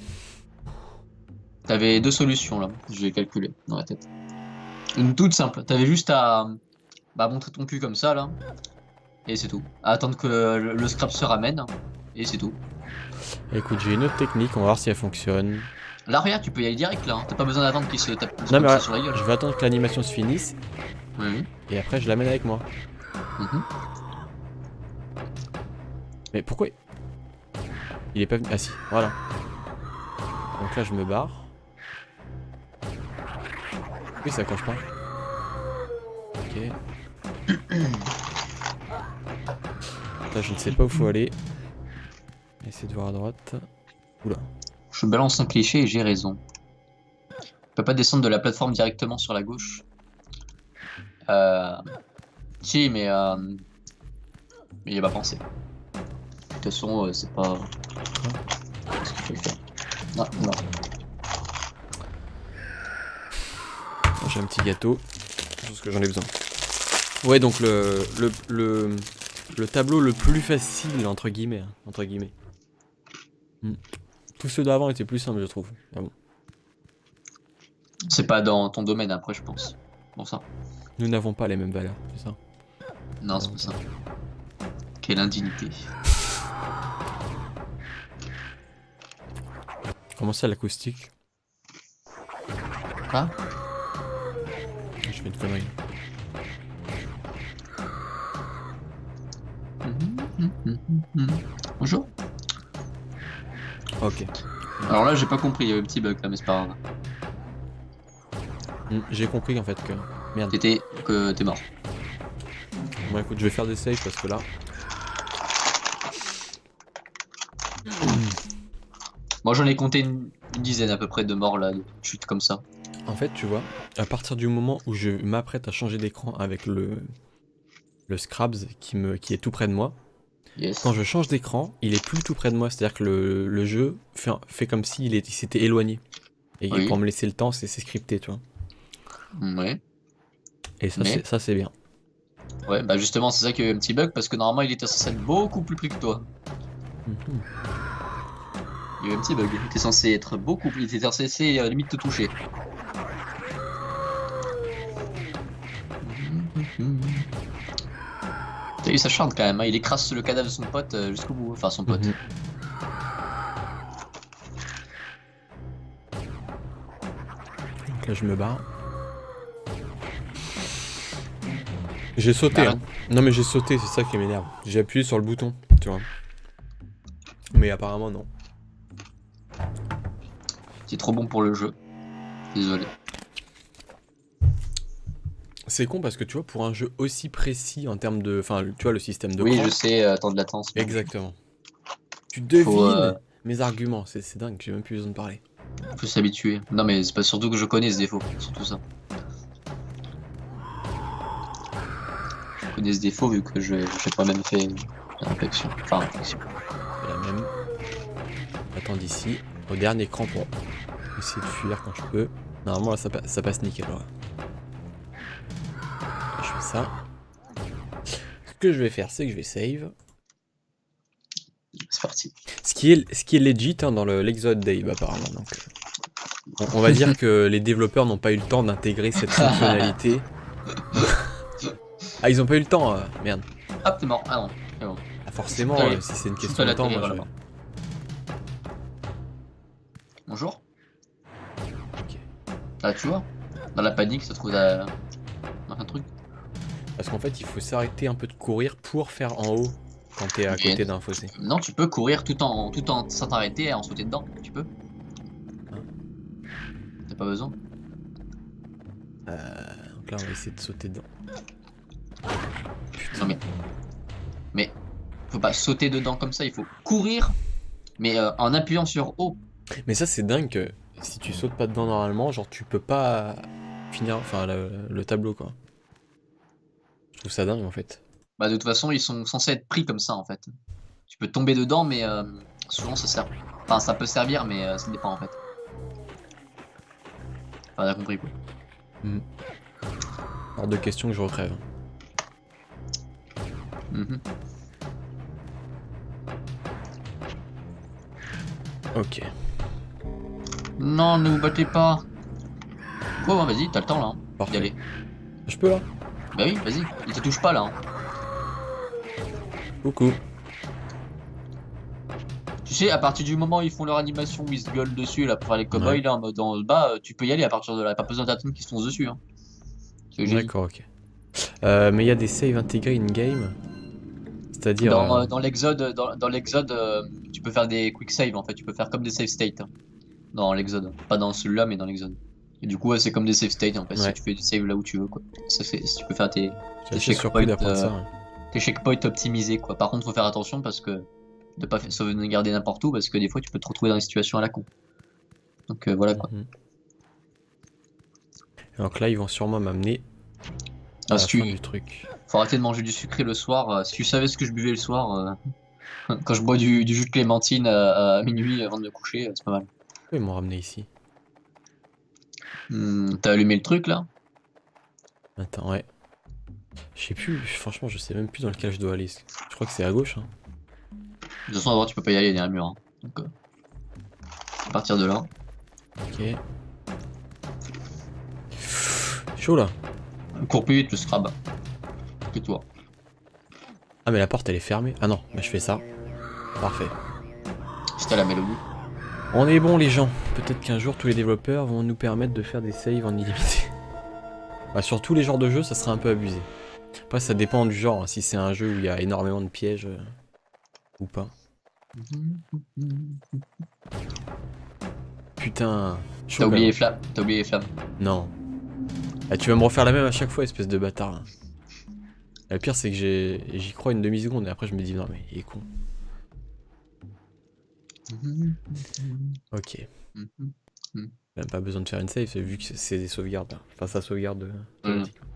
t'avais deux solutions là, je vais calculer dans la tête. Une toute simple, t'avais juste à montrer ton cul comme ça là, et c'est tout. À attendre que le scrap se ramène, et c'est tout. Écoute, j'ai une autre technique, on va voir si elle fonctionne. Là, regarde, tu peux y aller direct là, hein. T'as pas besoin d'attendre qu'il se tape Non comme mais ça ouais, sur la gueule. je vais attendre que l'animation se finisse, Oui, oui. et après je l'amène avec moi. Mhm. Mais pourquoi il est pas venu? Ah si, voilà. Donc là je me barre. Oui, ça accroche pas. Ok. Là je ne sais pas où faut aller. Essayer de voir à droite. Oula. Je balance un cliché et j'ai raison. On peut pas descendre de la plateforme directement sur la gauche. Si, mais il a pas pensé. De toute façon, c'est pas ce qu'il faut faire. Non, non. J'ai un petit gâteau. Je pense que j'en ai besoin. Ouais, donc le tableau le plus facile, entre guillemets. Entre guillemets. Tous ceux d'avant étaient plus simples, je trouve. Ah bon. C'est pas dans ton domaine après, je pense. Bon, ça. Nous n'avons pas les mêmes valeurs, c'est ça. Non, c'est pas ça. Quelle indignité. Comment ça l'acoustique? Quoi? Je fais une connerie. Bonjour. Ok. Alors là, j'ai pas compris, il y avait un petit bug là, mais c'est pas grave. J'ai compris en fait que... Merde. T'es mort. Bon écoute, je vais faire des saves parce que là... Moi, j'en ai compté une dizaine à peu près de morts là, de chutes comme ça. En fait, tu vois, à partir du moment où je m'apprête à changer d'écran avec le Scrabs qui est tout près de moi, Yes. quand je change d'écran, il est plus tout près de moi, c'est-à-dire que le jeu fait comme s'il s'était éloigné. Et Oui. pour me laisser le temps, c'est scripté, tu vois. Ouais. Et ça, Mais- c'est bien. Ouais, bah justement, c'est ça qu'il y a eu un petit bug parce que normalement, il était censé être beaucoup plus que toi. Mhm. Il y a eu un petit bug. Il était censé être beaucoup plus. Il était censé limite te toucher. T'as vu, ça chante quand même, hein. Il écrase le cadavre de son pote jusqu'au bout. Enfin, son pote. Mhm. Donc là, je me barre. J'ai sauté, Bah, hein. Non mais j'ai sauté, c'est ça qui m'énerve. J'ai appuyé sur le bouton, tu vois. Mais apparemment non. C'est trop bon pour le jeu. Désolé. C'est con parce que tu vois, pour un jeu aussi précis en termes de... Enfin, tu vois, le système de Oui, cran. je sais, temps de latence. mais Exactement. Tu devines Faut, mes arguments, c'est dingue, j'ai même plus besoin de parler. faut s'habituer. Non, mais c'est pas surtout que je connais ce défaut. Surtout ça. Je connais ce défaut vu que j'ai pas même fait la réflexion. Enfin, réflexion. C'est la même. Attends d'ici, au dernier cran pour essayer de fuir quand je peux. Normalement là ça passe nickel. Ouais. Je fais ça. Ce que je vais faire, c'est que je vais save. C'est parti. Ce qui est legit hein, dans l'Exode Dave apparemment. Donc, on va dire que les développeurs n'ont pas eu le temps d'intégrer cette fonctionnalité. Ah ils ont pas eu le temps, merde. Hop, t'es mort. Ah non, c'est bon. Ah, forcément, Allez, si c'est une c'est question toi de temps, l'atterrir moi je... là-bas. Bonjour. Là, tu vois, dans la panique, ça trouve dans un truc. Parce qu'en fait, il faut s'arrêter un peu de courir pour faire en haut quand t'es à Mais côté d'un fossé. non, tu peux courir tout en sans t'arrêter et en sauter dedans. Tu peux. Hein. T'as pas besoin. Donc là, on va essayer de sauter dedans. Non mais faut pas sauter dedans comme ça. Il faut courir, mais en appuyant sur haut. Mais ça, c'est dingue que si tu sautes pas dedans normalement, genre tu peux pas finir enfin le tableau quoi. Je trouve ça dingue en fait. Bah de toute façon, ils sont censés être pris comme ça en fait. Tu peux tomber dedans, mais souvent ça sert. Enfin, ça peut servir, mais ça dépend en fait. Enfin, t'as compris quoi. Hors de question que je recrève. Mhm. Ok. Non, ne vous battez pas. Ouais, ouais, vas-y, t'as le temps là. Hein, d'y Parfait. aller. Je peux là? Bah oui, vas-y. Il te touche pas là. Hein. Coucou. Tu sais, à partir du moment où ils font leur animation où ils se gueulent dessus là pour faire les cowboys Ouais. là en mode en bas, tu peux y aller à partir de là. Pas besoin d'attendre qu'ils se foncent dessus. Hein. C'est ce que j'ai dit. D'accord, ok. Mais il y a des saves intégrés in-game. C'est-à-dire. Dans l'Exode, dans l'Exode, tu peux faire des quick saves en fait. Tu peux faire comme des save states. Hein, dans l'Exode. Pas dans celui-là, mais dans l'Exode. Et du coup, ouais, c'est comme des save states en fait. Si Ouais. tu fais du save là où tu veux quoi. Ça, si tu peux faire tes J'ai assez surpris d'apprendre ça. Hein. checkpoints optimisés quoi. Par contre, faut faire attention parce que de pas sauvegarder n'importe où parce que des fois tu peux te retrouver dans des situations à la con. Donc voilà quoi. Mhm. Donc là, ils vont sûrement m'amener à Ah, la si fin tu... du truc. Faut arrêter de manger du sucré le soir. Si tu savais ce que je buvais le soir, quand je bois du jus de clémentine à minuit avant de me coucher, c'est pas mal. Pourquoi ils m'ont ramené ici? T'as allumé le truc là? Attends, ouais. Je sais plus, franchement, je sais même plus dans lequel je dois aller. Je crois que c'est à gauche. Hein. De toute façon, à droite, tu peux pas y aller derrière le mur. Hein. Donc, à partir de là. Ok. Chaud là. Cours plus vite, le scrab. Que toi. Ah, mais la porte elle est fermée. Ah non, bah je fais ça. Parfait. C'était la mélodie. On est bon, les gens. Peut-être qu'un jour, tous les développeurs vont nous permettre de faire des saves en illimité. Bah, sur tous les genres de jeux, ça serait un peu abusé. Après, ça dépend du genre. Hein, si c'est un jeu où il y a énormément de pièges ou pas. Putain. Chaud, T'as oublié quand les flammes. T'as oublié les flammes. même. Non. Ah, tu vas me refaire la même à chaque fois, espèce de bâtard. Là. Le pire, c'est que j'y crois une demi-seconde et après, je me dis non, mais il est con. Ok. Même pas besoin de faire une save, vu que c'est des sauvegardes. Là. Enfin, ça sauvegarde automatiquement.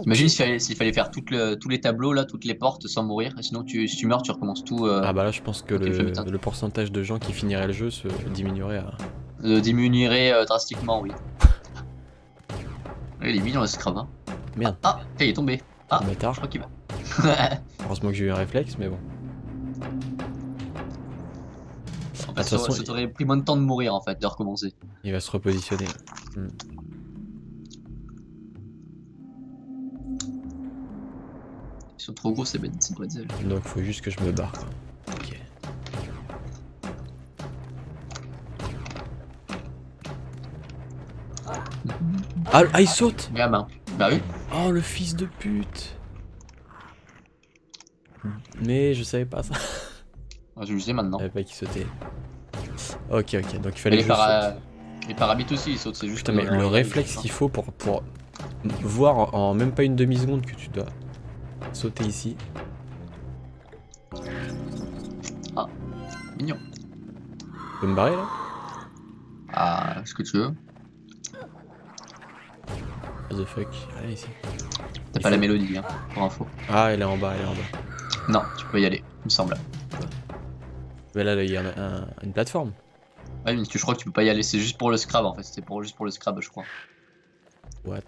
Imagine s'il fallait faire tous les tableaux là, toutes les portes sans mourir. Et sinon, si tu meurs, tu recommences tout. Ah bah là, je pense que ok, le pourcentage de gens qui finiraient le jeu se diminuerait à... Diminuerait drastiquement, oui. Il est mignon le scrub. Hein. Merde. Ah, il est tombé. Ah, Un bâtard. je crois qu'il va. Heureusement que j'ai eu un réflexe, mais bon. En Ah, fait, de toute façon, ça t'aurait pris moins de temps de mourir en fait, de recommencer. il va se repositionner. Ils sont trop gros ces bretzels. Donc faut juste que je me barre. Quoi. Ok. Ah, il saute. Gamin. Bah oui. Oh, le fils de pute. Mais je savais pas ça. Je le sais maintenant. Je savais pas qu'il sautait. Ok, donc il Et fallait que je saute. les parabites aussi ils sautent, c'est juste. Putain, mais le réflexe qu'il faut pour voir en même pas une demi-seconde que tu dois sauter ici. Ah, mignon. Tu peux me barrer là? Ah, ce que tu veux. What the fuck? Allez ici. T'as pas la mélodie, hein, pour info. Ah, elle est en bas, elle est en bas. Non, tu peux y aller, il me semble. Mais là, il y a une plateforme. Ouais, mais je crois que tu peux pas y aller, c'est juste pour le scrab en fait, c'était juste pour le scrab, je crois. What?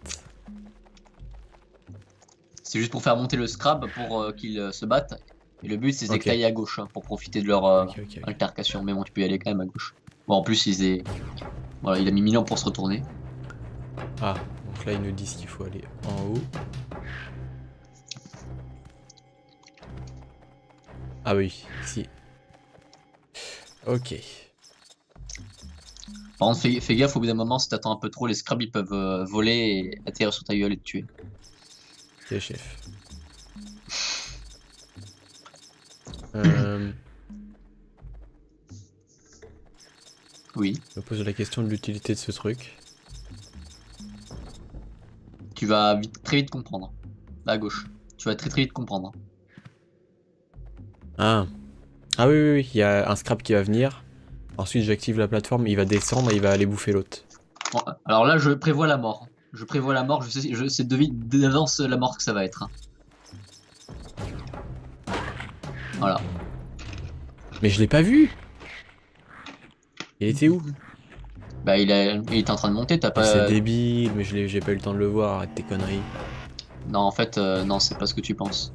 C'est juste pour faire monter le scrab pour qu'ils se battent. Et le but c'est Ok. d'éclailler à gauche hein, pour profiter de leur Ok. altercation. Mais bon, tu peux y aller quand même à gauche. Bon, en plus, voilà, il a mis 1000 ans pour se retourner. Ah, donc là, ils nous disent qu'il faut aller en haut. Ah oui, ici. Ok. Par contre, fais gaffe, au bout d'un moment, si t'attends un peu trop, les scrabs ils peuvent voler et atterrir sur ta gueule et te tuer. Ok, chef. Je Oui. me pose la question de l'utilité de ce truc. Tu vas très vite comprendre. Là, à gauche. Tu vas très vite comprendre. Ah. Ah oui, oui, oui, il y a un scrap qui va venir. Ensuite, j'active la plateforme, il va descendre et il va aller bouffer l'autre. Bon, alors là, je prévois la mort. Je prévois la mort, je sais d'avance la mort que ça va être. Hein. Voilà. Mais je l'ai pas vu! Il était où? Bah, il est en train de monter, t'as Mais c'est pas. débile, mais j'ai pas eu le temps de le voir, arrête tes conneries. Non, en fait, non, c'est pas ce que tu penses.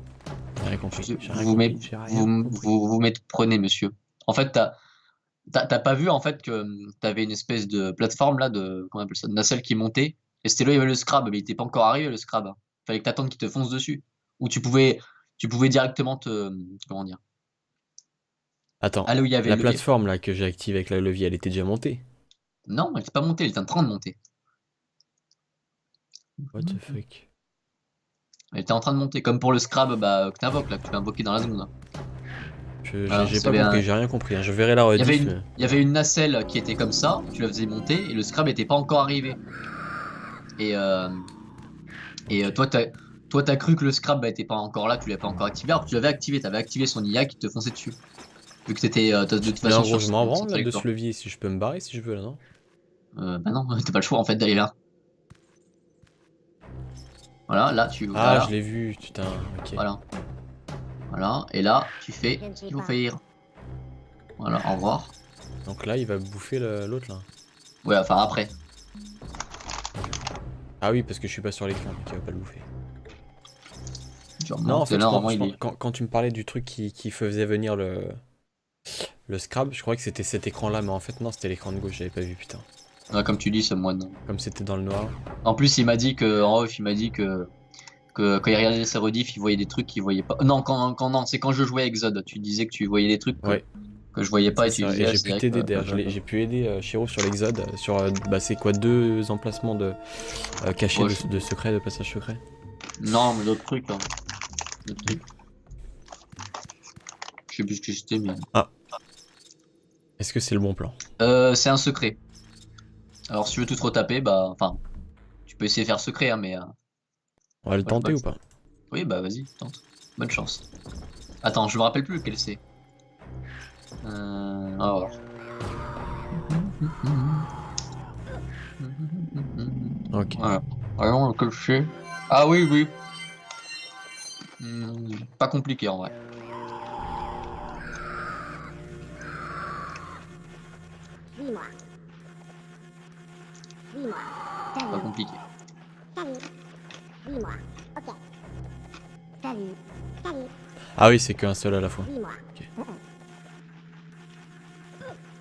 J'ai rien compris. J'ai rien Vous compris. J'ai rien compris. vous prenez, monsieur. En fait, t'as pas vu en fait que t'avais une espèce de plateforme là, de comment on appelle ça, de nacelle qui montait. Et c'était là, il y avait le scrab, mais il était pas encore arrivé le scrab. Fallait que t'attendes qu'il te fonce dessus. Ou tu pouvais directement te, comment dire, Attends, aller où il y avait la le levier. plateforme là que j'ai activée avec le levier, elle était déjà montée. Non, elle était pas montée, elle était en train de monter. What the fuck? Elle était en train de monter, comme pour le scrab bah, que t'invoques là, que tu vas invoquer dans la seconde. Voilà, J'ai pas compris, j'ai rien compris. Hein. Je verrai la rediff. Mais... il y avait une nacelle qui était comme ça, tu la faisais monter et le scrab était pas encore arrivé. Et, toi, t'as cru que le scrab bah, était pas encore là, tu l'avais pas encore activé, alors que tu l'avais activé, t'avais activé son IA qui te fonçait dessus. Vu que t'étais de toute Mais façon en gros, sur je m'en son branle là, de trajectoire. ce levier si je peux me barrer si je veux là, non? Bah non, t'as pas le choix en fait d'aller là. Voilà, là tu. Ah, Voilà, je l'ai vu, putain, ok. voilà. Voilà, et là tu fais. Je ne sais Il faut pas. faire. Voilà, au revoir. Donc là, il va bouffer l'autre là. Ouais, enfin après. Ah oui, parce que je suis pas sur l'écran, donc il va pas le bouffer. Tu Non, en remontes, fait, là, normalement, il est. quand tu me parlais du truc qui faisait venir le scrap, je croyais que c'était cet écran là, mais en fait, non, c'était l'écran de gauche, j'avais pas vu, putain. Ouais, comme tu dis, c'est moi non. Comme c'était dans le noir. En plus, il m'a dit que, en off, il m'a dit que quand il regardait ses rediff, il voyait des trucs qu'il voyait pas. Non, non, c'est quand je jouais avec Zod. Tu disais que tu voyais des trucs Ouais. que je voyais pas et tu Ça, disais. et Ah, j'ai c'est pu vrai t'aider que- d'ailleurs, j'ai pu aider Shiro sur l'Exode, sur bah, c'est quoi, 2 emplacements de cachés Ouais, de secrets, de passages secrets. Non, mais d'autres trucs. Hein. D'autres trucs. Je sais plus ce que c'était, mais. Est-ce que c'est le bon plan? C'est un secret. Alors, si tu veux tout retaper, bah. Enfin. Tu peux essayer de faire secret, hein, mais. On va le Ouais, tenter bah, ou pas? Oui, bah vas-y, tente. Bonne chance. Attends, je me rappelle plus lequel c'est. Alors. Ok. Voilà. Voyons lequel c'est. Ah oui, oui. Pas compliqué en vrai. Suis-moi. Suis-moi. Pas Salut. compliqué. Salut. Suis-moi. Ok. Salut. Salut. Ah oui, c'est qu'un seul à la fois. Suis-moi.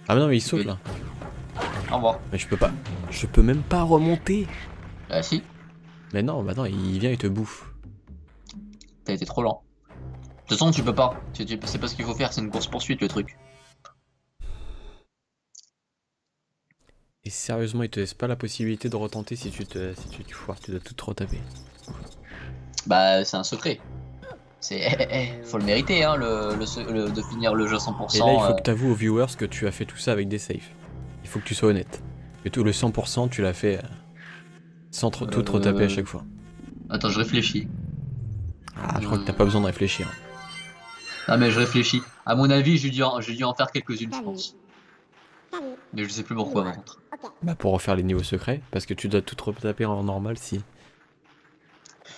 Ah mais non, mais il saute là. Au revoir. Mais je peux pas. Je peux même pas remonter. Ah si, Mais non, bah non, il vient, il te bouffe. t'as été trop lent. De toute façon, tu peux pas. C'est pas ce qu'il faut faire, c'est une course poursuite le truc. Et sérieusement, il te laisse pas la possibilité de retenter si tu foires, tu dois tout te retaper. Bah, c'est un secret. Faut le mériter, hein, de finir le jeu à 100%. Et là, il faut que t'avoues aux viewers que tu as fait tout ça avec des saves. Il faut que tu sois honnête. Que tout le 100%, tu l'as fait sans tout te retaper à chaque fois. Attends, je réfléchis. Ah, je crois que t'as pas besoin de réfléchir. Ah, mais je réfléchis. À mon avis, j'ai dû en faire quelques-unes, je pense. Salut. Mais je sais plus pourquoi, par contre. Ok. Bah pour refaire les niveaux secrets, parce que tu dois tout te retaper en normal si.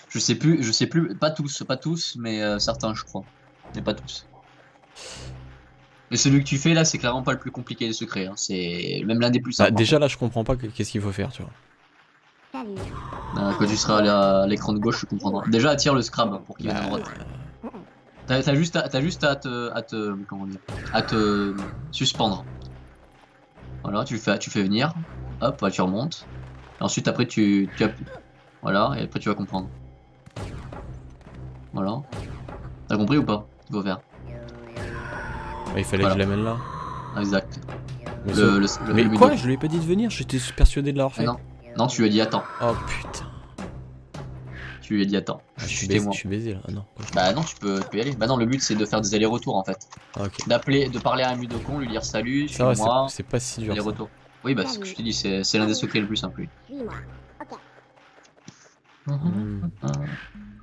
Je sais plus, pas tous, mais certains, je crois. Mais pas tous. Et celui que tu fais là, c'est clairement pas le plus compliqué des secrets. Hein. C'est même l'un des plus Bah simples. déjà là, je comprends pas qu'est-ce qu'il faut faire, tu vois. Salut. Quand tu seras à l'écran de gauche, tu comprendras. Déjà, attire le scrab pour qu'il vienne à droite. T'as juste à te suspendre. Voilà, tu fais venir. Hop, voilà, tu remontes. Et ensuite, après, tu appuies. Voilà, et après, tu vas comprendre. Voilà. T'as compris ou pas? Il faut faire. Ouais, il fallait Voilà. que je l'amène là. Exact. Mais, le quoi, Mudo. je lui ai pas dit de venir, j'étais persuadé de l'avoir fait. Ah non. Non, tu lui as dit attends. Oh putain. Tu lui as dit attends. Ah, je témoin. suis baisé là. Ah non. Bah non, tu peux y aller. Bah non, le but c'est de faire des allers-retours en fait. Ah, ok. De parler à un Mudokon, lui dire salut, Ça va, suis-moi, c'est pas si dur. Ça. allers-retours. Oui, bah c'est ce que je te dis, c'est l'un des secrets le plus simple. Suis-moi. Ok. Hmm.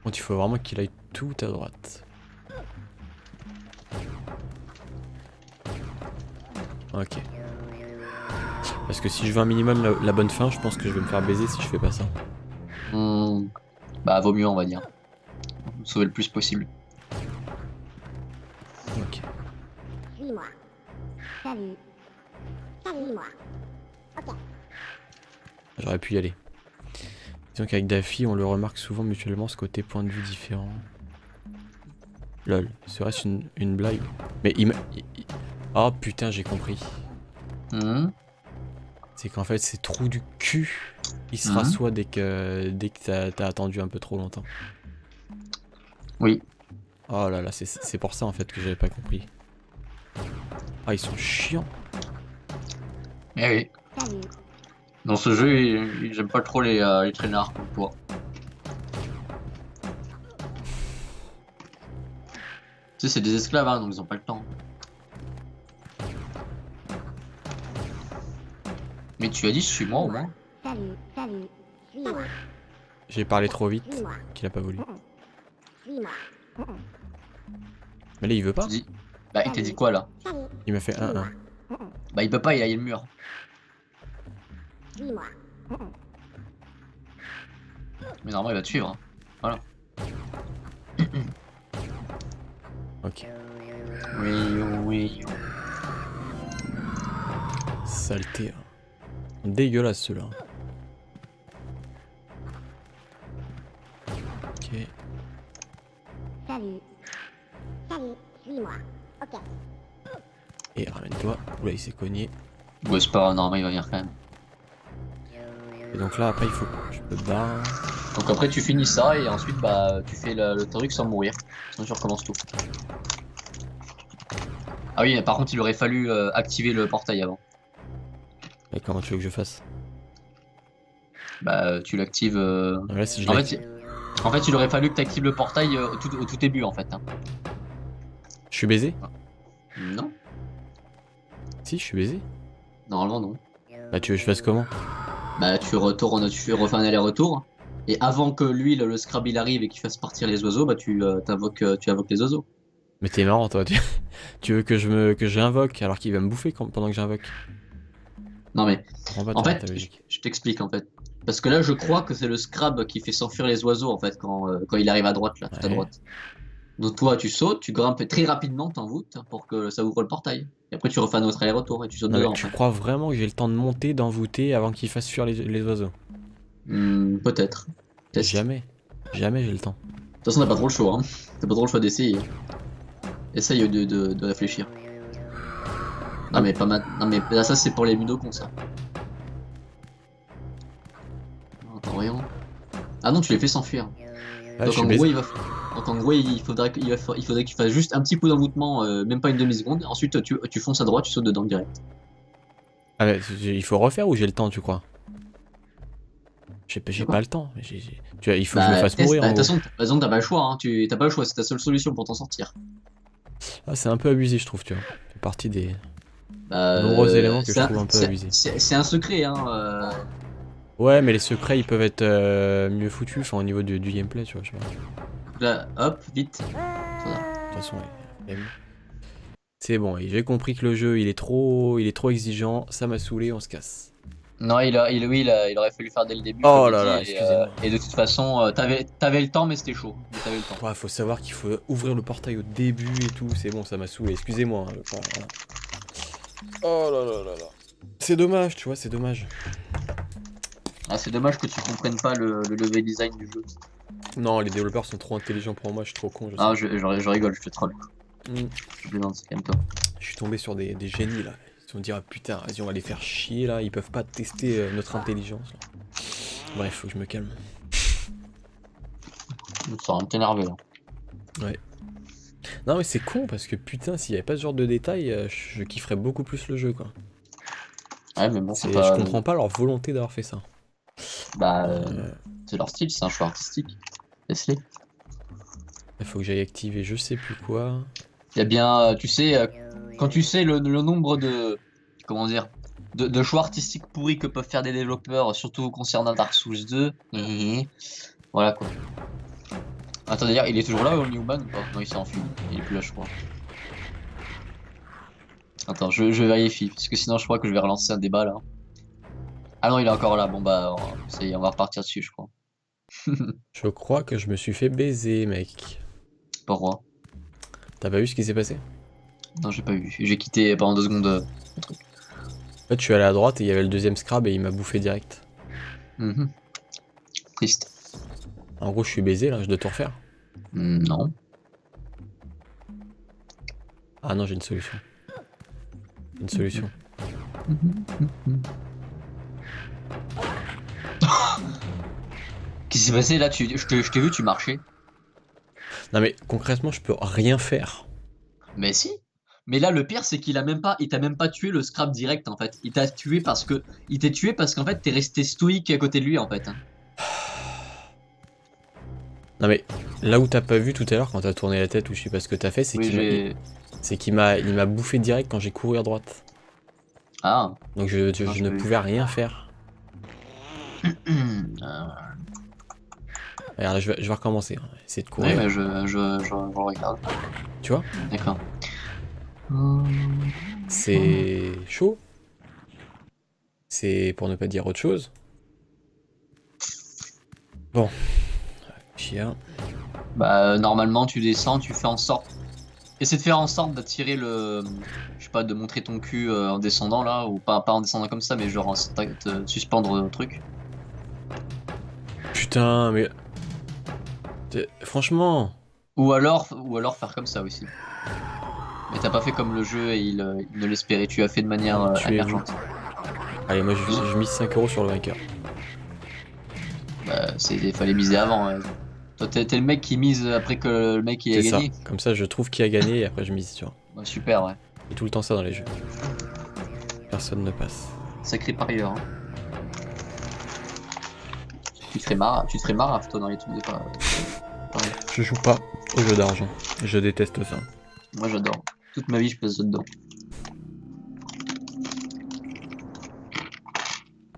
Bon, il faut vraiment qu'il aille tout à droite. Ok. Parce que si je veux un minimum la bonne fin, je pense que je vais me faire baiser si je fais pas ça. Bah vaut mieux on va dire. Sauver le plus possible. Ok. Suis-moi. Salut. Salut-moi. Ok. J'aurais pu y aller. Disons qu'avec Daffy, on le remarque souvent mutuellement ce côté point de vue différent. Lol, serait-ce une blague? Mais oh putain, j'ai compris. C'est qu'en fait, c'est trou du cul. Il se rassoit dès que t'as attendu un peu trop longtemps. Oui. Oh là là, c'est pour ça en fait que j'avais pas compris. Ah, ils sont chiants. Eh oui. Salut. Dans ce jeu, j'aime pas trop les traînards comme toi. Tu sais, c'est des esclaves, hein, donc ils ont pas le temps. Mais tu as dit suis-moi au moins. Salut. Salut. Suis-moi. J'ai parlé trop vite Suis-moi. qu'il a pas voulu. Suis-moi. Mais là, il veut pas. Bah, il t'a dit quoi là? Salut. Il m'a fait 1-1. Bah, il peut pas, il a le mur. Suis-moi. Mais normalement, il va te suivre. Hein. Voilà. Ok. Oui. Saleté. Hein. Dégueulasse ceux-là. Ok. Salut. Salut. Suis-moi. Ok. Et ramène-toi. Oula, il s'est cogné. Ouais, c'est pas grave, normalement, il va venir quand même. Et donc là, après, il faut que je me barre. Donc après, tu finis ça et ensuite, bah, tu fais le truc sans mourir. Sinon, tu recommences tout. Ah oui, par contre, il aurait fallu activer le portail avant. Et comment tu veux que je fasse? Bah, tu l'actives. Là, si je En l'active- fait, il aurait fallu que tu actives le portail au tout début en fait. Hein. Je suis baisé? Non, Si, je suis baisé. normalement non. Bah, tu veux que je fasse comment? Bah, tu refais un aller-retour. Et avant que lui, le Scrab, il arrive et qu'il fasse partir les oiseaux, bah, tu invoques les oiseaux. Mais t'es marrant, toi. Tu veux que j'invoque alors qu'il va me bouffer pendant que j'invoque? Non mais, Je comprends pas en ta fait, logique. je t'explique en fait. Parce que là, je crois que c'est le Scrab qui fait s'enfuir les oiseaux en fait quand il arrive à droite, là, tout à Ouais. droite. Donc toi, tu sautes, tu grimpes très rapidement, t'envoûtes pour que ça ouvre le portail. Et après, tu refais un autre aller-retour et tu sautes Non, mais dedans. tu en fait. crois vraiment que j'ai le temps de monter, d'envoûter avant qu'il fasse fuir les oiseaux? Peut-être. Test. Jamais. Jamais j'ai le temps. De toute façon, t'as pas trop le choix. Hein. T'as pas trop le choix d'essayer. Essaye de réfléchir. Non mais pas maintenant. Non mais là, ça c'est pour les Mudokons ça. Attends, voyons. Ah non, tu les fais s'enfuir. Là, Donc je en suis gros, baisé. il faudrait que tu fasses juste un petit coup d'envoûtement, même pas une demi-seconde. Ensuite, tu fonces à droite, tu sautes dedans direct. Ah, mais il faut refaire ou j'ai le temps, tu crois? J'ai quoi pas le temps. Il faut que je me fasse teste. mourir. Bah, En de toute gros. façon, t'as pas le choix. Hein. T'as pas le choix, c'est ta seule solution pour t'en sortir. Ah, c'est un peu abusé, je trouve, tu vois. Ça fait partie des Bah, nombreux éléments que je c'est trouve un peu abusés. C'est un secret, hein. Ouais, mais les secrets, ils peuvent être mieux foutus, enfin, au niveau du gameplay, tu vois. Je sais pas. Là, hop, vite. De toute façon, c'est bon. Et j'ai compris que le jeu, il est trop exigeant. Ça m'a saoulé, on se casse. Non, il aurait fallu faire dès le début. Oh comme là il là, dit, excusez-moi. et de toute façon, t'avais le temps, mais c'était chaud. Mais t'avais le temps. Ouais, faut savoir qu'il faut ouvrir le portail au début et tout. C'est bon, ça m'a saoulé. Excusez-moi. Hein, voilà. Oh là là là là. C'est dommage, tu vois, c'est dommage. Ah, c'est dommage que tu comprennes pas le level design du jeu. Non, les développeurs sont trop intelligents pour moi, je suis trop con. Ah, je rigole, je te troll. Je plaisante, c'est calme-toi. Je suis tombé sur des génies là. Ils vont dire ah, putain, vas-y, on va les faire chier là. Ils peuvent pas tester notre intelligence. Là. Bref, faut que je me calme. Ça va t'énerver là. Ouais. Non, mais c'est con parce que putain, s'il y avait pas ce genre de détails, je kifferais beaucoup plus le jeu quoi. Ouais, mais bon, c'est Je pas. comprends pas leur volonté d'avoir fait ça. Bah, c'est leur style, c'est un choix artistique. Laisse-les. Il faut que j'aille activer je sais plus quoi. Il y a bien, tu sais, quand tu sais le nombre de. Comment dire? De choix artistiques pourris que peuvent faire des développeurs, surtout concernant Dark Souls 2. Voilà quoi. Attends, d'ailleurs, il est toujours là, Only Human ou pas? Non, il s'est enfui. Il est plus là, je crois. Attends, je vérifie, parce que sinon, je crois que je vais relancer un débat là. Ah non, il est encore là. Bon, bah, ça y est, on va repartir dessus, je crois. Je crois que je me suis fait baiser, mec. Pourquoi? T'as pas vu ce qui s'est passé? Non, j'ai pas vu. J'ai quitté pendant 2 secondes le truc. En fait, je suis allé à droite et il y avait le deuxième scrab et il m'a bouffé direct. Mhm. Triste. En gros, je suis baisé là, je dois tout refaire. Non. Ah non, j'ai une solution. Une solution. Qu'est-ce qui s'est passé là? Je t'ai vu, tu marchais. Non mais concrètement, je peux rien faire. Mais si. Mais là, le pire, c'est il t'a même pas tué le scrap direct en fait. Il t'est tué parce qu'en fait, t'es resté stoïque à côté de lui en fait. Non mais là où t'as pas vu tout à l'heure quand t'as tourné la tête ou je sais pas ce que t'as fait, c'est Oui, qu'il m'a bouffé direct quand j'ai couru à droite. Ah. Donc je je ne peux- pouvais rien faire. Regarde, là, je vais recommencer. Hein. Essayer de Oui, courir. mais je regarde. Tu vois? D'accord. C'est chaud. C'est pour ne pas dire autre chose. Bon. Chien. Bah, normalement, tu descends, tu fais en sorte. Essaie de faire en sorte d'attirer le. Je sais pas, de montrer ton cul en descendant là, ou pas en descendant comme ça, mais genre te suspendre le truc. Putain, mais... Franchement... Ou alors faire comme ça aussi. Mais t'as pas fait comme le jeu et il ne l'espérait, tu as fait de manière Tuez-vous. émergente. Allez, moi je mise 5 € sur le vainqueur. Bah, fallait miser avant. Hein. Toi, t'es le mec qui mise après que le mec il a C'est ça. gagné. Comme ça, je trouve qui a gagné et après je mise, tu vois. Bah, super, ouais. C'est tout le temps ça dans les jeux. Personne ne passe. Sacré parieur. Hein. Tu te ferais marre, toi, dans les trucs des fois. Ouais. Je joue pas au jeu d'argent. Je déteste ça. Moi, j'adore. Toute ma vie, je passe dedans.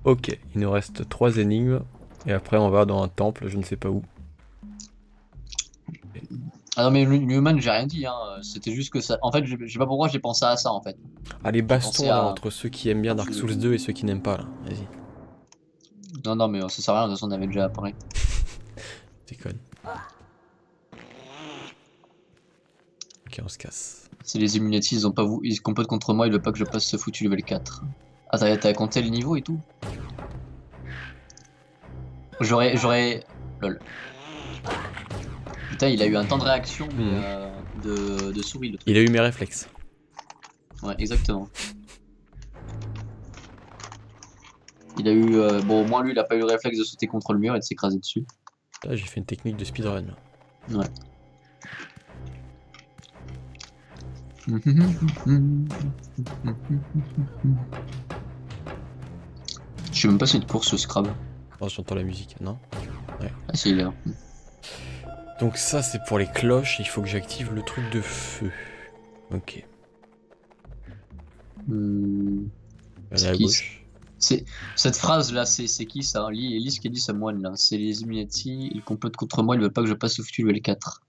Ok, il nous reste 3 énigmes. Et après, on va dans un temple, je ne sais pas où. Ah non, mais Newman, j'ai rien dit. Hein. C'était juste que ça. En fait, je sais pas pourquoi j'ai pensé à ça en fait. Allez, bastons pensé là, à- entre ceux qui aiment bien Dark Souls 2 et ceux qui n'aiment pas là. Vas-y, Non, non, mais ça sert à rien. De toute façon, on avait déjà parlé. déconne. Ok, on se casse. C'est les Illuminati, ils complotent contre moi, ils veulent pas que je passe ce foutu level 4. Ah, t'as compté le niveau et tout? J'aurais. Lol. Putain, il a eu un temps de réaction mais, de souris le truc. Il a eu mes réflexes. Ouais, exactement. Il a eu. Bon, au moins lui, il a pas eu le réflexe de sauter contre le mur et de s'écraser dessus. Là, j'ai fait une technique de speedrun. Ouais. Je sais même pas si c'est une course ce Scrabble. Oh, j'entends la musique, non? Ah si, il est là. Donc ça, c'est pour les cloches, il faut que j'active le truc de feu. Ok. Allez à qui, gauche. Cette phrase là, c'est qui ça? Lis ce qu'a dit ce moine là. C'est les Illuminati, ils complotent contre moi, ils veulent pas que je passe au foutu level 4.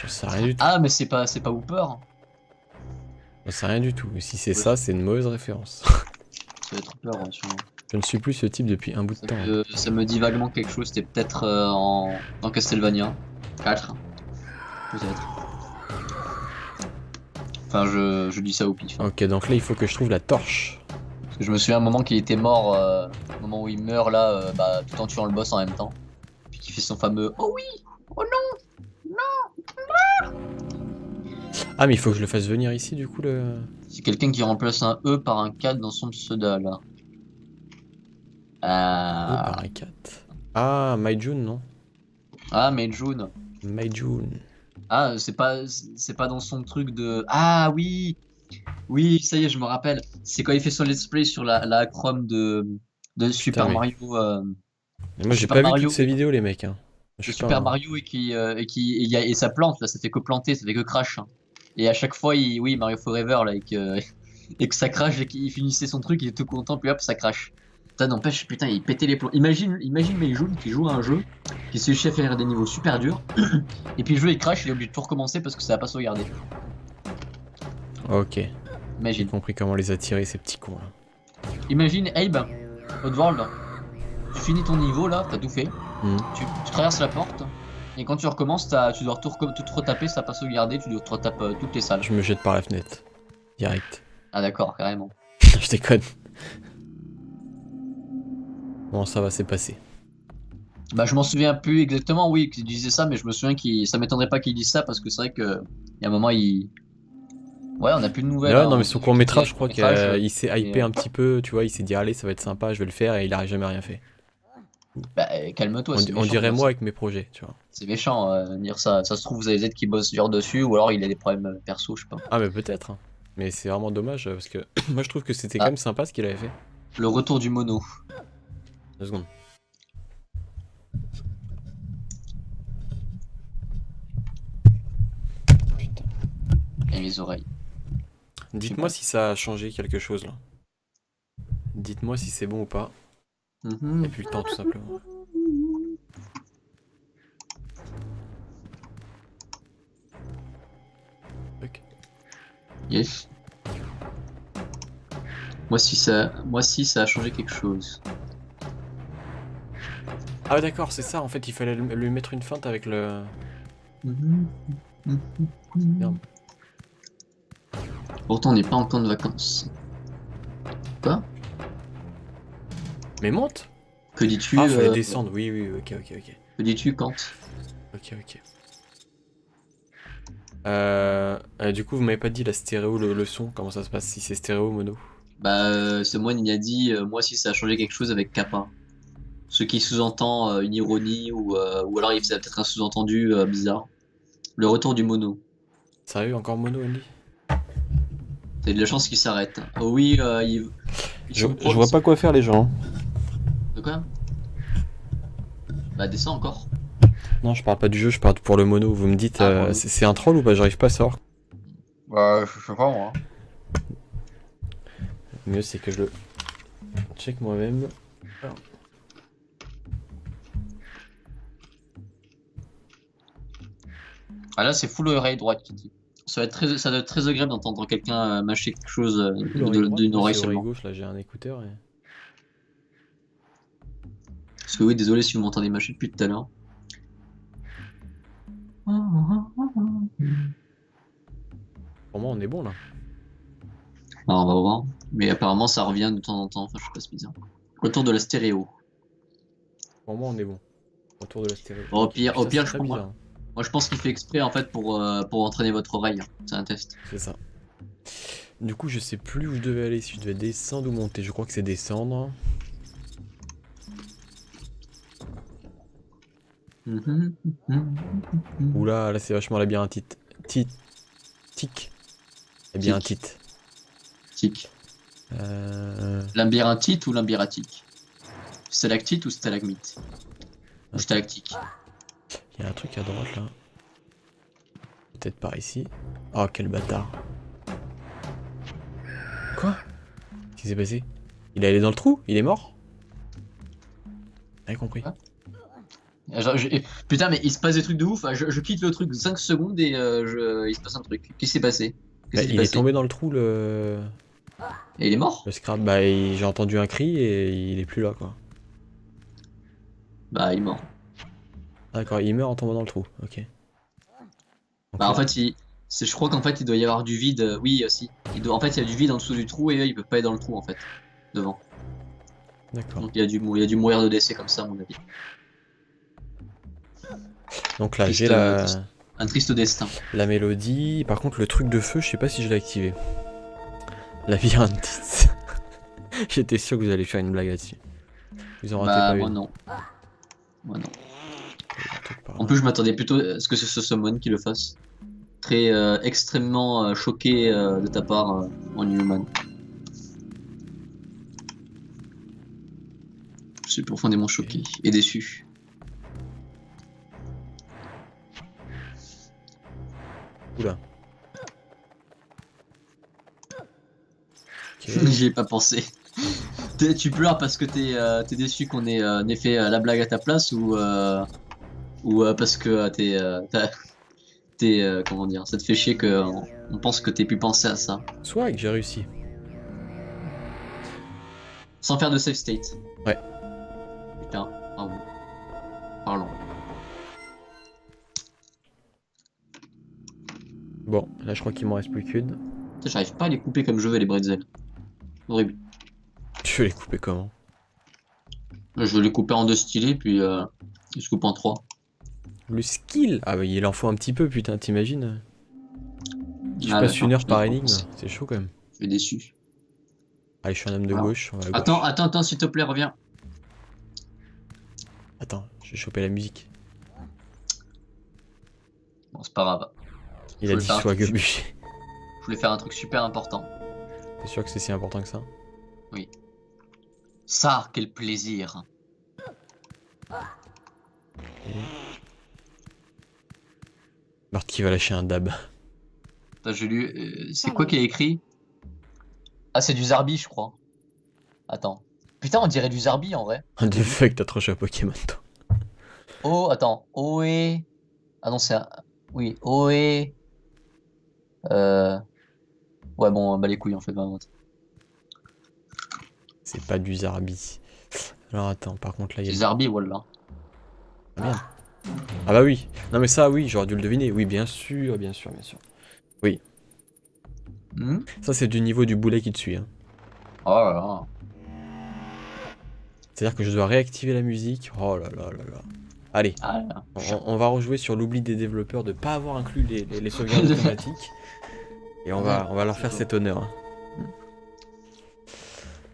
J'en sais rien du tout. Ah, mais c'est pas Hooper. J'en sais rien du tout. Mais si c'est ça, c'est une mauvaise référence. Ça va être Hooper, ouais, sûrement. Je ne suis plus ce type depuis un bout de temps. Ça me dit vaguement quelque chose, c'était peut-être dans Castlevania 4. Peut-être. Enfin, je dis ça au pif. Hein. Ok, donc là, il faut que je trouve la torche. Parce que je me souviens un moment qu'il était mort, au moment où il meurt là, bah, tout en tuant le boss en même temps. Puis qu'il fait son fameux oh oui, oh non. Ah, mais il faut que je le fasse venir ici, du coup, le... C'est quelqu'un qui remplace un E par un 4 dans son pseudo là. Oh, par un 4. Ah, Maijun, non? Ah, mais June. Maijun. Ah, c'est pas dans son truc de. Ah oui. Oui, ça y est, je me rappelle. C'est quand il fait son let's play sur la Chrome de Super mais- Mario. Mais moi j'ai Super pas vu toutes Mario, ces vidéos les mecs. Hein. Je de suis pas Super un- Mario et ça plante là, ça fait que planter, ça fait que crash. Hein. Et à chaque fois, oui, Mario Forever là, et que ça crache et qu'il finissait son truc, il est tout content, puis hop, ça crache. Ça n'empêche, putain, il pétait les plombs. Imagine mes jaunes qui jouent à un jeu, qui se cherche à faire des niveaux super durs, et puis le jeu il crash, il est obligé de tout recommencer parce que ça va pas sauvegarder. Ok, j'ai Imagine. compris comment les attirer ces petits cons là. Imagine Abe, Oddworld, tu finis ton niveau là, t'as tout fait, Hmm. tu traverses la porte, et quand tu recommences, tu dois tout retaper, ça n'a pas sauvegardé, tu dois te retaper toutes les salles. Je me jette par la fenêtre. Direct. Ah d'accord, carrément. Je déconne. Bon ça va, c'est passé. Bah je m'en souviens plus exactement, oui, qu'il disait ça, mais je me souviens ça m'étonnerait pas qu'il dise ça, parce que c'est vrai que il y a un moment, Ouais, on a plus de nouvelles. Ouais, Hein, non mais on son sait court métrage, je que crois le court-métrage, qu'il s'est mais, hypé un petit peu, tu vois, il s'est dit allez ça va être sympa, je vais le faire et il a jamais rien fait. bah, calme-toi, c'est On méchant. dirait de dire moi ça. avec mes projets, tu vois. C'est méchant de dire ça. Ça se trouve, vous avez Z qui bosse dur dessus, ou alors il a des problèmes perso, je sais pas. Ah mais peut-être. Hein. Mais c'est vraiment dommage parce que moi je trouve que c'était Ah. quand même sympa ce qu'il avait fait. Le retour du mono. 2 secondes. Putain. Et mes oreilles. Dites-moi si ça a changé quelque chose là. Dites-moi si c'est bon ou pas. Mhm. Et puis le temps tout simplement. Ok. Yes. Moi si ça a changé quelque chose. Ah ouais, d'accord, c'est ça en fait, il fallait lui mettre une feinte avec le... Mhm. Merde. Pourtant, on n'est pas en camp de vacances. Quoi? Mais monte. Que dis-tu Ah, fallait descendre, oui, oui, ok, ok, ok. Que dis-tu, Kant? Ok, ok. Du coup, vous m'avez pas dit la stéréo, le son, comment ça se passe, si c'est stéréo, mono? Bah, c'est moi, il a dit, moi si ça a changé quelque chose avec Kappa. Ce qui sous-entend une ironie ou alors il faisait peut-être un sous-entendu bizarre. Le retour du mono. Sérieux, encore mono, Andy? T'as de la chance qu'il s'arrête. Oh oui, ils Je sont pro- vois pas quoi faire les gens. De quoi? Bah, descends encore. Non, je parle pas du jeu, je parle pour le mono. Vous me dites, Ah, bon. c'est un troll ou pas? J'arrive pas à savoir. Bah, je sais pas moi. Le mieux, c'est que je le check moi-même. Ah là, c'est full oreille droite qui dit. Ça doit être très agréable d'entendre quelqu'un mâcher quelque chose d'une oreille seulement. gauche, là, j'ai un écouteur. Et... Parce que oui, désolé si vous m'entendez mâcher depuis tout à l'heure. Pour moi, on est bon là. Alors, on va voir. Mais apparemment, ça revient de temps en temps. Enfin, je sais pas, c'est bizarre. Retour de la stéréo. Pour moi, on est bon. Retour de la stéréo. Au pire, Putain, c'est je très comprends. bizarre. Moi, je pense qu'il fait exprès en fait pour entraîner votre oreille. C'est un test. C'est ça. Du coup, je sais plus où je devais aller, si je devais descendre ou monter. Je crois que c'est descendre. Oula, là c'est vachement labyrinthite. Tic. Labyrinthite. Tic. Euh... Labyrintite ou labyrinthique? Stalactite ou stalagmite? Ou stalactique? Il y a un truc à droite là. Peut-être par ici. Oh, quel bâtard. Quoi? Qu'est-ce qui s'est passé? Il est allé dans le trou? Il est mort? J'ai compris. Putain, mais il se passe des trucs de ouf. Je quitte le truc 5 secondes et il se passe un truc. Qu'est-ce qui s'est passé? Bah, il est tombé dans le trou le Et il est mort? scrap. Bah, j'ai entendu un cri et il est plus là quoi. Bah, il est mort. D'accord, il meurt en tombant dans le trou. Ok. Donc, Bah, en fait, je crois qu'en fait, il doit y avoir du vide. Oui, aussi. En fait, il y a du vide en dessous du trou et il peut pas être dans le trou en fait. Devant. D'accord. Donc, il y a dû mourir de décès comme ça, à mon avis. Donc là, Triste, j'ai un triste destin. la mélodie. Par contre, le truc de feu, je sais pas si je l'ai activé. Labyrinthite. J'étais sûr que vous allez faire une blague là-dessus. Vous en ratez Bah, pas moi une. non. Moi non. Il y a un truc par là. En plus, je m'attendais plutôt à ce que ce soit Summon qui le fasse. Très extrêmement choqué de ta part, en human. Je suis profondément choqué et déçu. Oula. Ok. J'y ai pas pensé. Tu pleures parce que t'es déçu qu'on ait fait la blague à ta place ou parce que comment dire, ça te fait chier que on pense que t'aies pu penser à ça. Swag, j'ai réussi. Sans faire de save state. Ouais. Putain, bravo. Parlons. Bon, là je crois qu'il m'en reste plus qu'une. Putain, j'arrive pas à les couper comme je veux les bretzels. Horrible. Tu veux les couper comment? Je vais les couper en deux stylés puis ils se coupent en trois. Le skill! Ah bah il en faut un petit peu, putain, t'imagines? Je Ah, passe d'accord, une heure je par l'ai énigme, compris. c'est chaud quand même. Je suis déçu. Allez, je suis un homme de Alors, gauche, on va à gauche. Attends, s'il te plaît, reviens. Attends, j'ai chopé la musique. Bon, c'est pas grave. Il Je a voulais dit faire un swag truc obligé. Je voulais faire un truc super important. T'es sûr que c'est si important que ça? Ça, quel plaisir. Bart qui va lâcher un dab. Attends, j'ai lu. C'est quoi qui a écrit? Ah, c'est du Zarbi, je crois. Attends. Putain, on dirait du Zarbi en vrai. Un des fuck, t'as trop joué à Pokémon toi. Oh, attends. Oe. Ah non, c'est un. Oui, Oe. Ouais, bon, bah les couilles en fait. Vraiment. C'est pas du Zarbi. Alors attends, par contre là il y C'est a... Zarbi, voilà. Ah merde. Ah bah oui. Non mais ça oui, j'aurais dû le deviner. Oui, bien sûr, bien sûr, bien sûr. Oui. Hmm, Ça c'est du niveau du boulet qui te suit. Hein. oh là là. C'est-à-dire que je dois réactiver la musique. Oh là là là là. Allez, Ah là. on va rejouer sur l'oubli des développeurs de pas avoir inclus les sauvegardes automatiques. Et on va leur faire cet honneur. Hein.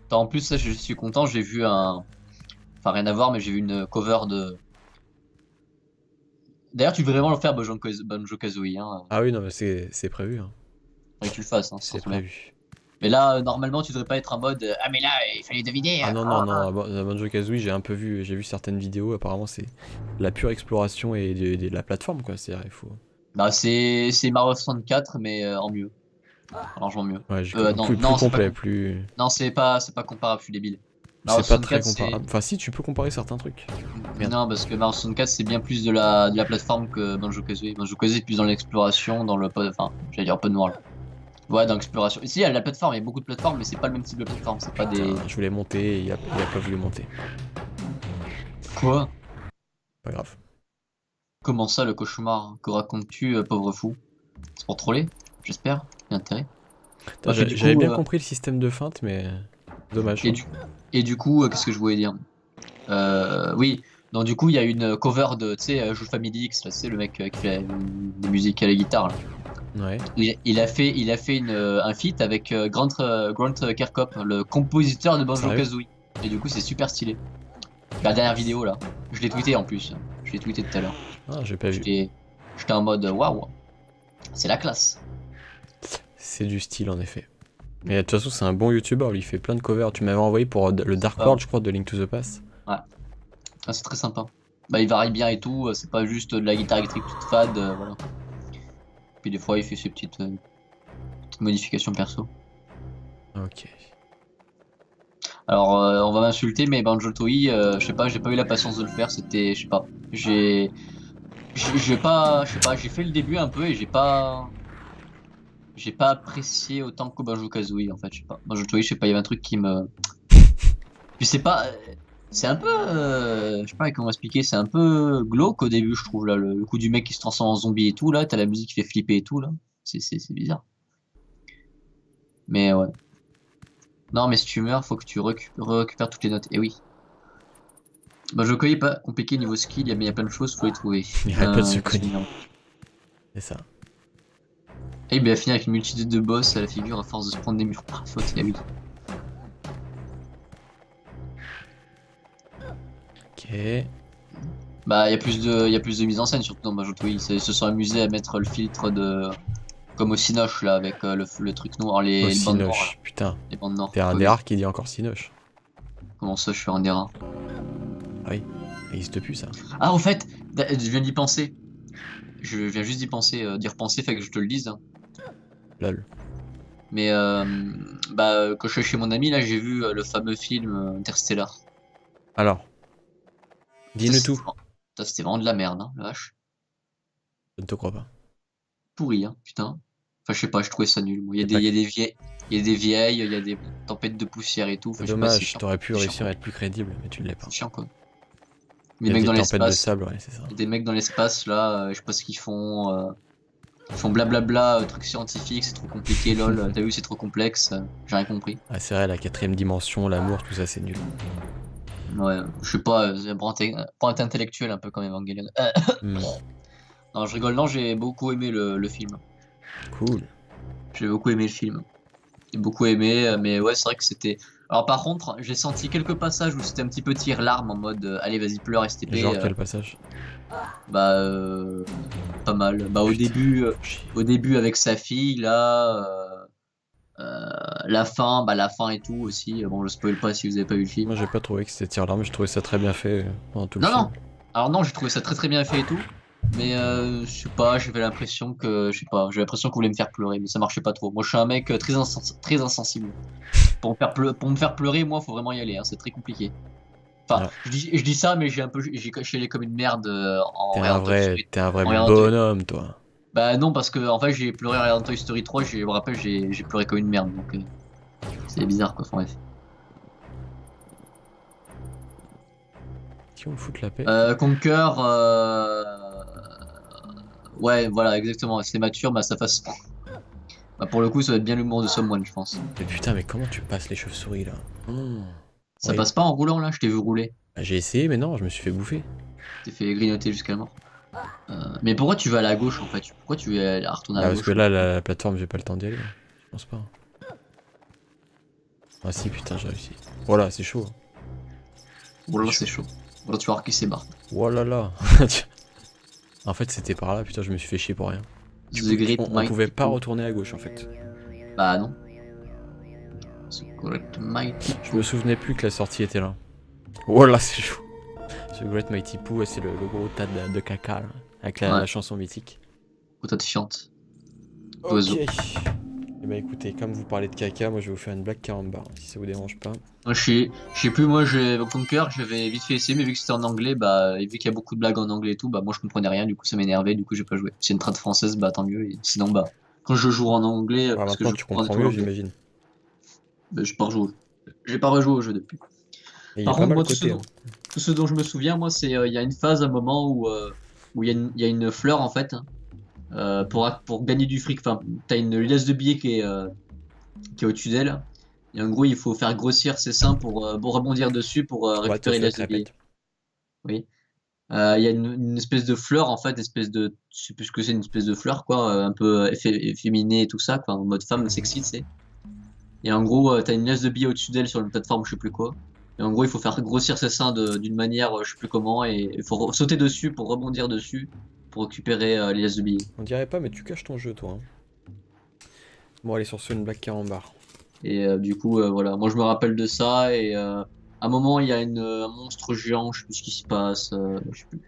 Attends, en plus, ça, je suis content. J'ai vu un. Enfin, rien à voir, mais j'ai vu une cover de. D'ailleurs, tu veux vraiment le faire, Banjo-Kazooie. Hein. Ah oui, non mais c'est prévu. Hein. Faudrait que tu le fasses. Hein, C'est trop bien. prévu. Mais là, normalement, tu devrais pas être en mode ah, mais là, il fallait deviner. Ah Hein. non, non, non, à Banjo-Kazooie, j'ai vu certaines vidéos, apparemment c'est la pure exploration et de la plateforme quoi, c'est-à-dire il faut... Bah, c'est Mario 64, mais en mieux. Largement mieux. Ouais, j'ai Non, plus non, c'est pas, complet, plus... non, c'est pas comparable, je suis débile. Mario C'est pas très 64, comparable. Enfin si, tu peux comparer certains trucs. Merde. Non, parce que Mario 64, c'est bien plus de la plateforme que Banjo-Kazooie. Banjo-Kazooie est plus dans l'exploration, dans le... Enfin, j'allais dire open world. Ouais, dans l'exploration. Ici, il y a la plateforme, il y a beaucoup de plateformes, mais c'est pas le même type de plateforme, c'est pas des... Putain, je voulais monter et il a pas voulu monter. Quoi? Pas grave. Comment ça, le cauchemar? Que racontes-tu, pauvre fou? C'est pour troller? J'espère. Il y a intérêt. Putain, Ouais, du j'avais coup, bien compris le système de feinte, mais... Dommage. Et du coup, qu'est-ce que je voulais dire? Oui, donc du coup, il y a une cover de, tu sais, Joue Family X, là, c'est le mec qui fait des musiques à la guitare. Là. Ouais. Il a fait un feat avec Grant Kirkhope, le compositeur de Banjo-Kazooie. Et du coup, c'est super stylé. La dernière vidéo, là, je l'ai tweeté en plus. Je l'ai tweeté tout à l'heure. Ah, j'ai pas vu. J'étais en mode waouh, c'est la classe. C'est du style en effet. Mais de toute façon, c'est un bon youtubeur, lui, il fait plein de covers. Tu m'avais envoyé pour le Dark World, je crois, de Link to the Past. Ouais. Ah, c'est très sympa. Bah, il varie bien et tout, c'est pas juste de la guitare électrique toute fade, voilà. Puis des fois, il fait ses petites modifications perso. Ok. Alors, on va m'insulter, mais Banjo-Tooie, je sais pas, j'ai pas eu la patience de le faire, c'était, je sais pas. J'ai pas, je sais pas, j'ai fait le début un peu et j'ai pas apprécié autant que Banjo-Kazooie en fait, je sais pas. Banjo-Tooie, je sais pas, il y avait un truc qui me... Puis c'est pas... C'est un peu... je sais pas comment expliquer, c'est un peu glauque au début je trouve là, le coup du mec qui se transforme en zombie et tout là, t'as la musique qui fait flipper et tout là. C'est bizarre. Mais ouais. Non mais si tu meurs, faut que tu récupères toutes les notes, et oui. Banjo-Kazooie est pas compliqué niveau skill, mais il y a plein de choses, faut les trouver. Il arrête pas de se cogner. C'est ça. Et il a fini avec une multitude de boss à la figure à force de se prendre des murs par faute, et oui. Ok. Bah il y a plus de mise en scène surtout dans Banjo-Tooie, ils se sont amusés à mettre le filtre Comme au Cinoche là, avec le truc noir, les Aussi bandes noires. noche, putain. Là, les bandes noires. T'es un Oui. des rares qui dit encore Cinoche. Comment ça, je suis un des rares. Ah oui, ça existe plus ça. Ah, au fait, je viens d'y penser. Je viens juste d'y penser, d'y repenser, fait que je te le dise, hein. Lol. Mais quand je suis chez mon ami, là, j'ai vu le fameux film Interstellar. Alors, dis-nous tout. Ça, c'était vraiment de la merde, hein, la vache. Je ne te crois pas. Pourri, hein, putain. Enfin, je sais pas, je trouvais ça nul. Moi. C'est pas- Il y a des vieilles, il y a des vieilles, il y a des tempêtes de poussière et tout. Enfin, C'est je sais pas, c'est dommage, chiant. t'aurais pu C'est réussir chiant, à être plus crédible, mais tu ne l'es pas. c'est chiant, quoi. Il Les y a mecs des dans tempêtes de l'espace, sable, ouais, c'est ça. des mecs dans l'espace, là, je sais pas ce qu'ils font. Ils font blablabla, trucs scientifiques, c'est trop compliqué, lol. T'as vu, c'est trop complexe. J'ai rien compris. Ah, c'est vrai, la quatrième dimension, l'amour, tout ça, c'est nul. Ouais, je sais pas, c'est un point intellectuel un peu comme Evangelion. Hmm, Non, je rigole, non, j'ai beaucoup aimé le film. cool. J'ai beaucoup aimé le film. J'ai beaucoup aimé, mais ouais, c'est vrai que c'était. Alors, par contre, j'ai senti quelques passages où c'était un petit peu tire-larme en mode allez, vas-y, pleure, STP. Genre, quel passage? Bah, pas mal. Bah, Putain, chier. au début avec sa fille, là. La fin et tout aussi. Bon, je spoil pas si vous avez pas vu le film. Moi, j'ai pas trouvé que c'était tire-larme, j'ai trouvé ça très bien fait pendant tout le Non, film. non. Alors, non, j'ai trouvé ça très très bien fait et tout. Mais je sais pas, j'avais l'impression que. Je sais pas, j'ai l'impression qu'on voulait me faire pleurer, mais ça marchait pas trop. Moi, je suis un mec très insensible. Pour me faire pleurer, moi, faut vraiment y aller, hein, c'est très compliqué. Enfin, Alors, je dis ça, mais j'ai chialé comme une merde en regardant Toy Story. t'es un vrai En regardant Toy- bonhomme, toi. Bah non, parce que en fait, j'ai pleuré en regardant Toy Story 3, je me rappelle, j'ai pleuré comme une merde, donc c'est bizarre quoi, enfin, bref. Qui on me fout la paix? Conquer, ouais, voilà, exactement, c'est mature, bah sa façon. Bah pour le coup, ça va être bien l'humour de Someone, je pense. Mais putain, mais comment tu passes les chauves-souris là? Oh. Ça Oui. passe pas en roulant là, je t'ai vu rouler. Bah, j'ai essayé, mais non, je me suis fait bouffer. T'es fait grignoter jusqu'à la mort. Mais pourquoi tu vas à la gauche en fait? Pourquoi tu veux retourner à Ah, la parce que gauche? là, la plateforme, j'ai pas le temps d'y aller. Je pense pas. Ah, si, putain, j'ai réussi. Voilà, c'est chaud. Oh là, c'est chaud. Voilà, tu vas voir qui c'est Bart. Oh là là. En fait, c'était par là, putain, je me suis fait chier pour rien. The Great On Might. pouvait pas retourner à gauche en fait. Bah non. The Great Might. Je me souvenais plus que la sortie était là. Oh là, c'est chaud. Ce Great Mighty Pooh, ouais, c'est le gros tas de caca là, avec Ouais. la chanson mythique. Putain de fiante. Ok. Oiseau. Et bah écoutez, comme vous parlez de caca, moi je vais vous faire une blague carambar, si ça vous dérange pas. Moi, je sais plus, moi, Conquer, j'avais vite fait essayer, mais vu que c'était en anglais, bah, et vu qu'il y a beaucoup de blagues en anglais et tout, bah, moi, je comprenais rien, du coup, ça m'énervait, du coup, j'ai pas joué. Si c'est une trad française, bah, tant mieux, et sinon, bah, quand je joue en anglais, Ah, parce que maintenant je tu comprends comprends tout mieux, l'anglais, j'imagine. bah, j'ai pas rejoué au jeu depuis. Et il y Par a pas contre, mal moi, de côté. Hein. tout ce dont je me souviens, moi, c'est, il y a une phase, un moment où il y a une fleur, en fait, pour gagner du fric, enfin, t'as une liasse de billets qui est au-dessus d'elle. Et en gros, il faut faire grossir ses seins pour rebondir dessus pour What the récupérer les fuck, de billets. répète. Oui. Il y a une espèce de fleur, en fait, je sais plus ce que c'est, une espèce de fleur, quoi, un peu efféminée et tout ça, quoi, en mode femme sexy, tu sais. Et en gros, t'as une liasse de billets au-dessus d'elle sur une plateforme, je sais plus quoi. Et en gros, il faut faire grossir ses seins d'une manière, je sais plus comment, et il faut sauter dessus pour rebondir dessus pour récupérer les liasses de billets. On dirait pas, mais tu caches ton jeu, toi. Hein. Bon, allez, sur ce, une blague carambar. Et du coup, voilà, moi je me rappelle de ça, et à un moment, il y a un monstre géant, je sais plus ce qui se passe, je sais plus.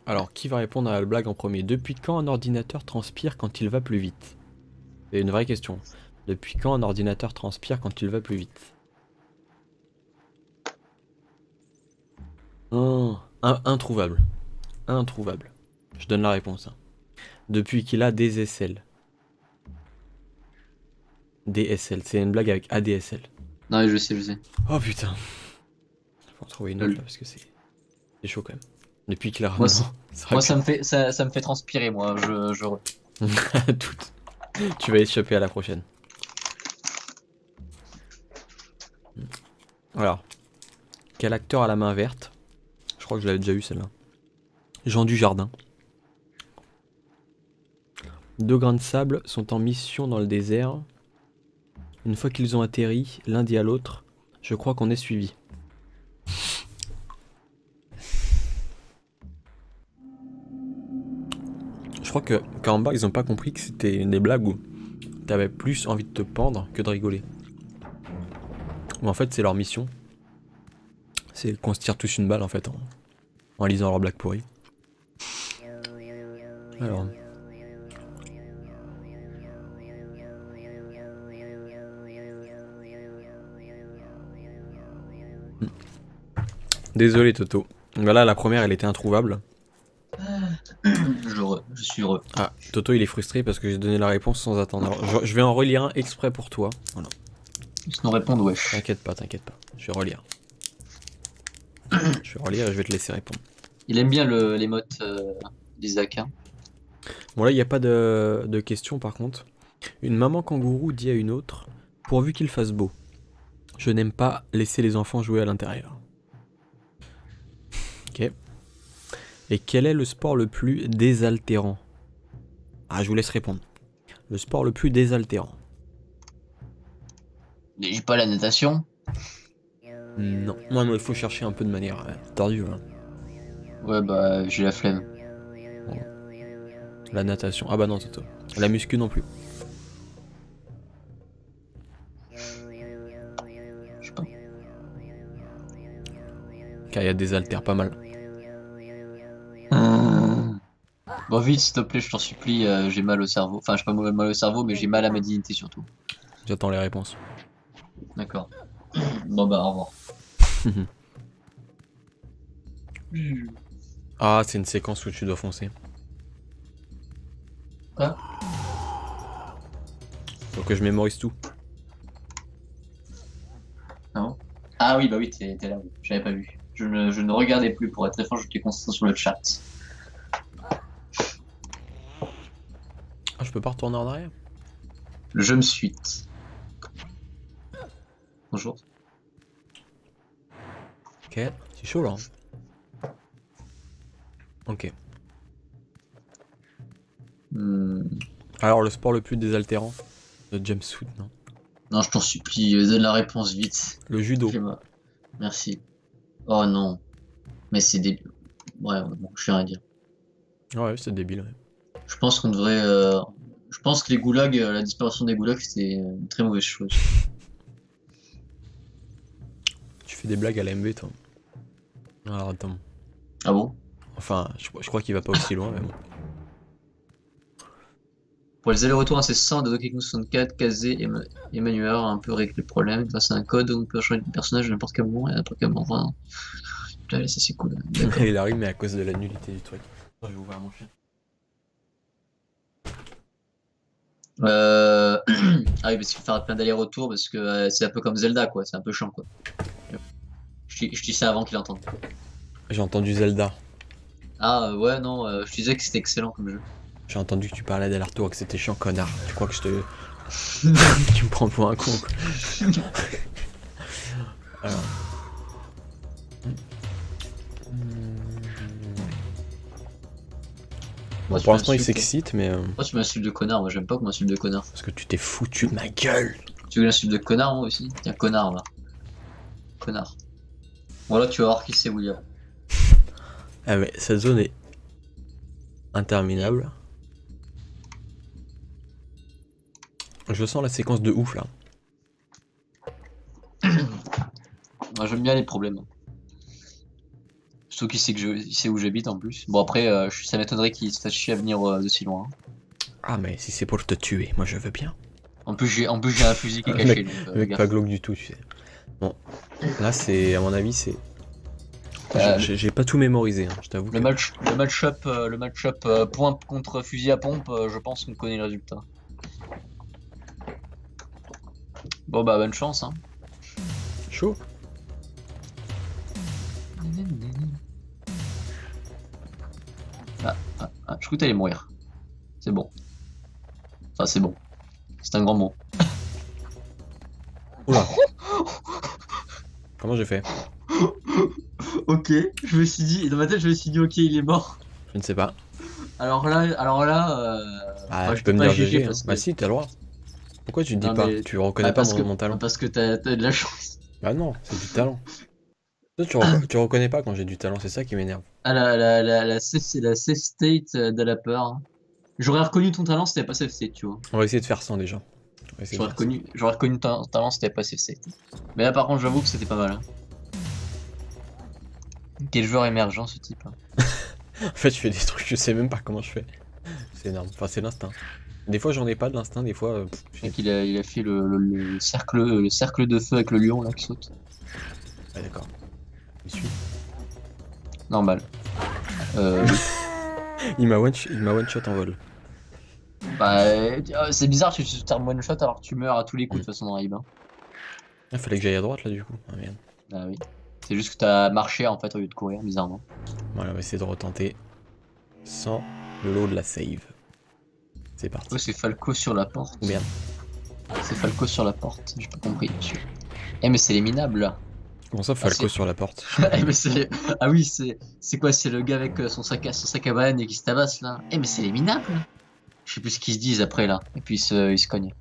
Alors, qui va répondre à la blague en premier? Depuis quand un ordinateur transpire quand il va plus vite? C'est une vraie question. Depuis quand un ordinateur transpire quand il va plus vite? Oh, introuvable. Introuvable. Je donne la réponse. Hein. Depuis qu'il a des aisselles. DSL, c'est une blague avec ADSL. Non, je sais. Oh putain. Faut en trouver une autre là parce que c'est chaud quand même. Depuis qu'il a Moi, ramené. Moi, ça me fait transpirer, moi, Toutes. Tu vas échapper à la prochaine. Alors, quel acteur a la main verte? Je crois que je l'avais déjà eu celle-là. Jean Dujardin. Deux grains de sable sont en mission dans le désert. Une fois qu'ils ont atterri, l'un dit à l'autre, je crois qu'on est suivi. Je crois que qu'en bas, ils ont pas compris que c'était des blagues où t'avais plus envie de te pendre que de rigoler. Mais en fait, c'est leur mission. C'est qu'on se tire tous une balle en fait en lisant leurs blagues pourries. Alors. Désolé Toto. Voilà, la première elle était introuvable. Je suis heureux. Ah, Toto il est frustré parce que j'ai donné la réponse sans attendre. Alors, je vais en relire un exprès pour toi. Voilà. Ils nous répondent wesh. T'inquiète pas. Je vais relire. Je vais relire et je vais te laisser répondre. Il aime bien l'émote d'Isaac. Hein. Bon là il n'y a pas de question par contre. Une maman kangourou dit à une autre, pourvu qu'il fasse beau. Je n'aime pas laisser les enfants jouer à l'intérieur. Ok. Et quel est le sport le plus désaltérant? Ah, je vous laisse répondre. Le sport le plus désaltérant. J'ai pas la natation. Non. Non, il faut chercher un peu de manière tordue. Hein. Ouais, bah, j'ai la flemme. La natation. Ah bah non, Toto. La muscu non plus. Je sais pas. Car il y a des haltères pas mal. Bon, vite, s'il te plaît, je t'en supplie, j'ai mal au cerveau. Enfin, j'ai pas mal au cerveau, mais j'ai mal à ma dignité surtout. J'attends les réponses. D'accord. Bon, bah, au revoir. Ah, c'est une séquence où tu dois foncer. Quoi? Faut que je mémorise tout. Non. Ah oui, bah oui, t'es là, oui. J'avais pas vu. Je ne regardais plus, pour être très franc, j'étais concentré sur le chat. Ah, je peux pas retourner en arrière? Le jeu me suite. Bonjour. Ok, c'est chaud là. Ok. Alors, le sport le plus désaltérant? Le jumpsuit, non? Non, je t'en supplie, donne la réponse vite. Le judo. Merci. Oh non. Mais c'est débile. Ouais, bon, je vais rien dire. Ouais, c'est débile. Ouais. Je pense qu'on devrait. Je pense que les goulags, la disparition des goulags, c'était une très mauvaise chose. Tu fais des blagues à l'AMV, toi. Alors, attends. Ah bon? Enfin, je crois qu'il va pas aussi loin, mais bon. Pour les allers-retours incessants de Donkey Kong 64, Kazé et Manuel ont un peu réglé le problème grâce à un code où on peut changer de personnage à n'importe quel moment et à n'importe quel moment. Enfin, là, ça c'est cool. D'accord. Il arrive, mais à cause de la nullité du truc. Je vais ouvrir mon chien. Ah oui, parce qu'il faut faire plein d'allers-retours parce que c'est un peu comme Zelda, quoi. C'est un peu chiant, quoi. Je dis ça avant qu'il entende. J'ai entendu Zelda. Ah ouais, non, je disais que c'était excellent comme jeu. J'ai entendu que tu parlais d'aller-retour et que c'était chiant, connard. Tu crois que je te. Tu me prends pour un con, quoi. Alors. Bon, pour l'instant, il s'excite, mais. Pourquoi tu m'insultes de connard? Moi, j'aime pas qu'on m'insulte de connard. Parce que tu t'es foutu de ma gueule. Tu veux l'insulte de connard, moi aussi? Tiens, connard, là. Connard. Voilà, tu vas voir qui c'est, William. Ah, mais cette zone est interminable. Je sens la séquence de ouf là. Moi j'aime bien les problèmes. Surtout qu'il sait, il sait où j'habite en plus. Bon après, ça m'étonnerait qu'il se fasse chier à venir de si loin. Ah mais si c'est pour te tuer, moi je veux bien. En plus j'ai un fusil qui est caché. Le mec pas glauque du tout, tu sais. Bon, là c'est, à mon avis c'est... J'ai pas tout mémorisé, hein, je t'avoue. Le match-up point contre fusil à pompe, je pense qu'on connaît le résultat. Bon bah bonne chance hein. Chaud. Je crois que t'allais mourir. C'est bon. Enfin c'est bon. C'est un grand mot. Oula. Comment j'ai fait? Ok, je me suis dit, dans ma tête je me suis dit ok il est mort. Je ne sais pas. Alors là, Ah, je tu peux me pas dire juger GG, parce hein. que... Bah si, t'as le droit. Pourquoi tu te dis Non, pas? mais- Tu reconnais pas mon talent? Parce que t'as de la chance. Bah non, c'est du talent. Toi, tu reconnais pas quand j'ai du talent, c'est ça qui m'énerve. Ah la safe state de la peur. Hein. J'aurais reconnu ton talent si t'avais pas safe state, tu vois. On va essayer de faire 100 déjà. On va essayer de faire J'aurais reconnu ton talent si t'avais pas safe state. Mais là, par contre, j'avoue que c'était pas mal. Hein. Quel joueur émergent, ce type. Hein. ça. En fait, je fais des trucs, je sais même pas comment je fais. C'est énorme. Enfin, c'est l'instinct. Des fois, j'en ai pas de l'instinct, des fois. Je sais qu'il il a fait le cercle de feu avec le lion là qui saute. Ah, d'accord. Je suis. Normal. Il m'a one shot en vol. Bah, c'est bizarre que tu termines one shot alors que tu meurs à tous les coups de toute façon dans Raib. Hein. Ah, fallait que j'aille à droite là du coup. Ah merde. Ah oui. C'est juste que t'as marché en fait au lieu de courir, bizarrement. Voilà, on va essayer de retenter sans le lot de la save. C'est parti. Oh, c'est Falco sur la porte. Oh, merde. C'est Falco sur la porte, j'ai pas compris, monsieur. Eh, mais c'est les minables là. Comment ça, Falco c'est- sur la porte? Eh, mais c'est. Ah oui, c'est quoi? C'est le gars avec son sac à banane et qui se tabasse là. Eh, mais c'est les minables. Je sais plus ce qu'ils se disent après là. Et puis ils se cognent.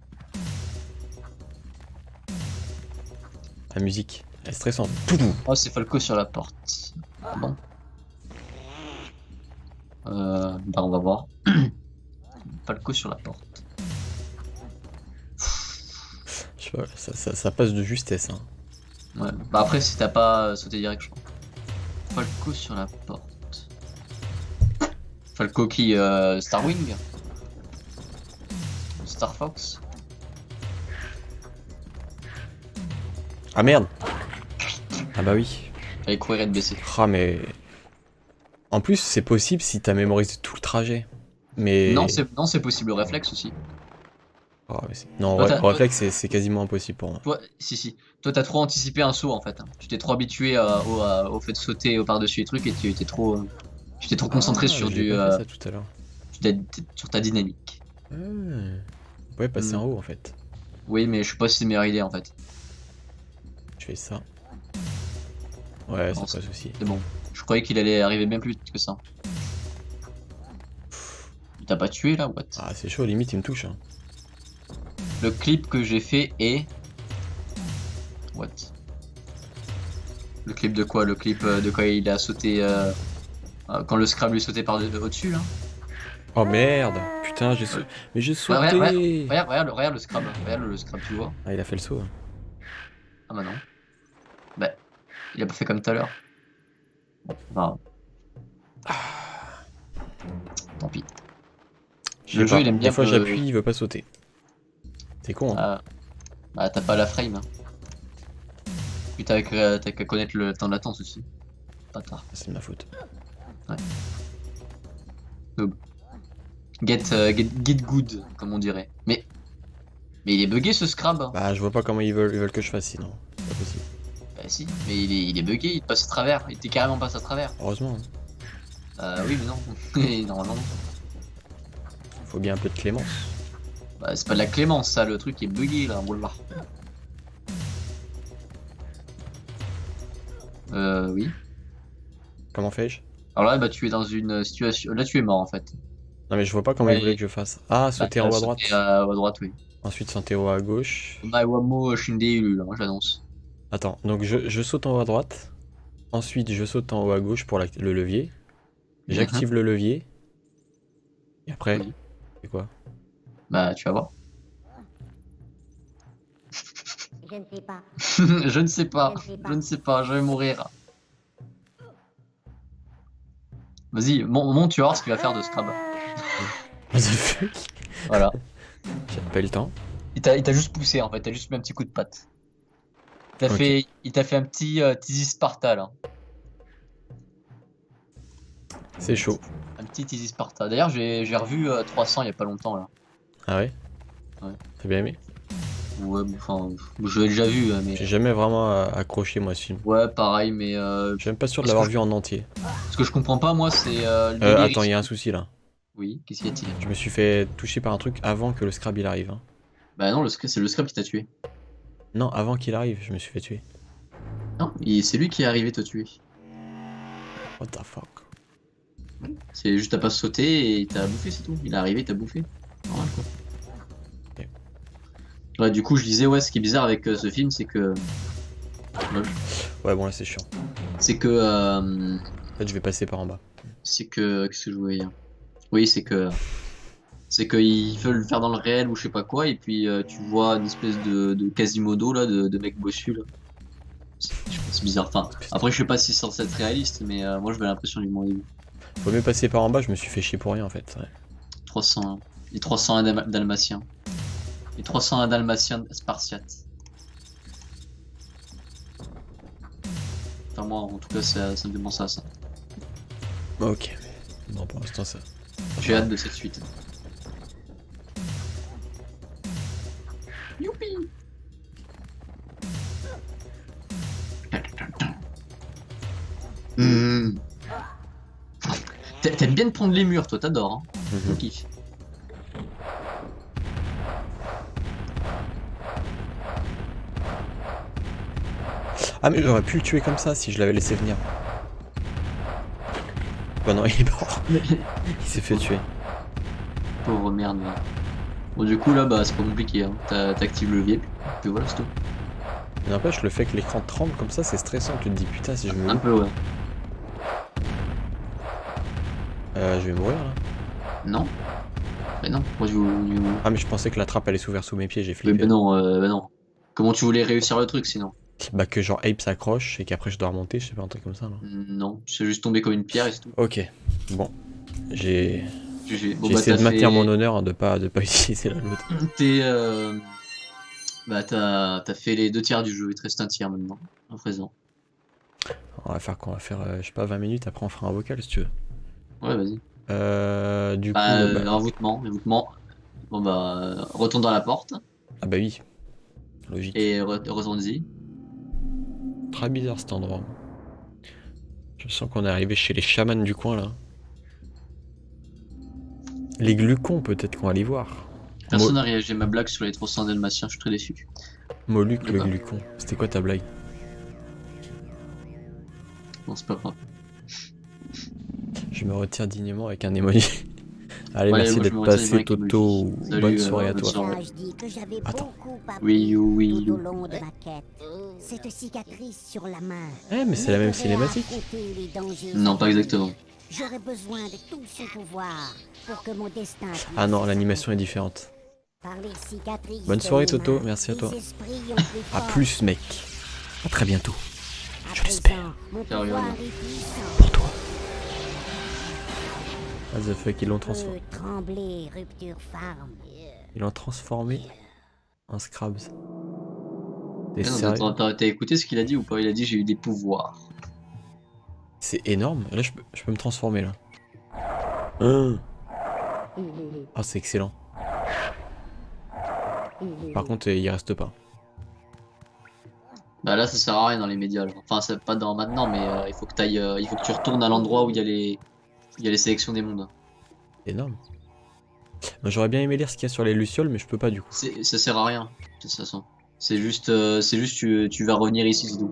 La musique, elle est stressante. Toutou. Oh, c'est Falco sur la porte. Ah bon. Bah, on va voir. Falco sur la porte. Je sais pas, ça passe de justesse. Hein. Ouais. Bah, après, si t'as pas sauté direct, je crois. Falco sur la porte. Falco qui Starwing Star Fox. Ah merde. Ah bah oui. Allez courir et te baisser. Ah mais... En plus, c'est possible si t'as mémorisé tout le trajet. Mais... Non, c'est possible, le réflexe aussi. Oh, non, Toi, ouais, réflexe, c'est quasiment impossible pour moi. Toi, si. Toi, t'as trop anticipé un saut en fait. Hein. Tu t'es trop habitué au fait de sauter par-dessus les trucs et tu étais trop concentré sur j'ai du. pas fait ça tout à l'heure. Sur ta dynamique. Ouais, passer Hmm. en haut en fait. Oui, mais je sais pas si c'est une meilleure idée en fait. Je fais ça. Ouais, Non, c'est pas souci. C'est bon. Je croyais qu'il allait arriver bien plus vite que ça. Il t'a pas tué là, what? Ah, c'est chaud, limite il me touche. Hein. Le clip que j'ai fait est. What? Le clip de quoi? Le clip de quand il a sauté. Quand le Scrab lui sautait au-dessus là? Oh merde. Putain, mais j'ai sauté. Regarde le Scrab. Regarde le Scrab, tu vois? Ah, il a fait le saut. Hein. Ah bah non. Bah, il a pas fait comme tout à l'heure. Bon, enfin, tant pis. Je Le sais jeu pas, il aime bien des fois que- j'appuie, il veut pas sauter. C'est con, hein. Ah, bah t'as pas la frame. Hein. Puis t'as qu'à connaître le temps de latence aussi. Pas tard. C'est de ma faute. Get good, comme on dirait. Mais il est bugué ce Scrab. Hein. Bah, je vois pas comment ils veulent que je fasse sinon. C'est pas possible. Bah si, mais il est bugué, il te passe à travers. Il était carrément passé à travers. Heureusement, hein. Oui, mais non. Et normalement, non. Faut bien un peu de clémence. Bah, c'est pas de la clémence, ça, le truc est bugué là, wallah. Oui. Comment fais-je? Alors là, bah, tu es dans une situation. Là, tu es mort en fait. Non, mais je vois pas comment Ouais. ils voulaient que je fasse. Ah, sauter en haut à droite. À droite, oui. Ensuite, sauter en haut à gauche. Maiwamo Shinde là, j'annonce. Attends, donc je saute en haut à droite. Ensuite, je saute en haut à gauche pour le levier. J'active le levier. Et après, Oui. c'est quoi? Bah, tu vas voir. Je ne sais pas. Je ne sais pas. Je ne sais pas, je vais mourir. Vas-y, monte, tu vas voir ce qu'il va faire de Scrab. What the fuck? Voilà. J'ai pas eu le temps. Il t'a juste poussé en fait, t'as juste mis un petit coup de patte. Ok. Il t'a fait un petit Tizi Sparta là. C'est chaud. Un petit Tizi Sparta. D'ailleurs, j'ai revu 300 il y a pas longtemps là. Ah ouais? Ouais. T'as bien aimé? Ouais, enfin, je l'ai déjà vu, mais. J'ai jamais vraiment accroché moi ce film. Ouais, pareil, mais. Je suis même pas sûr de Parce l'avoir que vu en entier. Ce que je comprends pas, moi, c'est. Le délire Attends, il ici. y a un souci là. Oui, qu'est-ce qu'il y a-t-il? Je me suis fait toucher par un truc avant que le Scrab il arrive. Hein. Bah non, c'est le Scrab qui t'a tué. Non, avant qu'il arrive, je me suis fait tuer. Non, c'est lui qui est arrivé te tuer. What the fuck? C'est juste t'as pas sauté et il t'a bouffé, c'est tout. Il est arrivé, il t'a bouffé. Normal quoi. Ok. Ouais, du coup, je disais, ouais, ce qui est bizarre avec ce film, c'est que. Lol. Ouais, bon là c'est chiant. C'est que. En fait, je vais passer par en bas. C'est que. Qu'est-ce que je voulais dire? Oui, c'est que. C'est qu'ils veulent le faire dans le réel ou je sais pas quoi, et puis tu vois une espèce de Quasimodo là, de mec bossu là. C'est bizarre. Enfin, après je sais pas si c'est censé être réaliste, mais moi j'avais l'impression du moment au début. Faut mieux passer par en bas, je me suis fait chier pour rien en fait. Ouais. 300, les 301 dalmatiens. Les 301 dalmatiens spartiates. Enfin moi en tout cas ça me fait penser à ça. Ok. Non, pour l'instant ça. J'ai hâte de cette suite. Youpi. T'aimes bien de prendre les murs, toi, t'adores, hein. Mhm. On kiffe. Ah mais j'aurais pu le tuer comme ça si je l'avais laissé venir. Bah non, il est mort. Il s'est fait tuer. Pauvre merde. Ouais. Bon, du coup, là, bah, c'est pas compliqué, hein. T'actives le levier, puis voilà, c'est tout. Mais n'empêche, le fait que l'écran tremble comme ça, c'est stressant. Tu te dis putain, si je me Un loupe, peu, ouais. je vais mourir là. Non? Bah non, moi je vous. Ah mais je pensais que la trappe allait s'ouvrir sous mes pieds, j'ai Mais flippé. bah non, bah non. Comment tu voulais réussir le truc sinon? Bah que genre Ape s'accroche et qu'après je dois remonter, je sais pas, un truc comme ça là. Non, tu sais juste tomber comme une pierre et c'est tout. Ok, bon. J'ai GG. Bon, j'ai bah essayé de maintenir fait. mon honneur hein, de pas utiliser la l'autre. T'es. Bah t'as fait les 2 tiers du jeu, il te reste un tiers maintenant, à présent. On va faire quoi? On va faire, je sais pas, 20 minutes, après on fera un vocal si tu veux. Ouais, vas-y. Du coup, Bah, envoûtement. Bon bah, retourne dans la porte ah bah oui, logique. et retourne-y. Très bizarre cet endroit. Je sens qu'on est arrivé chez les chamans du coin là. Les glucons peut-être qu'on va les voir. Personne n'a réagi à ma blague sur les 300 dalmatiens, je suis très déçu. Moluc le D'accord. glucon. C'était quoi ta blague? Bon, c'est pas grave. Je me retire dignement avec un emoji. Allez, Ouais, merci moi, je d'être me retire passé avec emoji. Toto. Salut, Bonne soirée à bonne toi. soirée. Car je dis que j'avais Attends. beaucoup appris Oui, tout au long de ma quête. Cette cicatrice sur la main. Eh mais c'est la même m'aiderait à cinématique. affronter les dangers Non, pas à venir. exactement. J'aurais besoin de tout son pouvoir pour que mon destin puisse Ah non, se l'animation est différente. par les cicatrices Bonne de soirée, mes Toto, mains, merci à toi. les esprits ont pris À force. plus mec. À très bientôt. À je l'espère. présent, mon Ciao, pouvoir Yoann. est puissant. Pour toi. What the fuck, ils l'ont transformé. Peut trembler, Rupture Farm. Ils l'ont transformé en Scrabs. T'es Non, sérieux? t'as écouté ce qu'il a dit ou pas? Il a dit j'ai eu des pouvoirs. C'est énorme. Là, je peux me transformer là. Oh, c'est excellent. Par contre, il reste pas. Bah là ça sert à rien dans les médias là. Enfin c'est pas dans maintenant mais il faut que il faut que tu retournes à l'endroit où il y a les sélections des mondes. Énorme. Moi, j'aurais bien aimé lire ce qu'il y a sur les lucioles, mais je peux pas du coup. Ça sert à rien de toute façon. C'est juste tu vas revenir ici c'est tout.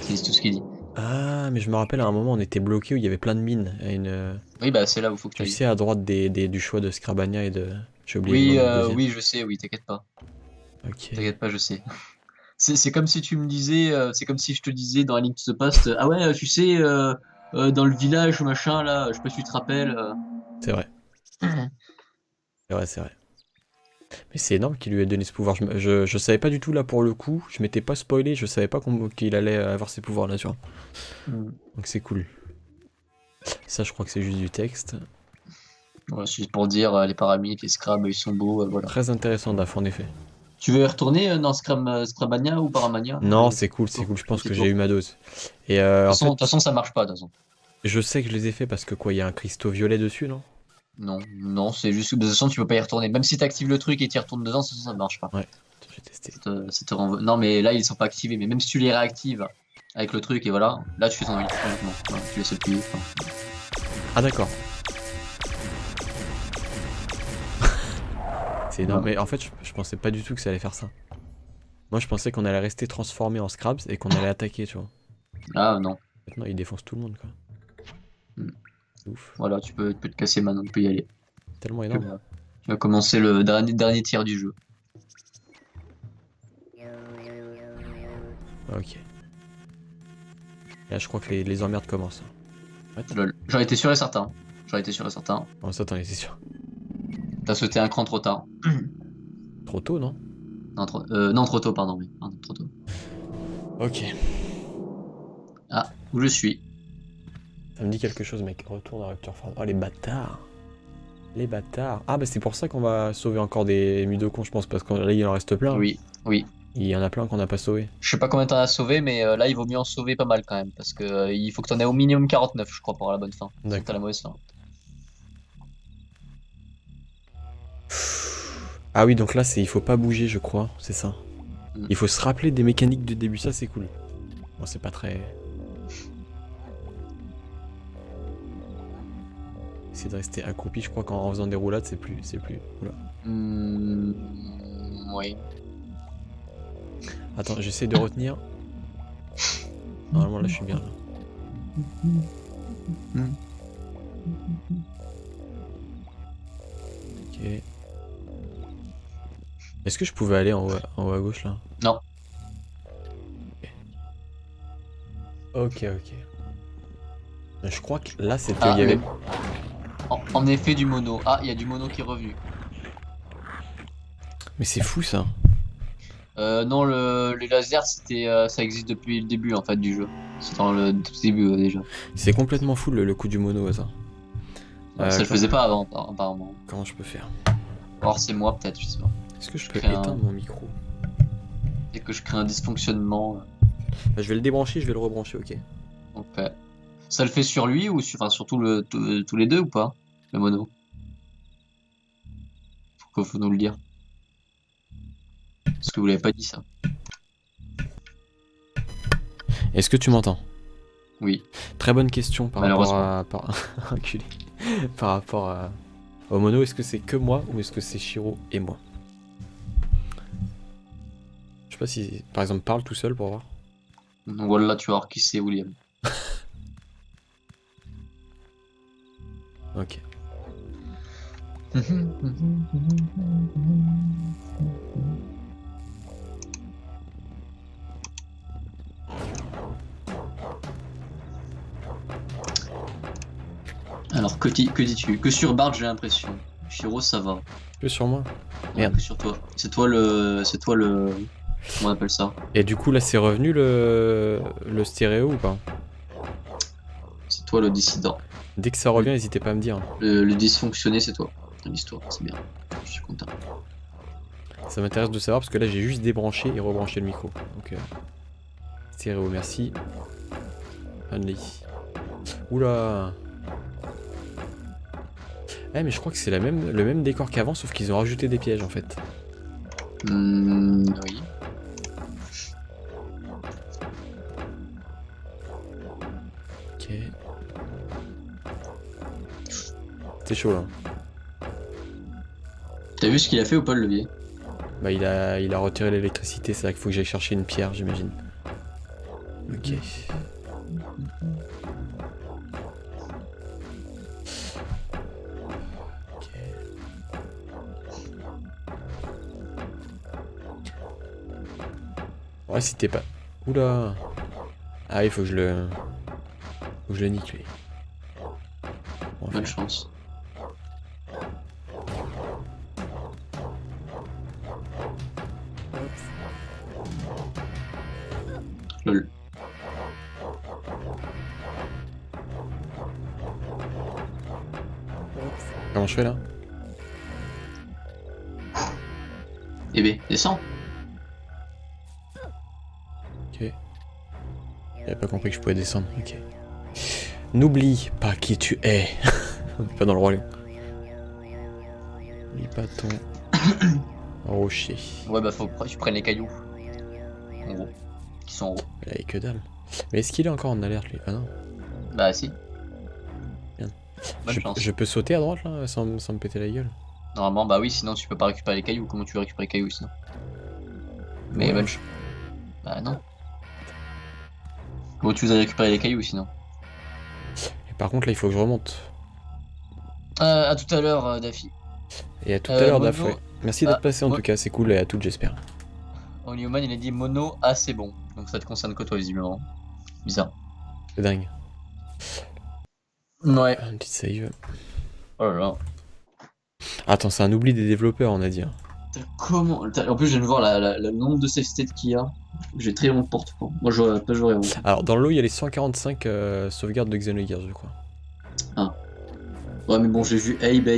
C'est tout ce qu'il dit. Ah, mais je me rappelle à un moment, on était bloqué où il y avait plein de mines. À une, Oui bah c'est là où il faut que tu tu ailles. sais, à droite du choix de Scrabania et de. J'ai oublié Oui le nom du deuxième. oui je sais oui t'inquiète pas. Ok. T'inquiète pas je sais. C'est comme si tu me disais c'est comme si je te disais dans A Link to the Past ah ouais tu sais dans le village machin là je sais pas si tu te rappelles. C'est vrai. C'est vrai, c'est vrai. Mais c'est énorme qu'il lui ait donné ce pouvoir. Je savais pas du tout là pour le coup. Je m'étais pas spoilé. Je savais pas qu'il allait avoir ces pouvoirs là, tu vois. Donc c'est cool. Ça, je crois que c'est juste du texte. Voilà, c'est juste pour dire les paramètres, les Scrabs, ils sont beaux, voilà. Très intéressant DAF en effet. Tu veux y retourner dans Scrabania ou Paramania? Non, c'est cool, c'est cool. Je pense C'est que cool. j'ai eu ma dose. Et De en toute fait, façon, ça marche pas, de toute façon. je sais que je les ai fait parce que quoi, il y a un cristaux violet dessus, non? Non, c'est juste que de toute façon, tu peux pas y retourner. Même si t'actives le truc et tu y retournes dedans, de toute façon, ça marche pas. Ouais, j'ai testé. Ça te renvoie. Non, mais là, ils sont pas activés. Mais même si tu les réactives avec le truc et voilà, là, tu fais ton uniquement. Voilà, tu laisses le plus. Ah d'accord. C'est énorme. Mais en fait, je pensais pas du tout que ça allait faire ça. Moi, je pensais qu'on allait rester transformé en Scrabs et qu'on allait attaquer, tu vois. Ah non, Maintenant, il défonce tout le monde, quoi. Hmm. C'est ouf. voilà, tu peux te casser maintenant, tu peux y aller. Tellement Tu énorme. vas commencer le dernier tiers du jeu. Ok. Là, je crois que les emmerdes commencent. Lol. J'en étais sûr et certain. J'en étais sûr et certain. Bon, ça, t'en étais sûr. T'as sauté un cran trop tard. Trop tôt, non? Non, trop tôt, pardon, oui. Pardon, trop tôt. Ok. Ah, où je suis? Ça me dit quelque chose, mec. Retourne à Raptor Farm. Oh, les bâtards. Les bâtards. Ah, bah c'est pour ça qu'on va sauver encore des Mudokons, je pense, parce que là, il en reste plein. Oui, oui. Il y en a plein qu'on n'a pas sauvé. Je sais pas combien t'en as sauvé, mais là, il vaut mieux en sauver pas mal quand même. Parce que il faut que t'en aies au minimum 49, je crois, pour avoir la bonne fin. Sinon, D'accord. t'as la mauvaise fin. Ah oui, donc là, il faut pas bouger, je crois. C'est ça. Mm. Il faut se rappeler des mécaniques du début, ça, c'est cool. Bon, c'est pas très... Essayer de rester accroupi, je crois qu'en faisant des roulades, c'est plus... Oula. Oui. Attends, j'essaie de retenir. Normalement, là, je suis bien, là. Ok. Est-ce que je pouvais aller en haut à gauche, là? Non. Ok. Je crois que là, c'était... Ah, il y avait... mais- En effet, du mono. Ah, il y a du mono qui est revenu. Mais c'est fou, ça. Non, les lasers, ça existe depuis le début en fait du jeu. C'est dans le tout début déjà. C'est complètement fou, le coup du mono, ça. Ça le faisait pas avant, apparemment. Comment je peux faire? Or, c'est moi peut-être, je sais pas. Est-ce que je peux crée un- éteindre mon micro? Dès que je crée un dysfonctionnement. Bah, je vais le débrancher, je vais le rebrancher, ok. Donc, ça le fait sur lui ou sur tous les deux ou pas? Le mono. Faut nous le dire. Parce que vous l'avez pas dit ça. Est-ce que tu m'entends? Oui. Très bonne question par rapport Malheureusement. Enculé. Par rapport au mono, est-ce que c'est que moi ou est-ce que c'est Shiro et moi? Je sais pas si, par exemple, parle tout seul pour voir. Donc voilà, tu vas voir qui c'est William. Ok. Alors, que dis-tu? Que sur Bard, j'ai l'impression. Shiro, ça va. Que sur moi. Ouais, Merde. que sur toi. C'est toi le. Comment on appelle ça? Et du coup, là, c'est revenu le stéréo ou pas? C'est toi le dissident. Dès que ça revient, n'hésitez pas à me dire. Le dysfonctionné, c'est toi. Dans l'histoire, c'est bien. Je suis content. Ça m'intéresse de savoir parce que là, j'ai juste débranché et rebranché le micro. Donc, stéréo, merci. Only. Oula. Eh, mais je crois que c'est le même décor qu'avant, sauf qu'ils ont rajouté des pièges en fait. Oui. Ok. C'est chaud là. T'as vu ce qu'il a fait ou pas le levier? Bah, il a retiré l'électricité, c'est là qu'il faut que j'aille chercher une pierre, j'imagine. Ok. Ok. Ouais, si t'es pas... Oula. Ah, il faut que je le... Faut que je le nique, lui. On va Bonne faire. chance. Lol. Comment je fais là? Eh ben, descends. Ok. J'avais pas compris que je pouvais descendre, ok. N'oublie pas qui tu es. On est pas dans le roi lion. N'oublie pas ton rocher. Ouais, bah faut que tu prennes les cailloux. En gros. Qui sont en haut. Il avait que dalle. Mais est-ce qu'il est encore en alerte lui? Ah non. Bah si. Bien. Bonne chance. Je peux sauter à droite là sans me péter la gueule? Normalement, bah oui, sinon tu peux pas récupérer les cailloux. Comment tu veux récupérer les cailloux sinon? Mais Ouais. bonne chance. Bah non. Comment tu veux récupérer les cailloux sinon? Et par contre là il faut que je remonte. À tout à l'heure, Daffy. Et à tout à l'heure Mono. Daf, ouais. Merci d'être Ah, passé en tout cas, c'est cool et à toutes j'espère. Newman, il a dit mono, ah c'est bon. Donc ça te concerne que toi, visiblement. Bizarre. C'est dingue. Ouais. Un petit save. Oh là là. Attends, c'est un oubli des développeurs, on a dit. Hein. En plus, je viens de voir le nombre de save states qu'il y a. J'ai très honte pour toi. Moi, j'aurais honte. Alors, dans le lot, il y a les 145 sauvegardes de Xenogears, je crois. Ouais, mais bon, j'ai vu Abe,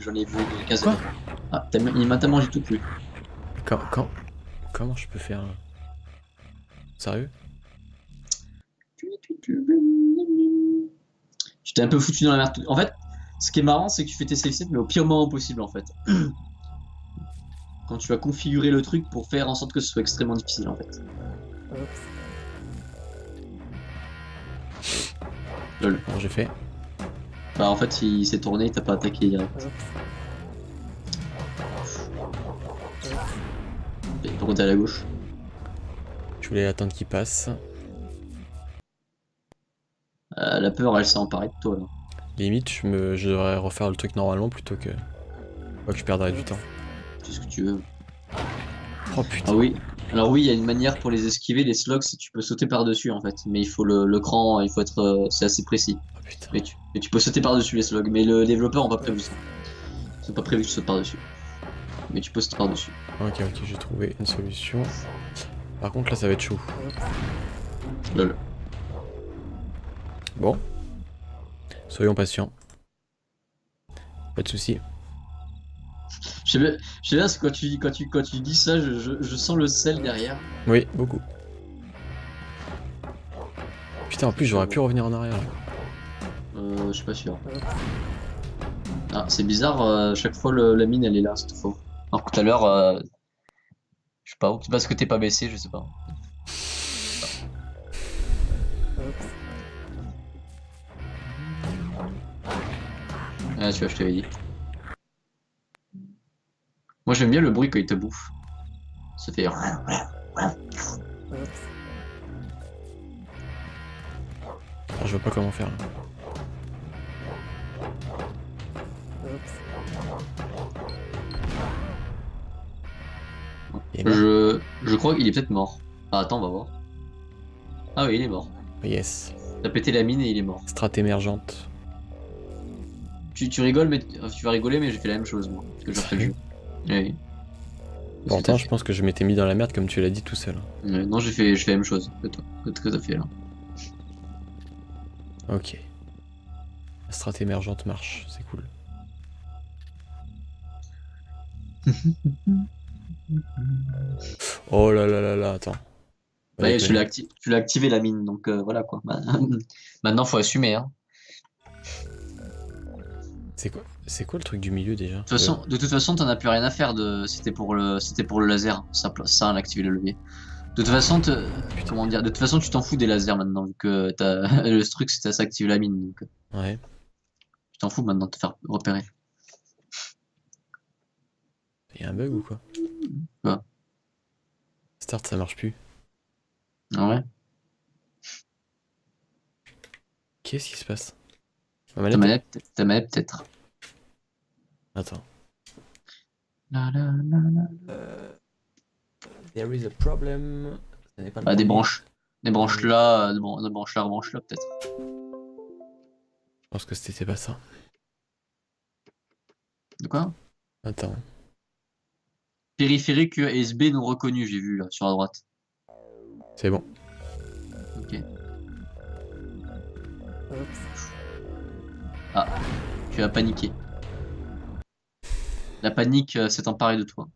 j'en ai vu 15 Quoi heures. Ah, il m'a tellement, j'ai tout cru. Comment je peux faire Sérieux? J'étais un peu foutu dans la merde. En fait, ce qui est marrant, c'est que tu fais tes save states, mais au pire moment possible, en fait. Quand tu vas configurer le truc pour faire en sorte que ce soit extrêmement difficile, en fait. Lol. Bon, j'ai fait. Bah, en fait, il s'est tourné, il t'a pas attaqué direct. Pourquoi t'es à la gauche? Je voulais attendre qu'il passe. La peur, elle s'est emparée de toi, là. Limite, je devrais refaire le truc normalement plutôt que... Quoi que je perdrais du temps. C'est ce que tu veux. Oh putain. Ah oui. Alors oui, il y a une manière pour les esquiver, les slugs, c'est tu peux sauter par-dessus en fait. Mais il faut le cran, il faut être... c'est assez précis. Oh putain. Mais tu peux sauter par-dessus les slugs. Mais le développeur n'a pas prévu ça. Ils n'ont pas prévu que tu sautes par-dessus. Mais tu peux sauter par-dessus. Ok, j'ai trouvé une solution. Par contre, là, ça va être chaud. Lol. Bon. Soyons patients. Pas de soucis. Je sais bien, c'est quand tu dis ça, je sens le sel derrière. Oui, beaucoup. Putain, en plus, j'aurais pu revenir en arrière. Là. Je suis pas sûr. Ah, c'est bizarre, chaque fois la mine elle est là, cette fois. Alors que tout à l'heure, je sais pas, c'est parce que t'es pas baissé, je sais pas. Ah, tu vois, je t'avais dit. Moi j'aime bien le bruit quand il te bouffe. Ça fait. Alors, je vois pas comment faire. Là. Il est mort. Je crois qu'il est peut-être mort. Ah, attends, on va voir. Ah oui, il est mort. Yes. T'as pété la mine et il est mort. Strat émergente. Tu rigoles, mais tu vas rigoler, mais j'ai fait la même chose moi. Parce que j'ai refait le jeu. Oui. Pourtant, je pense que je m'étais mis dans la merde comme tu l'as dit tout seul. Non, j'ai fait la même chose que toi, que t'as fait là. Ok. La strat émergente marche, c'est cool. Oh là là là là, attends. Ouais, tu l'as activé la mine, donc voilà quoi. Maintenant, faut assumer. Hein. C'est quoi le truc du milieu déjà? De toute façon, t'en as plus rien à faire. C'était pour le laser. Ça, activer le levier. De toute façon, comment dire? De toute façon, tu t'en fous des lasers maintenant, vu que le truc c'était ça active la mine. Donc, ouais. tu t'en fous maintenant de te faire repérer. Y'a un bug ou quoi? Quoi? Start, ça marche plus. Ah ouais? Qu'est-ce qui se passe? Ta manette peut-être. Attends. La. There is a problem. Ça n'est pas le Ah, des premier. branches là, des branches là peut-être. Je pense que c'était pas ça. De quoi? Attends. Périphérique USB non reconnu, j'ai vu là sur la droite. C'est bon. Ok. Ah, tu as paniqué. La panique s'est emparée de toi.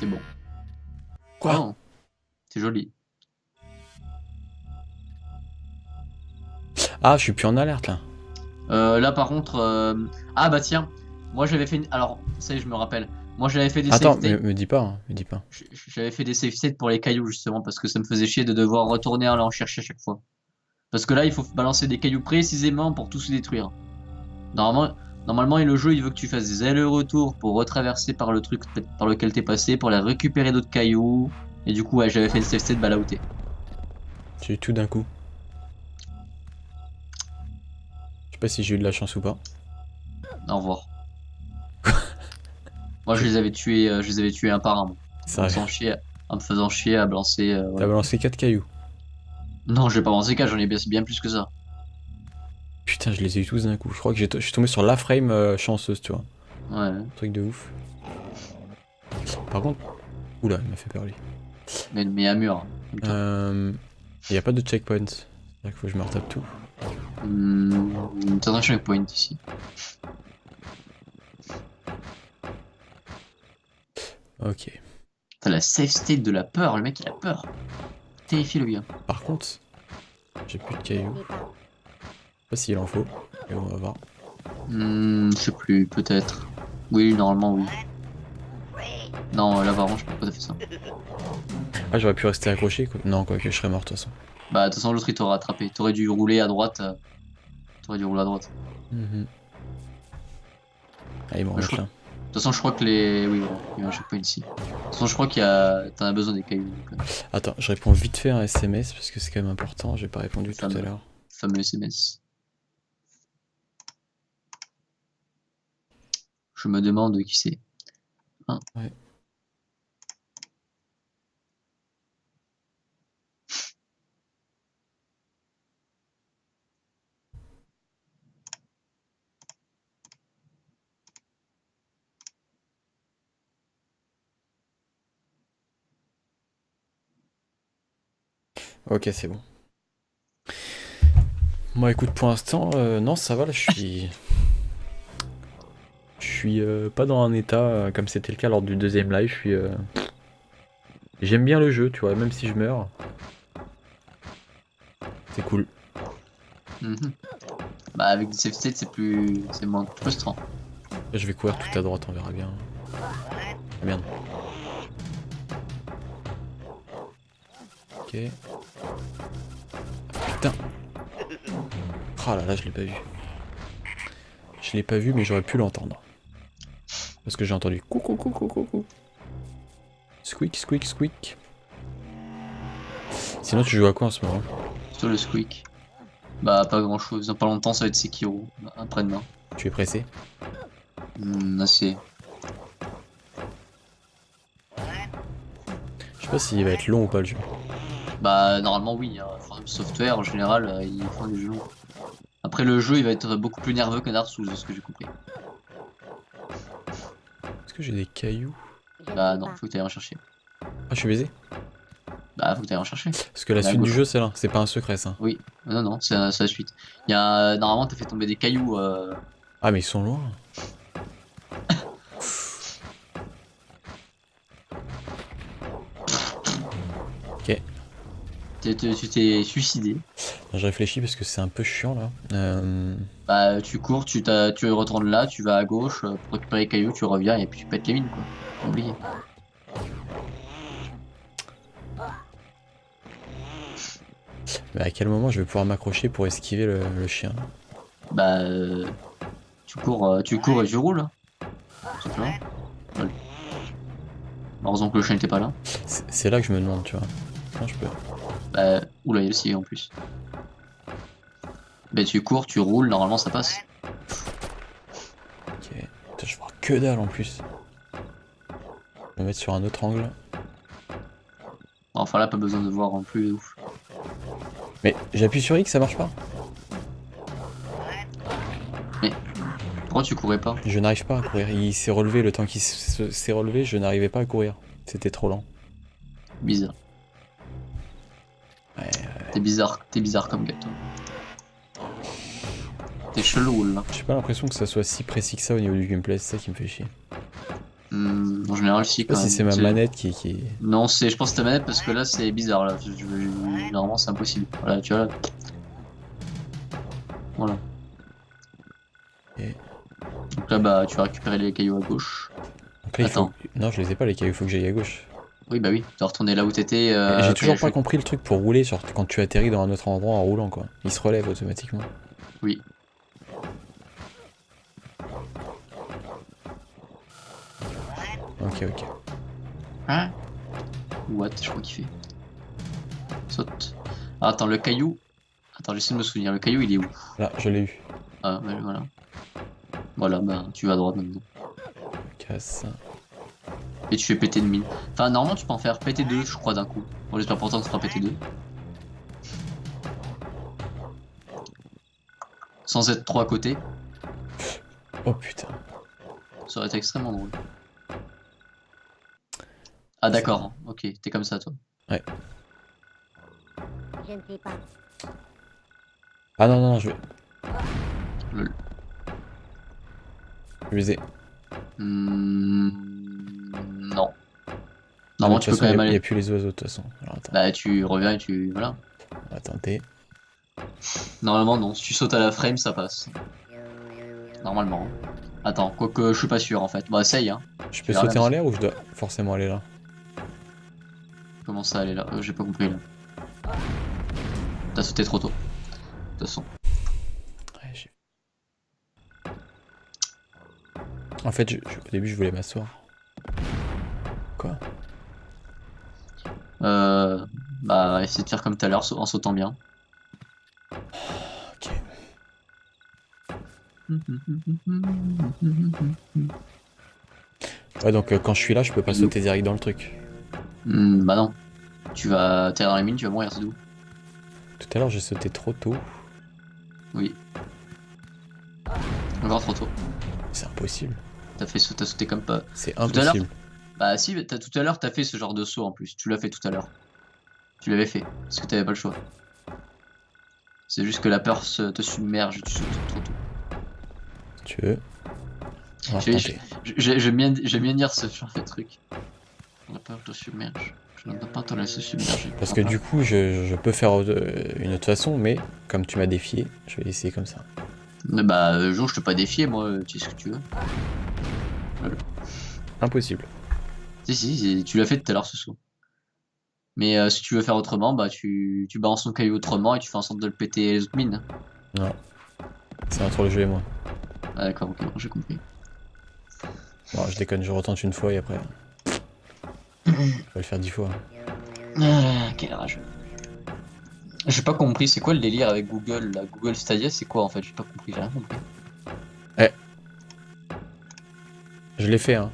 C'est bon. Quoi? Oh, c'est joli. Ah, je suis plus en alerte là. Là par contre, ah bah tiens, moi j'avais fait alors ça y est, je me rappelle. Moi j'avais fait des Attends, save states. me dis pas, hein, me dis pas. J'avais fait des save states pour les cailloux justement parce que ça me faisait chier de devoir retourner aller en chercher à chaque fois. Parce que là il faut balancer des cailloux précisément pour tout se détruire. Normalement le jeu il veut que tu fasses des allers-retours pour retraverser par le truc par lequel t'es passé pour aller récupérer d'autres cailloux. Et du coup ouais, j'avais fait le save state balaouté. J'ai eu tout d'un coup. Je sais pas si j'ai eu de la chance ou pas. Au revoir. Moi je les avais tués un par un. Ça En me faisant chier à balancer. T'as balancé 4 cailloux. Non, j'ai pas pensé qu'à, j'en ai bien plus que ça. Putain, je les ai eu tous d'un coup. Je crois que je suis tombé sur la frame chanceuse, tu vois. Ouais, Truc de ouf. Par contre... Oula, il m'a fait peur lui. mais à mur. Tout le temps. Y a pas de checkpoint. C'est-à-dire qu'il faut que je me retape tout. T'as un checkpoint ici. Ok. T'as la safe state de la peur, le mec il a peur. Terrifie le gars. Par contre, j'ai plus de cailloux. Les pas. Je sais pas s'il en faut. Mais on va voir. Je sais plus, peut-être. Oui, normalement oui. Non, là par contre, je peux pas fait ça. Ah, j'aurais pu rester accroché quoi. Non, quoi que je serais mort de toute façon. Bah, de toute façon, l'autre il t'aurait attrapé. T'aurais dû rouler à droite. T'aurais dû rouler à droite. Mhm. Ah, il m'en Je reste crois- là. De toute façon, je crois que les. Oui, voilà, il y a un checkpoint ici. De toute façon, je crois qu'il y a. T'en as besoin des cailloux. Donc, Attends, je réponds vite fait à un SMS parce que c'est quand même important. J'ai pas répondu tout à Fameux. l'heure. fameux SMS. Je me demande qui c'est. Hein. Ouais. Ok, c'est bon. Moi, écoute, pour l'instant, non, ça va là, je suis. Je suis pas dans un état comme c'était le cas lors du deuxième live. Je suis. J'aime bien le jeu, tu vois, même si je meurs. C'est cool. Mhm. Bah, avec des safe states, c'est moins frustrant. Là, je vais courir tout à droite, on verra bien. Ah, merde. Ok. Putain. Ah là là, je l'ai pas vu. Je l'ai pas vu, mais j'aurais pu l'entendre. Parce que j'ai entendu coucou coucou coucou. Squeak squeak squeak. Sinon, tu joues à quoi en ce moment? Surtout le squeak. Bah, pas grand chose. Dans pas longtemps, ça va être Sekiro. Après-demain. Tu es pressé? Assez. Je sais pas s'il va être long ou pas le jeu. Bah, normalement, oui. Hein. From Software, en général, ils font des jeux longs. Après, le jeu, il va être beaucoup plus nerveux que Dark Souls, de ce que j'ai compris. Est-ce que j'ai des cailloux? Je ne Bah, sais non, pas. faut que t'ailles en chercher. Ah, je suis baisé? Bah, faut que t'ailles en chercher. Parce que la À suite du gauche. jeu, c'est là. C'est pas un secret, ça. Oui. Non, non, c'est la suite. Il y a... Normalement, t'as fait tomber des cailloux. Ah, mais ils sont loin. Ok. Tu t'es suicidé. Je réfléchis parce que c'est un peu chiant là. Bah, tu cours, tu retournes là, tu vas à gauche pour récupérer les cailloux, tu reviens et puis tu pètes les mines, quoi. Faut oublier. Mais à quel moment je vais pouvoir m'accrocher pour esquiver le chien? Bah, tu cours et tu roules. Tout simplement. Voilà. Heureusement que le chien n'était pas là. C'est là que je me demande, tu vois. Non, je peux. Bah, oula, il y a le scie en plus. Bah, tu cours, tu roules, normalement ça passe. Ok. Putain, je vois que dalle en plus. Je vais me mettre sur un autre angle. Enfin là, pas besoin de voir en plus de ouf. Mais j'appuie sur X, ça marche pas. Pourquoi tu courais pas? Je n'arrive pas à courir. Il s'est relevé le temps qu'il s'est relevé, je n'arrivais pas à courir. C'était trop lent. Bizarre. Ouais, T'es bizarre comme gars, toi. T'es chelou là. j'ai pas l'impression que ça soit si précis que ça au niveau du gameplay, c'est ça qui me fait chier. En général, si Je sais pas quand si même. c'est ma manette qui... Non, je pense que ta manette parce que là c'est bizarre là. Normalement c'est impossible. Voilà, tu vois là. Voilà. Et- Donc là bah tu vas récupérer les cailloux à gauche. Donc là, il faut... Attends. Non, je les ai pas les cailloux, il faut que j'aille à gauche. Oui bah oui, tu dois retourner là où t'étais. Mais j'ai toujours pas compris. compris le truc pour rouler sur... quand tu atterris dans un autre endroit en roulant quoi. Il se relève automatiquement. Oui. Ok, ok. Hein? What? Je crois qu'il fait. Saute. Ah, attends, le caillou. Attends, j'essaie de me souvenir. Le caillou il est où? Là, je l'ai eu. Ah ouais, voilà. Voilà, bah tu vas à droite maintenant. Casse. Et tu fais péter une mine. Enfin, normalement tu peux en faire péter deux, je crois, d'un coup. Bon, j'espère pourtant que tu feras péter deux. sans être trop à côté. Oh putain. Ça aurait été extrêmement drôle. Ah d'accord, ok, t'es comme ça toi. Ouais. Je ne sais pas. Ah non, non, je vais. Lol. Je vais viser. Non. De Normalement toute tu peux façon, quand même Il n'y aller. a plus les oiseaux de toute façon. Alors attends, Bah tu reviens et tu... Voilà. on va tenter. Normalement non, si tu sautes à la frame ça passe. Normalement. Attends, quoique je suis pas sûr en fait. Bah essaye hein. Je Tu peux verras sauter bien, en l'air ou je dois forcément aller là? Comment ça aller là? J'ai pas compris là. T'as sauté trop tôt. De toute façon. Ouais, en fait, au début, je voulais m'asseoir. Quoi? Bah essaye de faire comme tout à l'heure en sautant bien. Ok. Ouais, donc quand je suis là, je peux pas sauter direct dans le truc. Bah non. T'es dans les mines, tu vas mourir, c'est tout. Tout à l'heure, j'ai sauté trop tôt. Oui. Encore trop tôt. C'est impossible. T'as sauté comme pas. C'est à l'heure impossible. Bah si, tout à l'heure t'as fait ce genre de saut en plus. Tu l'as fait tout à l'heure. Tu l'avais fait, parce que t'avais pas le choix. C'est juste que la peur te submerge et tu sautes trop tôt. Si tu veux. On va J'ai- retenter. J'aime bien dire ce genre de truc. La peur te submerge. Je ne dois pas te laisser submerger. Parce que du coup, je peux faire une autre façon, mais comme tu m'as défié, je vais essayer comme ça. Mais bah, jour, je t'ai pas défié, moi, tu sais ce que tu veux. Impossible. Si, tu l'as fait tout à l'heure ce saut. Mais si tu veux faire autrement, bah tu balances ton caillou autrement et tu fais en sorte de le péter les autres mines. Non. C'est entre le jeu et moi. Ah d'accord, ok, bon, j'ai compris. Bon, je déconne, je retente une fois et après. Je vais le faire 10 fois. Ah, quel rage. J'ai pas compris, c'est quoi le délire avec Google là? Google Stadia, c'est quoi en fait? J'ai pas compris, j'ai rien compris. Je l'ai fait, hein.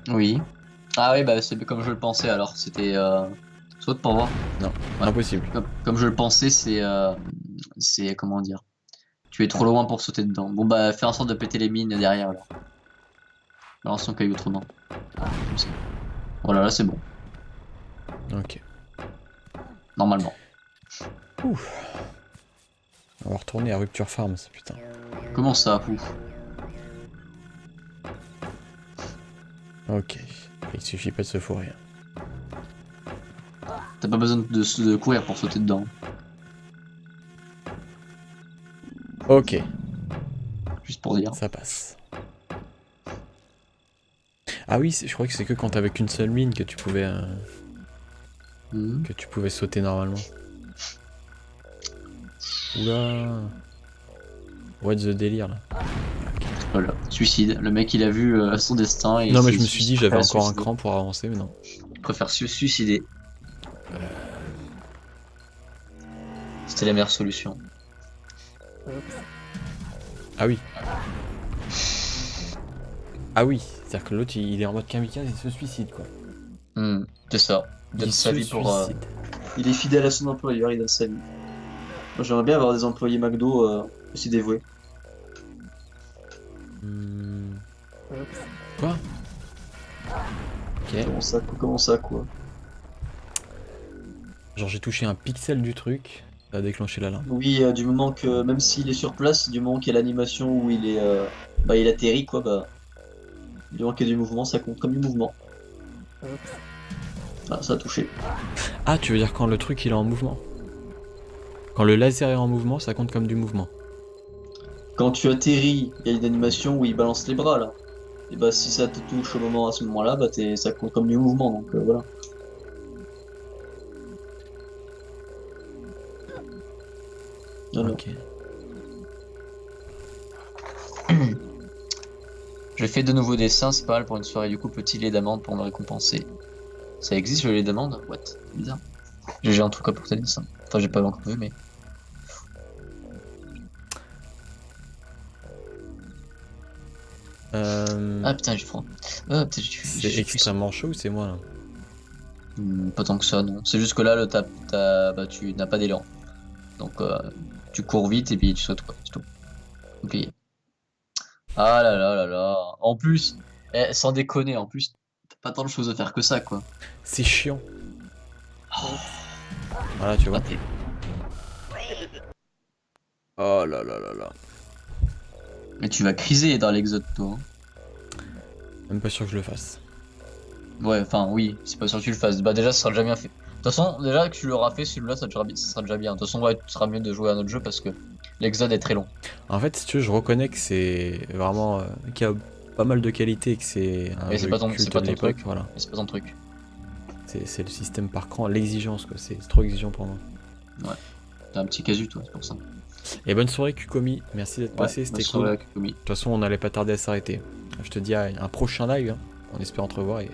Oui. Ah oui, bah c'est comme je le pensais alors, c'était... Saute pour voir. Non, Ouais. impossible. Comme je le pensais, c'est... Comment dire? Tu es trop loin pour sauter dedans. Bon bah fais en sorte de péter les mines derrière alors. Balance ton caillou autrement. Ah, comme ça. Voilà, là c'est bon, Ok. normalement. Ouf. On va retourner à Rupture Farms, putain. Comment ça, ouf? Ok. Il suffit pas de se fourrer. T'as pas besoin de courir pour sauter dedans. Ok, Juste pour dire. ça passe. Ah oui, je crois que c'est que quand t'avais qu'une seule mine que tu pouvais Mhm. sauter normalement. Oula. What the délire là. Voilà, suicide. Le mec il a vu son destin et Non mais il je me s'est suis dit j'avais préféré encore un suicider. cran pour avancer mais non. Il préfère se suicider. C'était la meilleure solution. Ah oui. Ah oui, c'est-à-dire que l'autre il est en mode kamikaze et il se suicide quoi. C'est ça. Il donne Il sa se vie pour. suicide. Il est fidèle à son employeur, il donne sa vie. Moi j'aimerais bien avoir des employés McDo aussi dévoués. Hmm. Quoi? Ok. Comment ça quoi? Genre j'ai touché un pixel du truc, ça a déclenché l'alarme. Oui, du moment que, même s'il est sur place, du moment qu'il y a l'animation où il est, bah il atterrit quoi, bah, du moment qu'il y a du mouvement, ça compte comme du mouvement. Ah, ça a touché. Ah, tu veux dire quand le truc il est en mouvement? Quand le laser est en mouvement, ça compte comme du mouvement. Quand tu atterris, il y a une animation où il balance les bras là. Et bah si ça te touche à ce moment-là, bah ça compte comme du mouvement, donc voilà. Voilà. Ok. J'ai fait de nouveaux dessins, c'est pas mal pour une soirée du coup, petit lait d'amande pour me récompenser. Ça existe le lait d'amande? What? C'est bizarre. J'ai en tout cas pour tes dessins. Enfin j'ai pas encore vu mais... Ah putain j'ai froid. Ah putain C'est extrêmement chaud ou c'est moi là? Pas tant que ça non. C'est juste que là bah, tu n'as pas d'élan. Donc tu cours vite et puis tu sautes quoi, c'est tout. Ok. Ah là là là là. En plus, sans déconner, en plus, t'as pas tant de choses à faire que ça, quoi. C'est chiant. Voilà, tu vois. Ah, Oh là là là là. mais tu vas criser dans l'Exode, toi. Hein. Même pas sûr que je le fasse. Ouais, enfin, oui, c'est pas sûr que tu le fasses. Bah, déjà, ça sera déjà bien fait. De toute façon, déjà que tu l'auras fait, celui-là, ça sera déjà bien. De toute façon, ouais, ce sera mieux de jouer à un autre jeu parce que l'Exode est très long. En fait, si tu veux, je reconnais que c'est vraiment. Qu'il y a pas mal de qualité et que c'est un Mais jeu c'est culte pas de ton l'époque. truc. Voilà. Mais c'est pas ton truc. C'est le système par cran, l'exigence, quoi. C'est trop exigeant pour moi. Ouais. T'as un petit casu, toi, c'est pour ça. Et bonne soirée, Kukomi. Merci d'être Ouais, passé, c'était cool. De Kakumi. toute façon, on n'allait pas tarder à s'arrêter. Je te dis à un prochain live, hein, en espérant te revoir. Et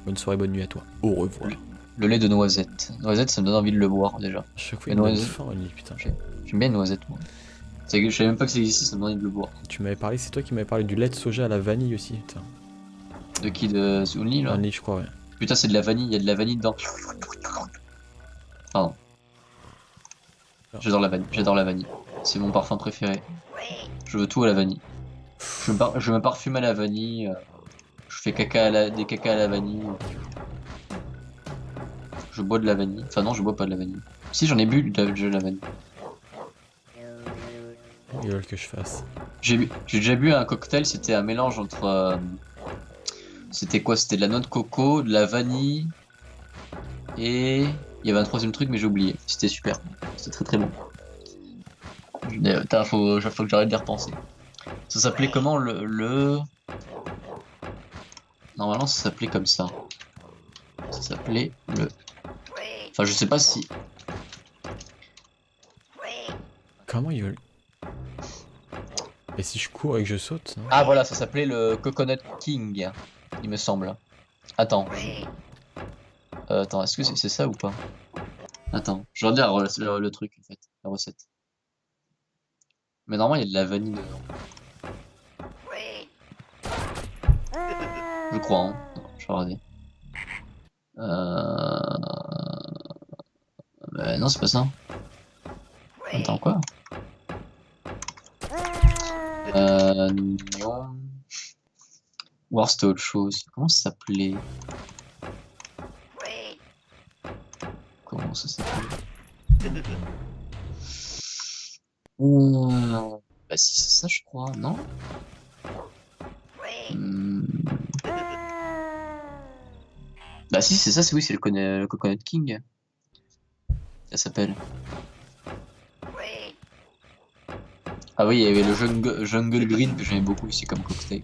bonne soirée, bonne nuit à toi. Au revoir. Le lait de noisette. Noisette, ça me donne envie de le boire, déjà. À chaque fois, Mais il me donne noisette- faim, Oli, putain. J'aime bien une noisette, moi. Je savais même pas que ça existait, ça me donne envie de le boire. Tu m'avais parlé, c'est toi qui m'avais parlé du lait de soja à la vanille aussi. Putain. De qui? De Only, là? Vanille, je crois, ouais. Putain, c'est de la vanille, il y a de la vanille dedans. Pardon. J'adore la vanille. C'est mon parfum préféré. Je veux tout à la vanille. Je me parfume à la vanille. Je fais des caca à la vanille. Je bois de la vanille. Enfin non, je bois pas de la vanille. Si, j'en ai bu de la vanille. Ils veulent que je fasse. J'ai déjà bu un cocktail, c'était un mélange entre... c'était quoi? C'était de la noix de coco, de la vanille... Et... Il y avait un troisième truc, mais j'ai oublié. C'était super. C'était très très bon. Putain, faut que j'arrête d'y repenser. Ça s'appelait comment le... Normalement, ça s'appelait comme ça. Ça s'appelait le... Enfin, je sais pas si... Comment ils veulent. Et si je cours et que je saute hein Ah voilà, ça s'appelait le Coconut King, il me semble. Attends. Attends, est-ce que c'est ça ou pas? Attends, je regarde le truc en fait, la recette. Mais normalement il y a de la vanille dedans. Je crois, hein. Attends, je vais regarder. Non, c'est pas ça. Attends, quoi? Non. Ou alors c'était autre chose. Comment ça s'appelait? Comment ça s'appelait? Bah si c'est ça je crois, non? Hmm. Bah si c'est ça, c'est oui, c'est le Coconut King. Ça s'appelle. Ah oui, il y avait le Jungle Green que j'aimais beaucoup ici comme cocktail.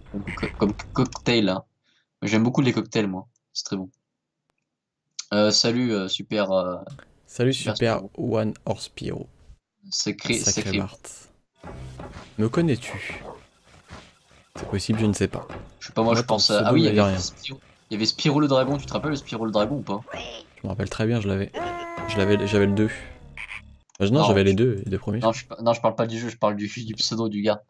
Comme cocktail hein. J'aime beaucoup les cocktails moi, c'est très bon. Salut super Salut Super Super Spiro. One Horse Pyro. Sacré. Sacré Marthe. Me connais-tu? C'est possible, je ne sais pas. Je sais pas moi, Moi, je pense ton à... Ah pseudo oui, me dit rien. Il y avait Spyro le dragon, tu te rappelles le Spyro le dragon ou pas? Je me rappelle très bien, je l'avais. J'avais le 2. Non, Non, j'avais les deux premiers. Non, je parle pas du jeu, je parle du pseudo du gars.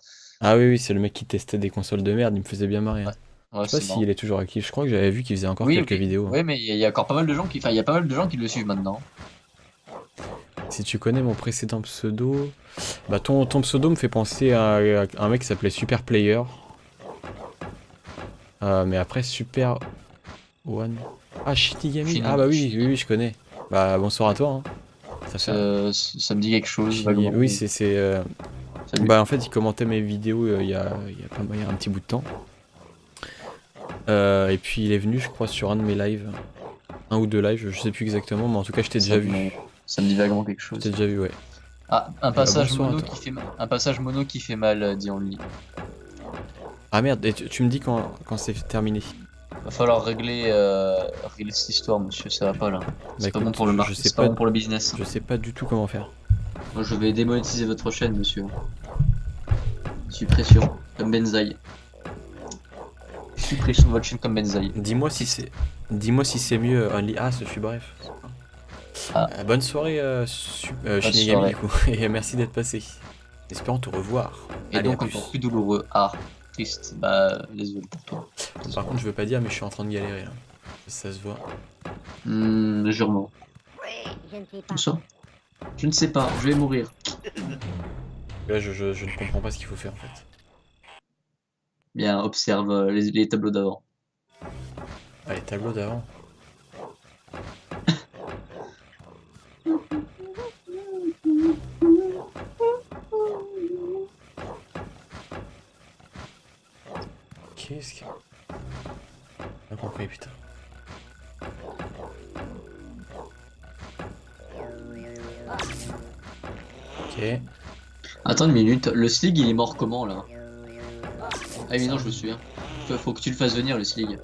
Ah oui, oui, c'est le mec qui testait des consoles de merde, il me faisait bien marrer. Hein. Ouais, Je sais pas c'est marrant. s'il est toujours actif, je crois que j'avais vu qu'il faisait encore Oui, quelques ok. vidéos. Oui, mais il y a encore pas mal de gens qui... Enfin, il y a pas mal de gens qui le suivent maintenant. Si tu connais mon précédent pseudo, bah ton pseudo me fait penser à un mec qui s'appelait Super Player. Mais après Super One. Ah Shinigami. Ah bah oui, oui, oui, je connais. Bah bonsoir à toi. Hein. Ça fait. Ça me dit quelque chose. Shinigami. vaguement. Oui, c'est. Salut. Bah en fait, il commentait mes vidéos il y a un petit bout de temps. Et puis il est venu, je crois, sur un de mes lives. Un ou deux lives, je sais plus exactement, mais en tout cas, je t'ai déjà vu. Ça me dit vaguement quelque chose. Je t'ai déjà vu, ouais. Ah, un passage bonsoir, mono toi. qui fait mal. Un passage mono qui fait mal, dit Only. Ah merde, et tu me dis quand c'est terminé. Va falloir régler cette histoire, monsieur, ça va pas là. C'est pas écoute, bon pour le je marché, sais c'est pas pas- bon pour le business. Je sais pas du tout comment faire. Moi, je vais démonétiser votre chaîne, monsieur. Suppression, comme Benzaï. Suppression de votre chaîne comme Benzaï. Dis-moi si c'est mieux Only. Ah, ce fut bref. Ah. Bonne soirée Shinigami soirée. du coup, et merci d'être passé. Espérons te revoir. Et Allez, donc à plus. encore plus douloureux. Ah, triste. Bah, désolé pour toi. Par contre, je veux pas dire, mais je suis en train de galérer là. Ça se voit. Légèrement. Je ne sais pas. Tout ça? Je ne sais pas, je vais mourir. Là, je ne comprends pas ce qu'il faut faire en fait. Bien, observe les tableaux d'avant. Ah, les tableaux d'avant. Qu'est-ce qu'il y a? Pas compris, putain. Ok. Attends une minute, le Slig il est mort comment là? Ah mais non, je me souviens. Faut que tu le fasses venir le Slig.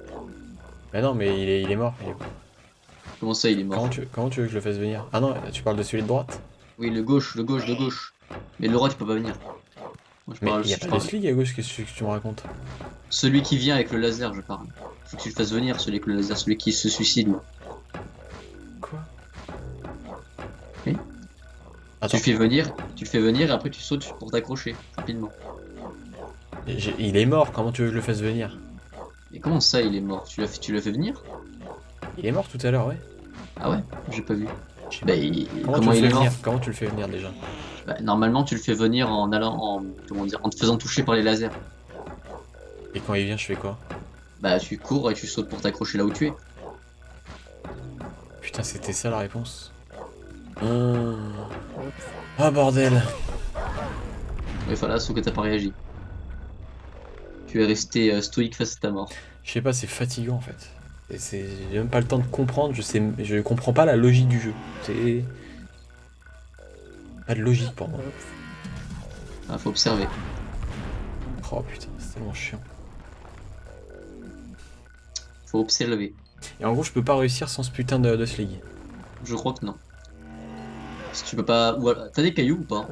Mais non, mais il est mort. Comment ça il est mort? Comment tu veux que je le fasse venir? Ah non, tu parles de celui de droite? Oui, le gauche, de gauche. Mais le droit tu peux pas venir. Moi, Mais il y a pas de slig à gauche, qu'est-ce que tu me racontes? Celui qui vient avec le laser, je parle. Faut que tu le fasses venir, celui avec le laser, celui qui se suicide. Quoi? Oui. Attends, Tu le fais venir et après tu sautes pour t'accrocher, rapidement. il est mort, comment tu veux que je le fasse venir? Et comment ça il est mort? Tu l'as fait venir? Il est mort tout à l'heure, ouais. Ah ouais? J'ai pas vu. Je sais Bah, pas. comment il est mort? Comment tu le fais venir déjà? Bah, normalement tu le fais venir en allant comment dire, en te faisant toucher par les lasers. Et quand il vient, je fais quoi? Bah tu cours et tu sautes pour t'accrocher là où tu es. Putain, c'était ça la réponse. Ah bordel. Mais voilà, sauf que t'as pas réagi. Tu es resté stoïque face à ta mort. Je sais pas, c'est fatigant en fait. J'ai même pas le temps de comprendre, je comprends pas la logique du jeu. C'est pas de logique pour moi. Ah, faut observer. Oh putain, c'est tellement chiant. Faut observer. Et en gros, je peux pas réussir sans ce putain de slig. Je crois que non. Si tu peux pas. Voilà. T'as des cailloux ou pas?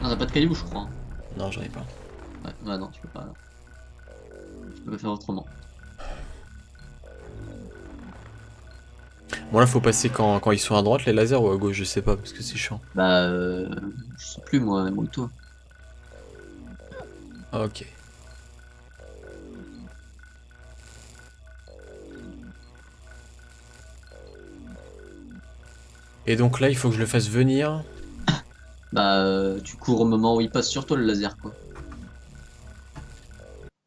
Non, t'as pas de cailloux, je crois. Non, j'en ai pas. Ouais, bah non, tu peux pas. Tu peux pas faire autrement. Bon là, faut passer quand ils sont à droite, les lasers, ou à gauche, je sais pas, parce que c'est chiant. Bah, je sais plus moi, même toi. Ok. Et donc là, il faut que je le fasse venir. Bah, tu cours au moment où il passe sur toi le laser, quoi.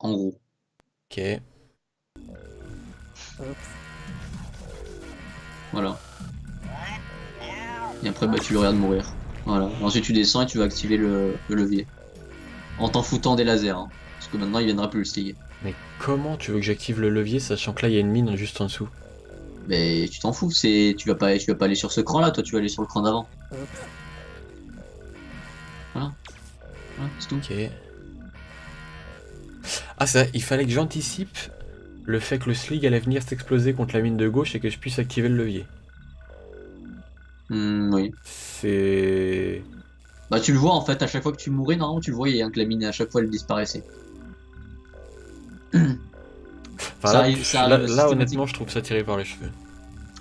En gros. Ok. Voilà. Et après, bah, tu le regardes mourir. Voilà. Ensuite, tu descends et tu vas activer le levier. En t'en foutant des lasers. Hein. Parce que maintenant, il viendra plus le stick. Mais comment tu veux que j'active le levier, sachant que là, il y a une mine juste en dessous? Mais tu t'en fous, tu vas pas aller sur ce cran là, toi tu vas aller sur le cran d'avant. Voilà. Voilà, c'est tout. Ok. Ah ça, il fallait que j'anticipe le fait que le slig allait venir s'exploser contre la mine de gauche et que je puisse activer le levier. Oui. C'est... Bah tu le vois en fait, à chaque fois que tu mourais, normalement tu le voyais, hein, que la mine à chaque fois elle disparaissait. Enfin, Ça là, arrive là, systématiquement. honnêtement, je trouve ça tiré par les cheveux.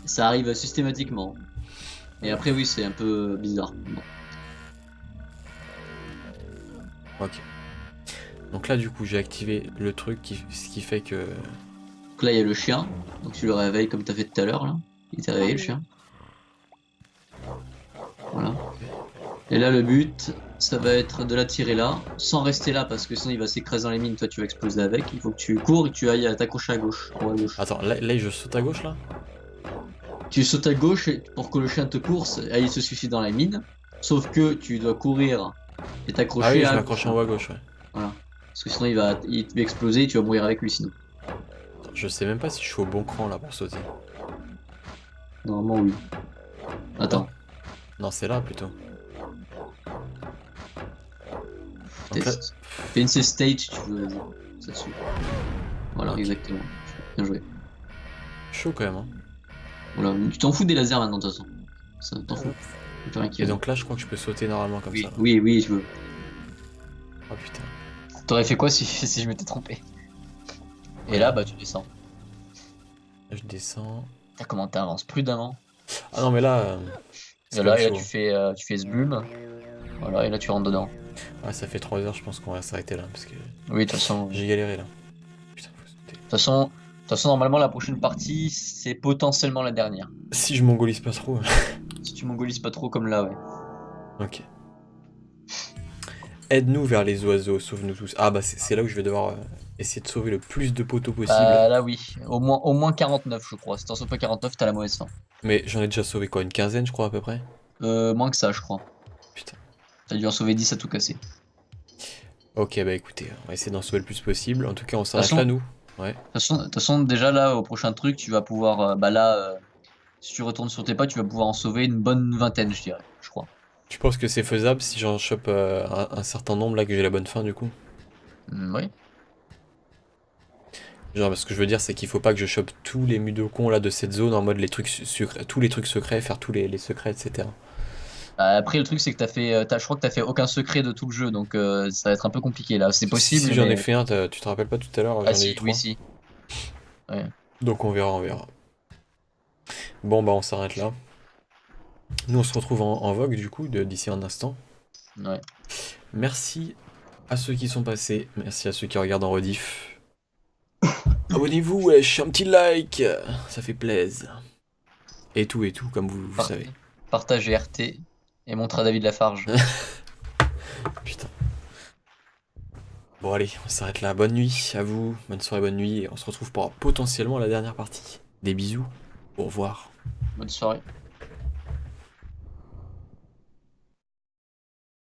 Ça arrive systématiquement. Et après oui, c'est un peu bizarre. Bon. Ok. Donc là, du coup, j'ai activé le truc, ce qui fait que... Donc là il y a le chien, donc tu le réveilles comme t'as fait tout à l'heure là. Il t'est réveillé le chien. Voilà. Et là le but, ça va être de l'attirer là, sans rester là parce que sinon il va s'écraser dans les mines, toi tu vas exploser avec. Il faut que tu cours et que tu ailles t'accrocher à gauche. En haut à gauche. Attends, là, je saute à gauche, là? Tu sautes à gauche pour que le chien te course et il se suicide dans la mine. Sauf que tu dois courir et t'accrocher Ah oui, je à m'accroche en haut à gauche, ouais. Voilà. Parce que sinon il va exploser et tu vas mourir avec lui sinon. Attends, je sais même pas si je suis au bon cran, là, pour sauter. Normalement oui. Attends. Non, c'est là, plutôt. Donc là... Test. Fais une stage si tu veux, vas-y. Ça te suit. Voilà, Ok. exactement. Bien joué. Chaud, quand même, hein. Voilà. Tu t'en fous des lasers maintenant de toute façon. Ça t'en fous. Plus rien qui Et va. donc là, je crois que je peux sauter normalement comme Oui, ça. Là. oui, oui, je veux. Oh putain. T'aurais fait quoi si je m'étais trompé? Et là, bah tu descends. Là, je descends. T'as comment t'avances prudemment. Ah non, mais là... c'est Et là, quand même tu fais ce bloom. Voilà, et là tu rentres dedans. chaud. Ouais, ça fait 3 heures, je pense qu'on va s'arrêter là, parce que Oui, de toute façon. j'ai galéré, là. Putain, faut sauter. De toute façon, normalement, la prochaine partie, c'est potentiellement la dernière. Si je mongolise pas trop... Si tu mongolises pas trop comme là, ouais. Ok. Aide-nous vers les oiseaux, sauve-nous tous. Ah bah c'est là où je vais devoir essayer de sauver le plus de poteaux possible. Là oui, au moins 49 je crois. Si t'en sauves pas 49, t'as la mauvaise fin. Mais j'en ai déjà sauvé quoi, une quinzaine je crois à peu près. Moins que ça je crois. Putain. T'as dû en sauver 10 à tout casser. Ok bah écoutez, on va essayer d'en sauver le plus possible. En tout cas on De toute s'arrête façon, là nous. Ouais. de toute façon, déjà là, au prochain truc, tu vas pouvoir. Si tu retournes sur tes pas, tu vas pouvoir en sauver une bonne vingtaine, je dirais, je crois. Tu penses que c'est faisable si j'en chope un certain nombre là que j'ai la bonne fin du coup? Oui. Genre ce que je veux dire c'est qu'il faut pas que je chope tous les mudokons là de cette zone en mode les trucs secrets, tous les trucs secrets, faire tous les secrets etc. Après, le truc, c'est que je crois que t'as fait aucun secret de tout le jeu, donc ça va être un peu compliqué là. C'est possible, Si j'en ai mais. fait un, tu te rappelles pas tout à l'heure, Ah j'en ai eu si, oui, 3. si. Ouais. Donc on verra, on verra. Bon bah on s'arrête là. Nous on se retrouve en vogue du coup d'ici un instant. Ouais. Merci à ceux qui sont passés, merci à ceux qui regardent en rediff. Abonnez-vous, wesh, un petit like, ça fait plaisir. Et tout, comme vous savez. Partage et RT et montre à David Lafarge. Putain. Bon allez, on s'arrête là. Bonne nuit à vous, bonne soirée, bonne nuit. Et on se retrouve pour potentiellement la dernière partie. Des bisous, au revoir. Bonne soirée.